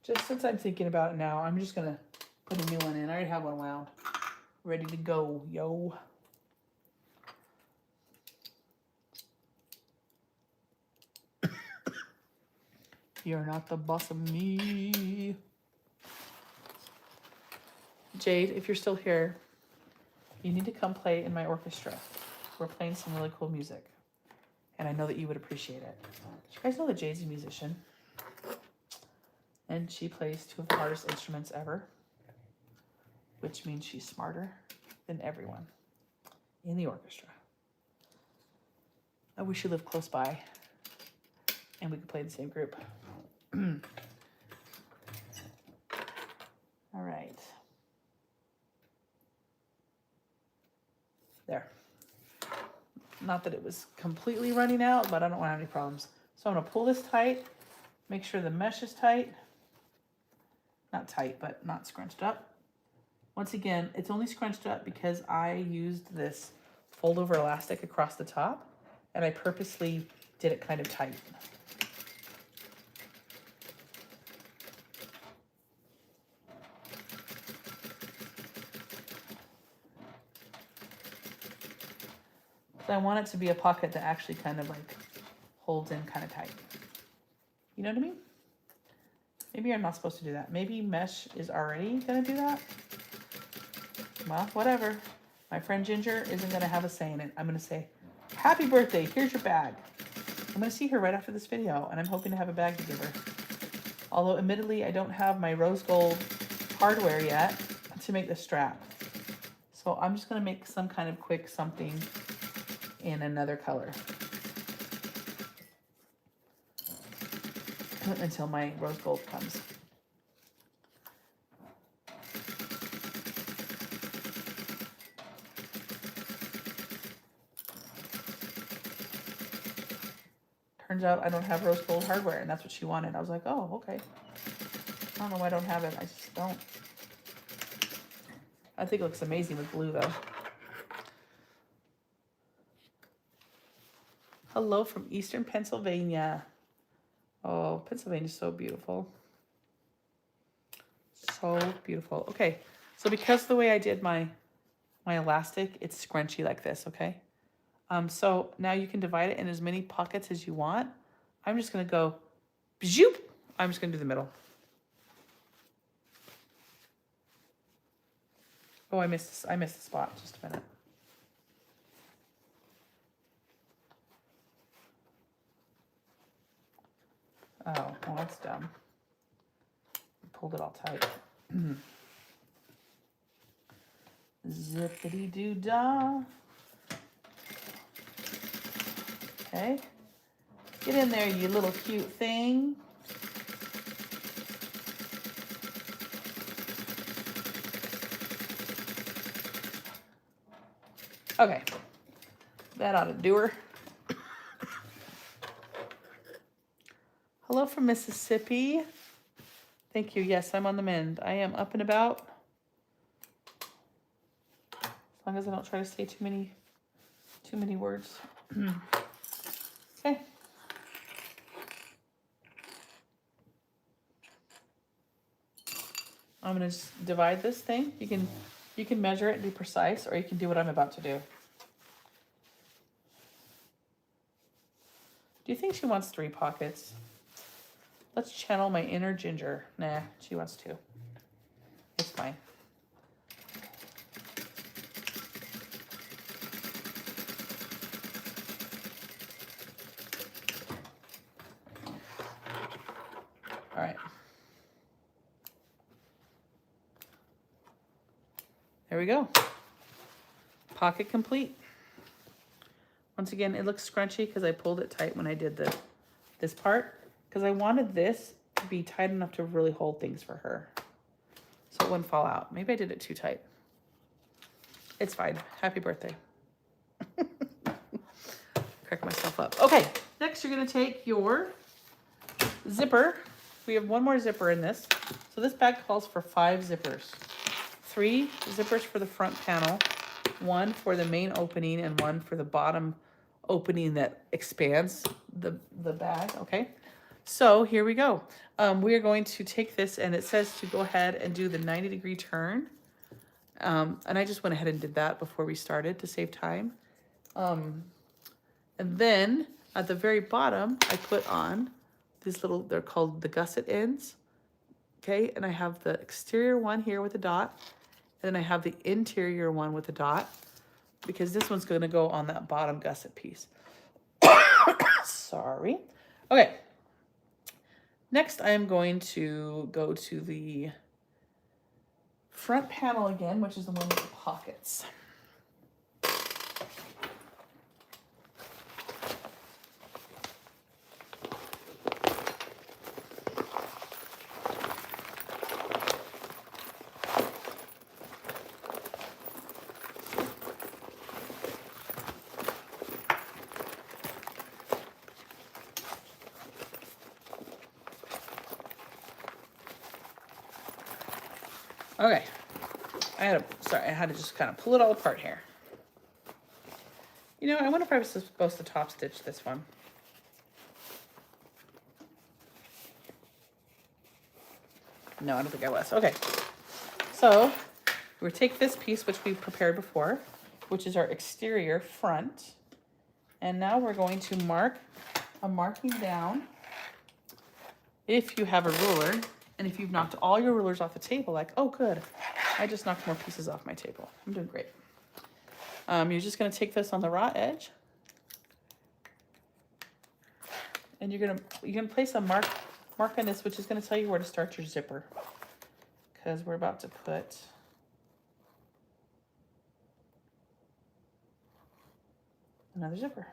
Just since I'm thinking about it now, I'm just going to put a new one in. I already have one wound. Ready to go, yo. You're not the boss of me. Jade, if you're still here, you need to come play in my orchestra. We're playing some really cool music. And I know that you would appreciate it. Did you guys know that Jade's a musician? And she plays 2 of the hardest instruments ever. Which means she's smarter than everyone in the orchestra. I wish you lived close by. And we could play in the same group. All right. There. Not that it was completely running out, but I don't want to have any problems. So I'm going to pull this tight, make sure the mesh is tight. Not tight, but not scrunched up. Once again, it's only scrunched up because I used this fold over elastic across the top, and I purposely did it kind of tight. So I want it to be a pocket that actually kind of like holds in kind of tight. You know what I mean? Maybe I'm not supposed to do that. Maybe mesh is already gonna do that. Well, whatever. My friend Ginger isn't gonna have a say in it. I'm gonna say, happy birthday, here's your bag. I'm gonna see her right after this video, and I'm hoping to have a bag to give her. Although admittedly, I don't have my rose gold hardware yet to make the strap. So I'm just gonna make some kind of quick something in another color until my rose gold comes. Turns out I don't have rose gold hardware, and that's what she wanted. I was like, oh, okay. I don't know why I don't have it. I just don't. I think it looks amazing with blue, though. Hello from Eastern Pennsylvania. Oh, Pennsylvania's so beautiful. So beautiful. Okay, so because of the way I did my elastic, it's scrunchy like this, okay? So now you can divide it in as many pockets as you want. I'm just gonna go, zoop. I'm just gonna do the middle. Oh, I missed the spot. Just a minute. Oh, well, that's dumb. I pulled it all tight. Zippity-doo-dah. Okay. Get in there, you little cute thing. Okay. That ought to do her. Hello from Mississippi. Thank you. Yes, I'm on the mend. I am up and about. As long as I don't try to say too many words. Okay. I'm gonna just divide this thing. You can measure it and be precise, or you can do what I'm about to do. Do you think she wants 3 pockets? Let's channel my inner Ginger. Nah, she wants 2. It's fine. All right. There we go. Pocket complete. Once again, it looks scrunchy because I pulled it tight when I did this part, because I wanted this to be tight enough to really hold things for her, so it wouldn't fall out. Maybe I did it too tight. It's fine. Happy birthday. Crack myself up. Okay, next you're gonna take your zipper. We have 1 more zipper in this. So this bag calls for 5 zippers. 3 zippers for the front panel, 1 for the main opening, and 1 for the bottom opening that expands the bag, okay? So here we go. We are going to take this, and it says to go ahead and do the 90-degree turn. And I just went ahead and did that before we started to save time. And then at the very bottom, I put on these little, they're called the gusset ends. Okay, and I have the exterior one here with a dot, and then I have the interior one with a dot, because this one's gonna go on that bottom gusset piece. Sorry. Okay. Next, I am going to go to the front panel again, which is the one with the pockets. Okay, I had to just kind of pull it all apart here. You know, I wonder if I was supposed to top stitch this one. No, I don't think I was. Okay, so we'll take this piece, which we prepared before, which is our exterior front, and now we're going to mark. I'm marking down, if you have a ruler, and if you've knocked all your rulers off the table, like, oh good, I just knocked more pieces off my table. I'm doing great. You're just gonna take this on the raw edge, and you're gonna place a mark on this, which is gonna tell you where to start your zipper, because we're about to put another zipper.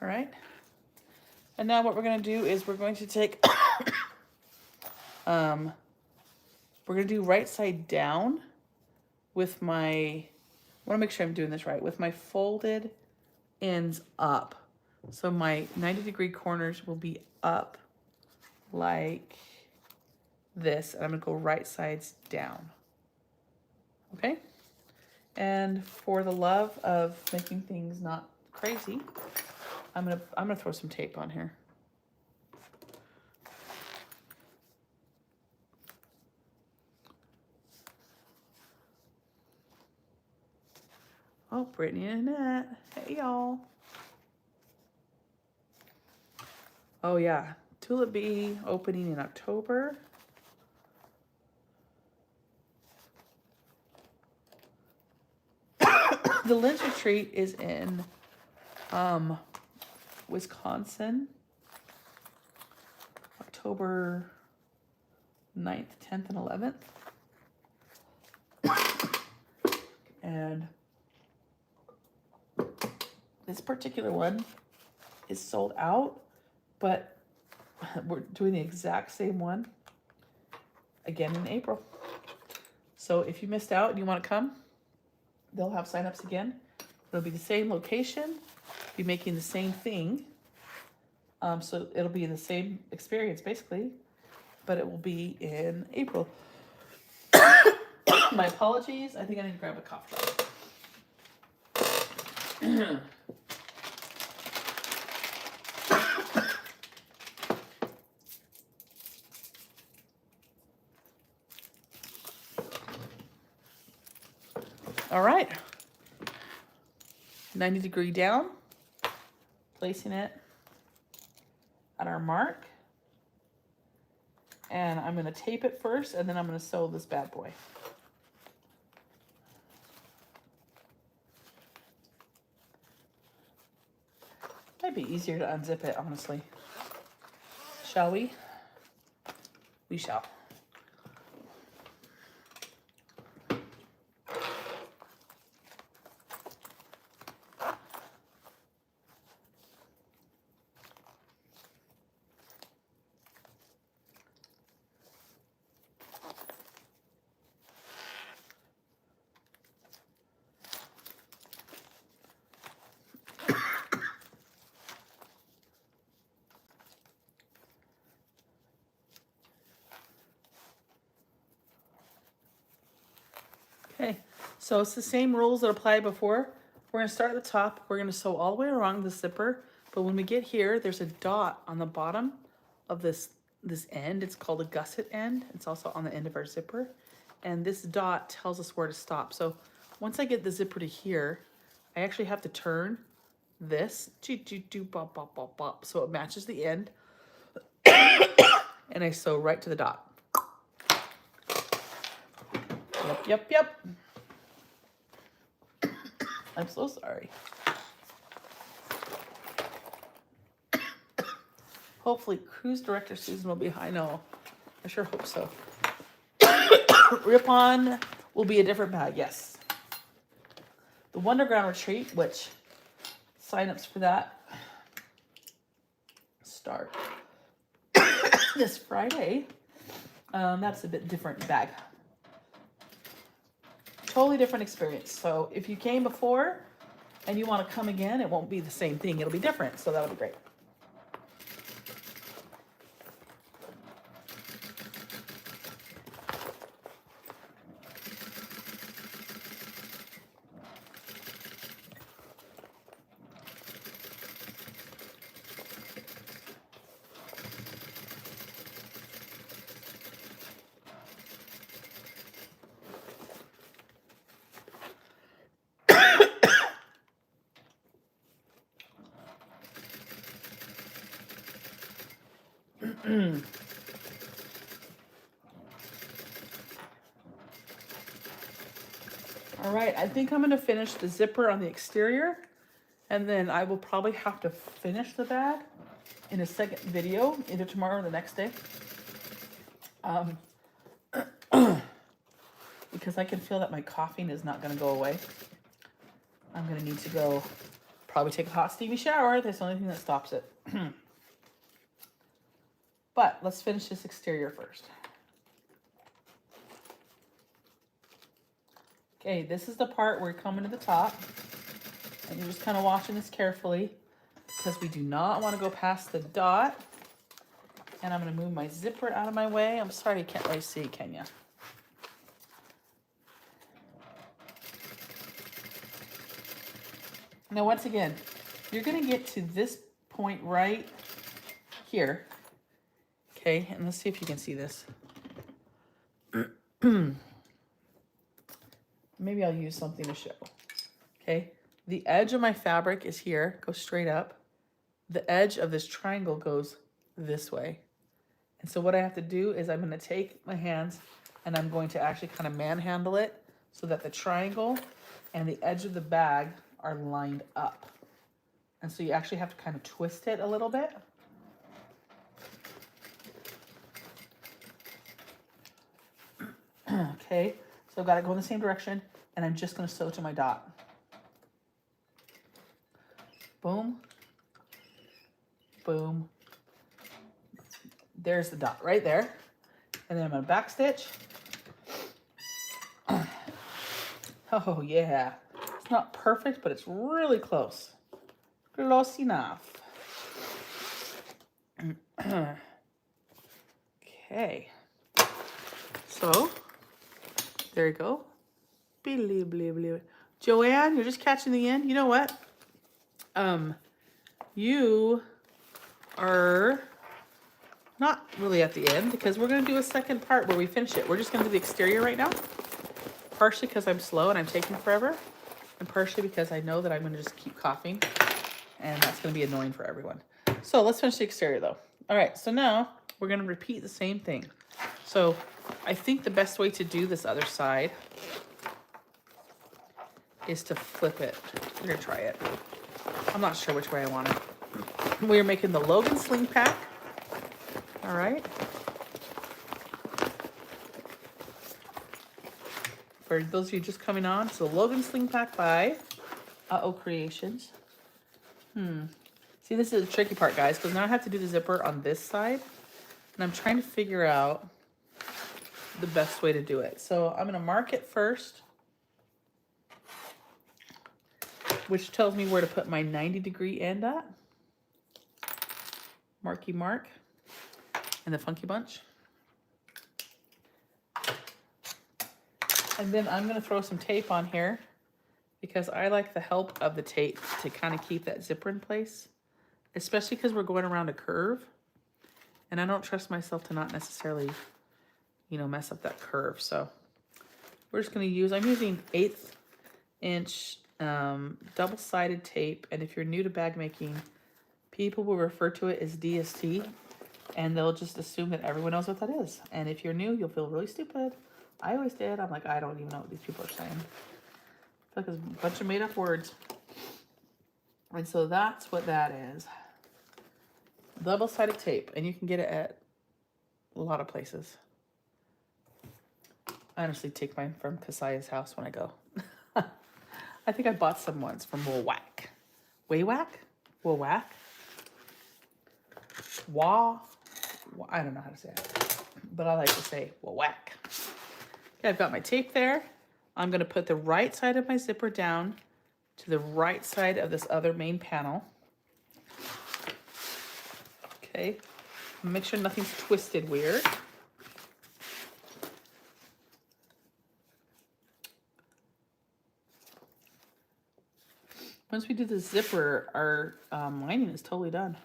All right, And now what we're going to do is we're going to take, we're going to do right side down with my, I want to make sure I'm doing this right, with my folded ends up. So my 90-degree corners will be up like this, and I'm going to go right sides down. Okay? And for the love of making things not crazy, I'm gonna throw some tape on here. Oh, Brittany and Annette. Hey, y'all. Oh, yeah. Tulip Bee opening in October. The Lens Retreat is in Wisconsin, October 9th, 10th, and 11th. And this particular one is sold out, but we're doing the exact same one again in April. So if you missed out and you want to come, they'll have signups again. It'll be the same location, be making the same thing. So it'll be the same experience basically, but it will be in April. My apologies. I think I need to grab a cough drop. All right. 90-degree down, placing it at our mark. And I'm going to tape it first, and then I'm going to sew this bad boy. Might be easier to unzip it, honestly. Shall we? We shall. Okay, so it's the same rules that applied before. We're going to start at the top. We're going to sew all the way around the zipper. But when we get here, there's a dot on the bottom of this end. It's called a gusset end. It's also on the end of our zipper. And this dot tells us where to stop. So once I get the zipper to here, I actually have to turn this so it matches the end. And I sew right to the dot. Yep. I'm so sorry. Hopefully cruise director Susan will be high. No, I sure hope so. Rip-on will be a different bag, yes. The Wonderground Retreat, which signups for that start this Friday. That's a bit different bag. Totally different experience. So if you came before and you want to come again, it won't be the same thing. It'll be different. So that'll be great. All right, I think I'm going to finish the zipper on the exterior, and then I will probably have to finish the bag in a second video, either tomorrow or the next day. Because I can feel that my coughing is not going to go away. I'm going to need to go probably take a hot steamy shower. That's the only thing that stops it. But let's finish this exterior first. Okay, this is the part where you're coming to the top. And you're just kind of watching this carefully because we do not want to go past the dot. And I'm going to move my zipper out of my way. I'm sorry you can't really see, can you? Now, once again, you're going to get to this point right here. Okay, and let's see if you can see this. Maybe I'll use something to show. Okay, the edge of my fabric is here, goes straight up. The edge of this triangle goes this way. And so what I have to do is I'm going to take my hands and I'm going to actually kind of manhandle it so that the triangle and the edge of the bag are lined up. And so you actually have to kind of twist it a little bit. Okay, so I've got to go in the same direction and I'm just going to sew to my dot. Boom. Boom. There's the dot right there. And then I'm going to back stitch. Oh yeah. It's not perfect, but it's really close. Close enough. Okay. So, there you go. Joanne, you're just catching the end. You know what? You are not really at the end because we're going to do a second part where we finish it. We're just going to do the exterior right now. Partially because I'm slow and I'm taking forever. And partially because I know that I'm going to just keep coughing. And that's going to be annoying for everyone. So let's finish the exterior though. All right, so now we're going to repeat the same thing. So I think the best way to do this other side is to flip it. We're going to try it. I'm not sure which way I want it. We're making the Logan Sling pack. All right. For those of you just coming on, it's the Logan Sling pack by Creations. See, this is the tricky part, guys, because now I have to do the zipper on this side. And I'm trying to figure out the best way to do it. So I'm going to mark it first, which tells me where to put my 90-degree end at. Marky mark. And the Funky Bunch. And then I'm going to throw some tape on here because I like the help of the tape to kind of keep that zipper in place, especially because we're going around a curve. And I don't trust myself to not necessarily, you know, mess up that curve. So we're just going to use, I'm using 1/8 inch double-sided tape. And if you're new to bag making, people will refer to it as DST. And they'll just assume that everyone knows what that is. And if you're new, you'll feel really stupid. I always did. I'm like, I don't even know what these people are saying. I feel like it's a bunch of made-up words. And so that's what that is. Double-sided tape. And you can get it at a lot of places. I honestly take mine from Kassiah's house when I go. I think I bought some once from Whack. Whack? Whack? I don't know how to say it, but I like to say whack. Okay, I've got my tape there. I'm going to put the right side of my zipper down to the right side of this other main panel. Okay, make sure nothing's twisted weird. Once we do the zipper, our lining is totally done.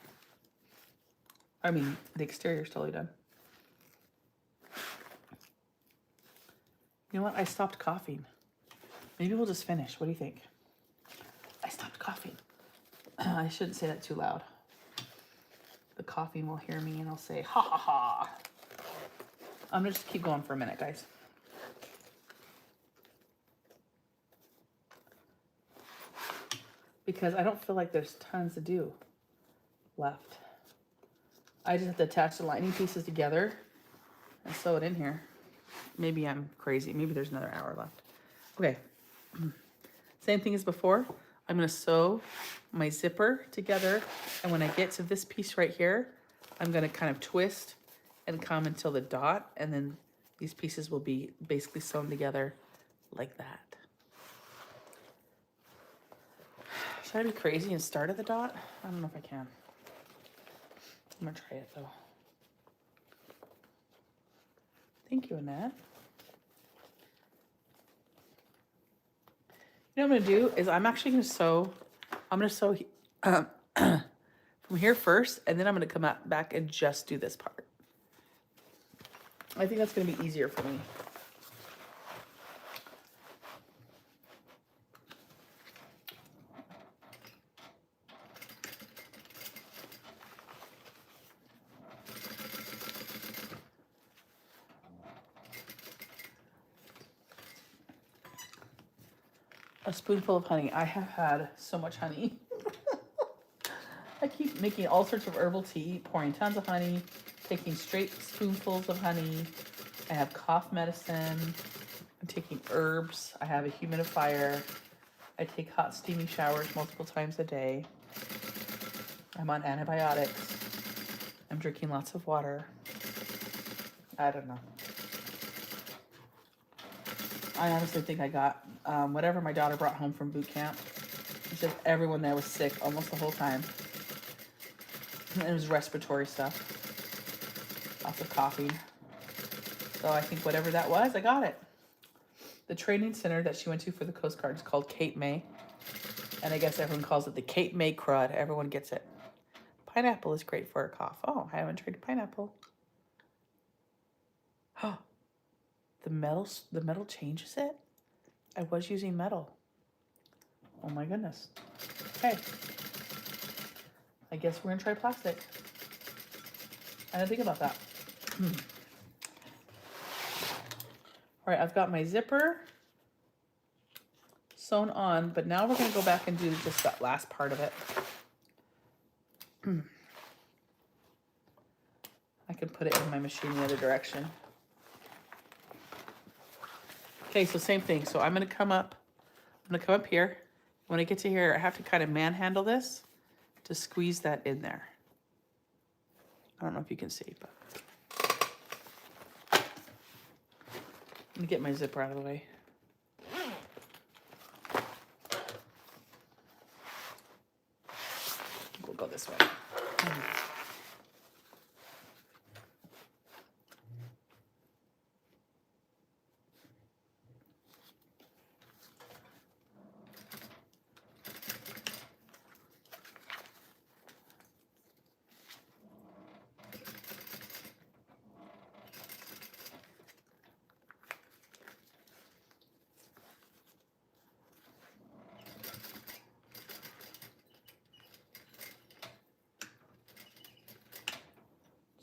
I mean, the exterior is totally done. You know what? I stopped coughing. Maybe we'll just finish. What do you think? I stopped coughing. I shouldn't say that too loud. The coughing will hear me and I'll say, ha ha ha. I'm going to just keep going for a minute, guys. Because I don't feel like there's tons to do left. I just have to attach the lining pieces together and sew it in here. Maybe I'm crazy. Maybe there's another hour left. Okay. Same thing as before. I'm going to sew my zipper together. And when I get to this piece right here, I'm going to kind of twist and come until the dot, and then these pieces will be basically sewn together like that. Should I be crazy and start at the dot? I don't know if I can. I'm gonna try it though. Thank you, Annette. You know what I'm gonna do is I'm actually gonna sew. I'm gonna sew from here first, and then I'm gonna come back and just do this part. I think that's gonna be easier for me. A spoonful of honey. I have had so much honey. I keep making all sorts of herbal tea, pouring tons of honey, taking straight spoonfuls of honey. I have cough medicine. I'm taking herbs. I have a humidifier. I take hot steamy showers multiple times a day. I'm on antibiotics. I'm drinking lots of water. I don't know. I honestly think I got whatever my daughter brought home from boot camp. It's just everyone there was sick almost the whole time. And it was respiratory stuff. Lots of coughing. So I think whatever that was, I got it. The training center that she went to for the Coast Guard is called Cape May. And I guess everyone calls it the Cape May crud. Everyone gets it. Pineapple is great for a cough. Oh, I haven't tried pineapple. Oh, the metal changes it? I was using metal. Oh my goodness. Okay. I guess we're gonna try plastic. I didn't think about that. All right, I've got my zipper sewn on, but now we're gonna go back and do just that last part of it. I can put it in my machine the other direction. Okay, so same thing. So I'm gonna come up here. When I get to here, I have to kind of manhandle this to squeeze that in there. I don't know if you can see, but I'm gonna get my zipper out of the way. We'll go this way.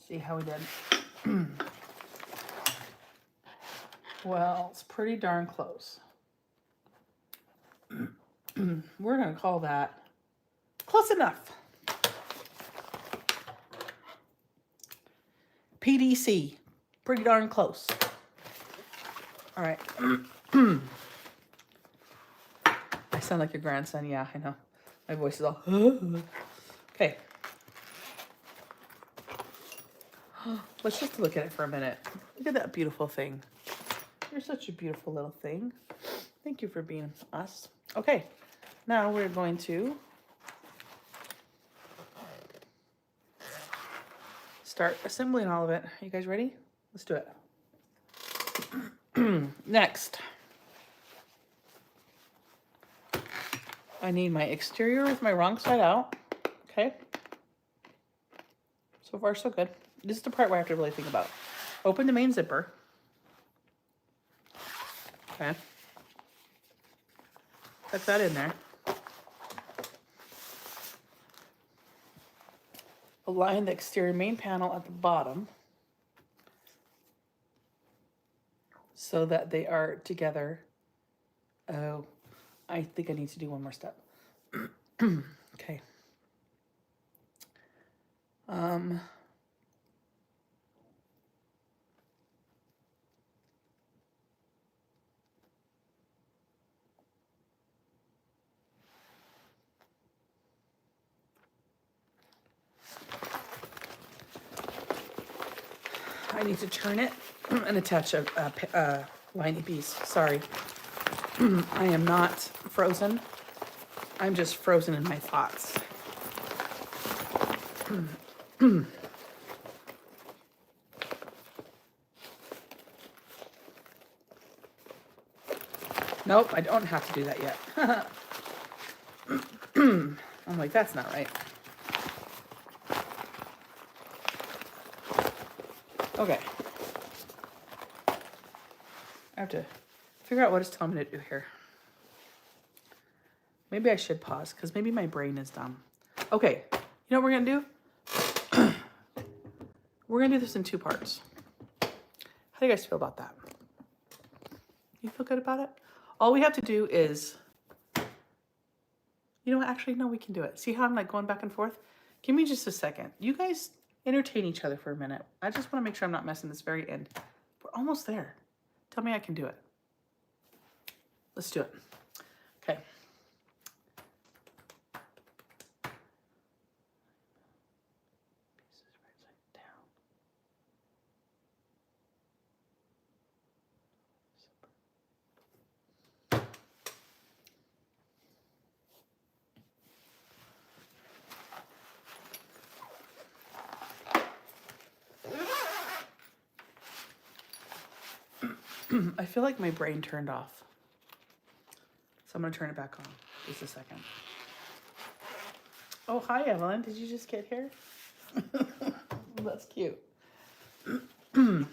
See how we did. Well, it's pretty darn close. We're gonna call that close enough. PDC, pretty darn close. All right. I sound like your grandson. Yeah, I know. My voice is all, okay. Let's just look at it for a minute. Look at that beautiful thing. You're such a beautiful little thing. Thank you for being us. Okay, now we're going to start assembling all of it. Are you guys ready? Let's do it. Next, I need my exterior with my wrong side out. Okay. So far, so good. This is the part where I have to really think about. Open the main zipper. Okay. Tuck that in there. Align the exterior main panel at the bottom so that they are together. Oh, I think I need to do one more step. Okay. I need to turn it and attach a lining piece. Sorry. I am not frozen. I'm just frozen in my thoughts. Nope, I don't have to do that yet. I'm like, that's not right. Okay. I have to figure out what it's telling me to do here. Maybe I should pause because maybe my brain is dumb. Okay, you know what we're gonna do? We're gonna do this in 2 parts. How do you guys feel about that? You feel good about it? All we have to do is, you know what, actually, no, we can do it. See how I'm like going back and forth? Give me just a second. You guys entertain each other for a minute. I just wanna make sure I'm not messing this very end. We're almost there. Tell me I can do it. Let's do it. Okay. I feel like my brain turned off. So I'm gonna turn it back on. Just a second. Oh, hi, Evelyn. Did you just get here? That's cute. Do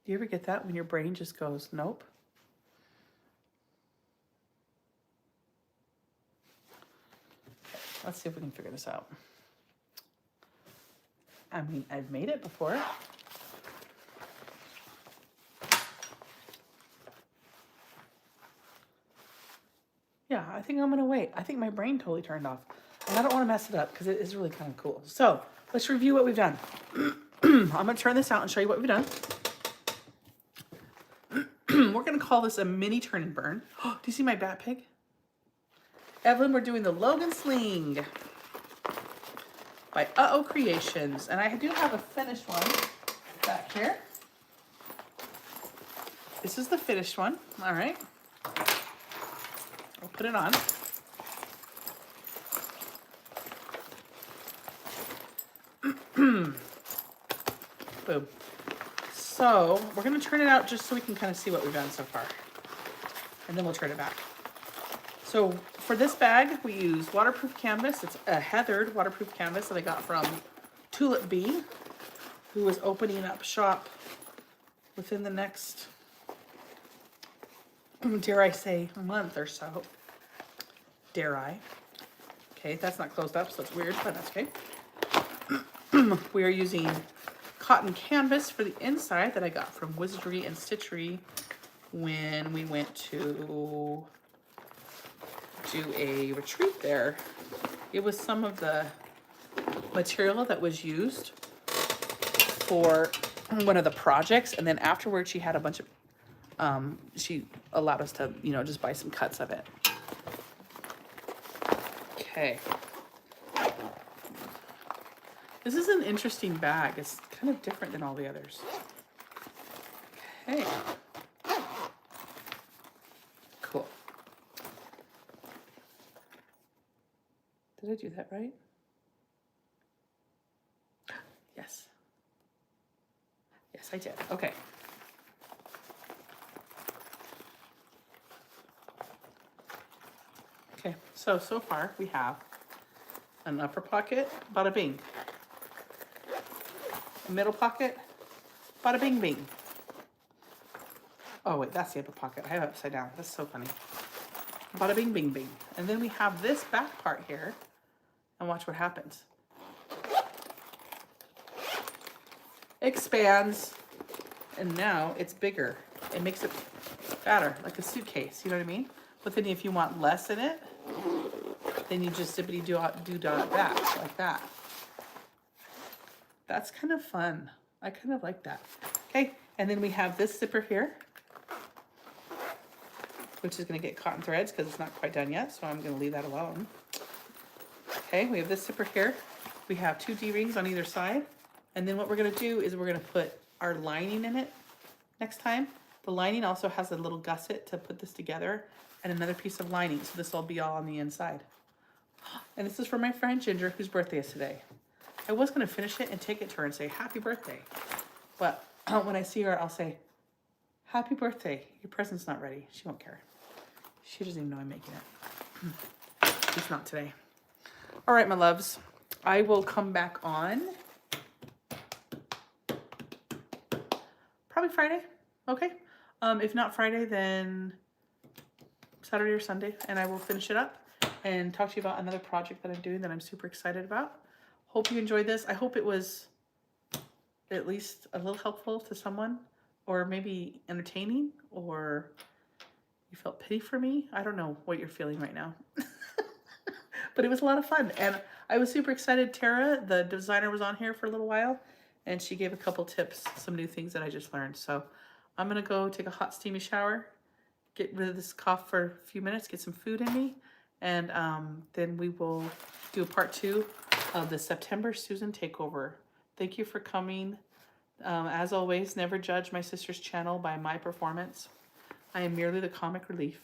you ever get that when your brain just goes, nope? Okay, let's see if we can figure this out. I mean, I've made it before. Yeah, I think I'm gonna wait. I think my brain totally turned off. And I don't wanna mess it up because it is really kind of cool. So let's review what we've done. I'm gonna turn this out and show you what we've done. We're gonna call this a mini turn and burn. Do you see my bat pig? Evelyn, we're doing the Logan Sling by Uh-Oh Creations. And I do have a finished one back here. This is the finished one. All right. I'll put it on. Boom. So we're gonna turn it out just so we can kind of see what we've done so far. And then we'll turn it back. So for this bag, we use waterproof canvas. It's a heathered waterproof canvas that I got from Tulip Bee, who is opening up shop within the next, dare I say, a month or so. Dare I? Okay, that's not closed up, so it's weird, but that's okay. We are using cotton canvas for the inside that I got from Wizardry and Stitchery when we went to do a retreat there. It was some of the material that was used for one of the projects, and then afterwards she had a bunch of she allowed us to, you know, just buy some cuts of it. Okay, this is an interesting bag. It's kind of different than all the others. Okay, cool. Did I do that right? Yes. Yes, I did. Okay. Okay, so far we have an upper pocket, bada bing. A middle pocket, bada bing bing. Oh wait, that's the upper pocket. I have it upside down. That's so funny. Bada bing bing bing. And then we have this back part here, and watch what happens. Expands, and now it's bigger. It makes it fatter, like a suitcase, you know what I mean? But then if you want less in it, then you just zippity do dot that, like that. That's kind of fun. I kind of like that. Okay, and then we have this zipper here, which is gonna get cotton threads because it's not quite done yet, so I'm gonna leave that alone. Okay, we have this zipper here. We have 2 D-rings on either side. And then what we're gonna do is we're gonna put our lining in it next time. The lining also has a little gusset to put this together and another piece of lining. So this will be all on the inside. And this is for my friend Ginger, whose birthday is today. I was gonna finish it and take it to her and say, happy birthday. But when I see her, I'll say, happy birthday. Your present's not ready. She won't care. She doesn't even know I'm making it. It's not today. All right, my loves. I will come back on probably Friday. Okay. If not Friday, then Saturday or Sunday, and I will finish it up and talk to you about another project that I'm doing that I'm super excited about. Hope you enjoyed this. I hope it was at least a little helpful to someone, or maybe entertaining, or you felt pity for me. I don't know what you're feeling right now. But it was a lot of fun, and I was super excited. Tara, the designer, was on here for a little while, and she gave a couple tips, some new things that I just learned. So I'm gonna go take a hot steamy shower, get rid of this cough for a few minutes, get some food in me, and then we will do a part 2 of the September Susan Takeover. Thank you for coming. As always, never judge my sister's channel by my performance. I am merely the comic relief.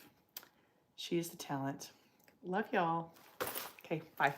She is the talent. Love y'all. Okay, bye.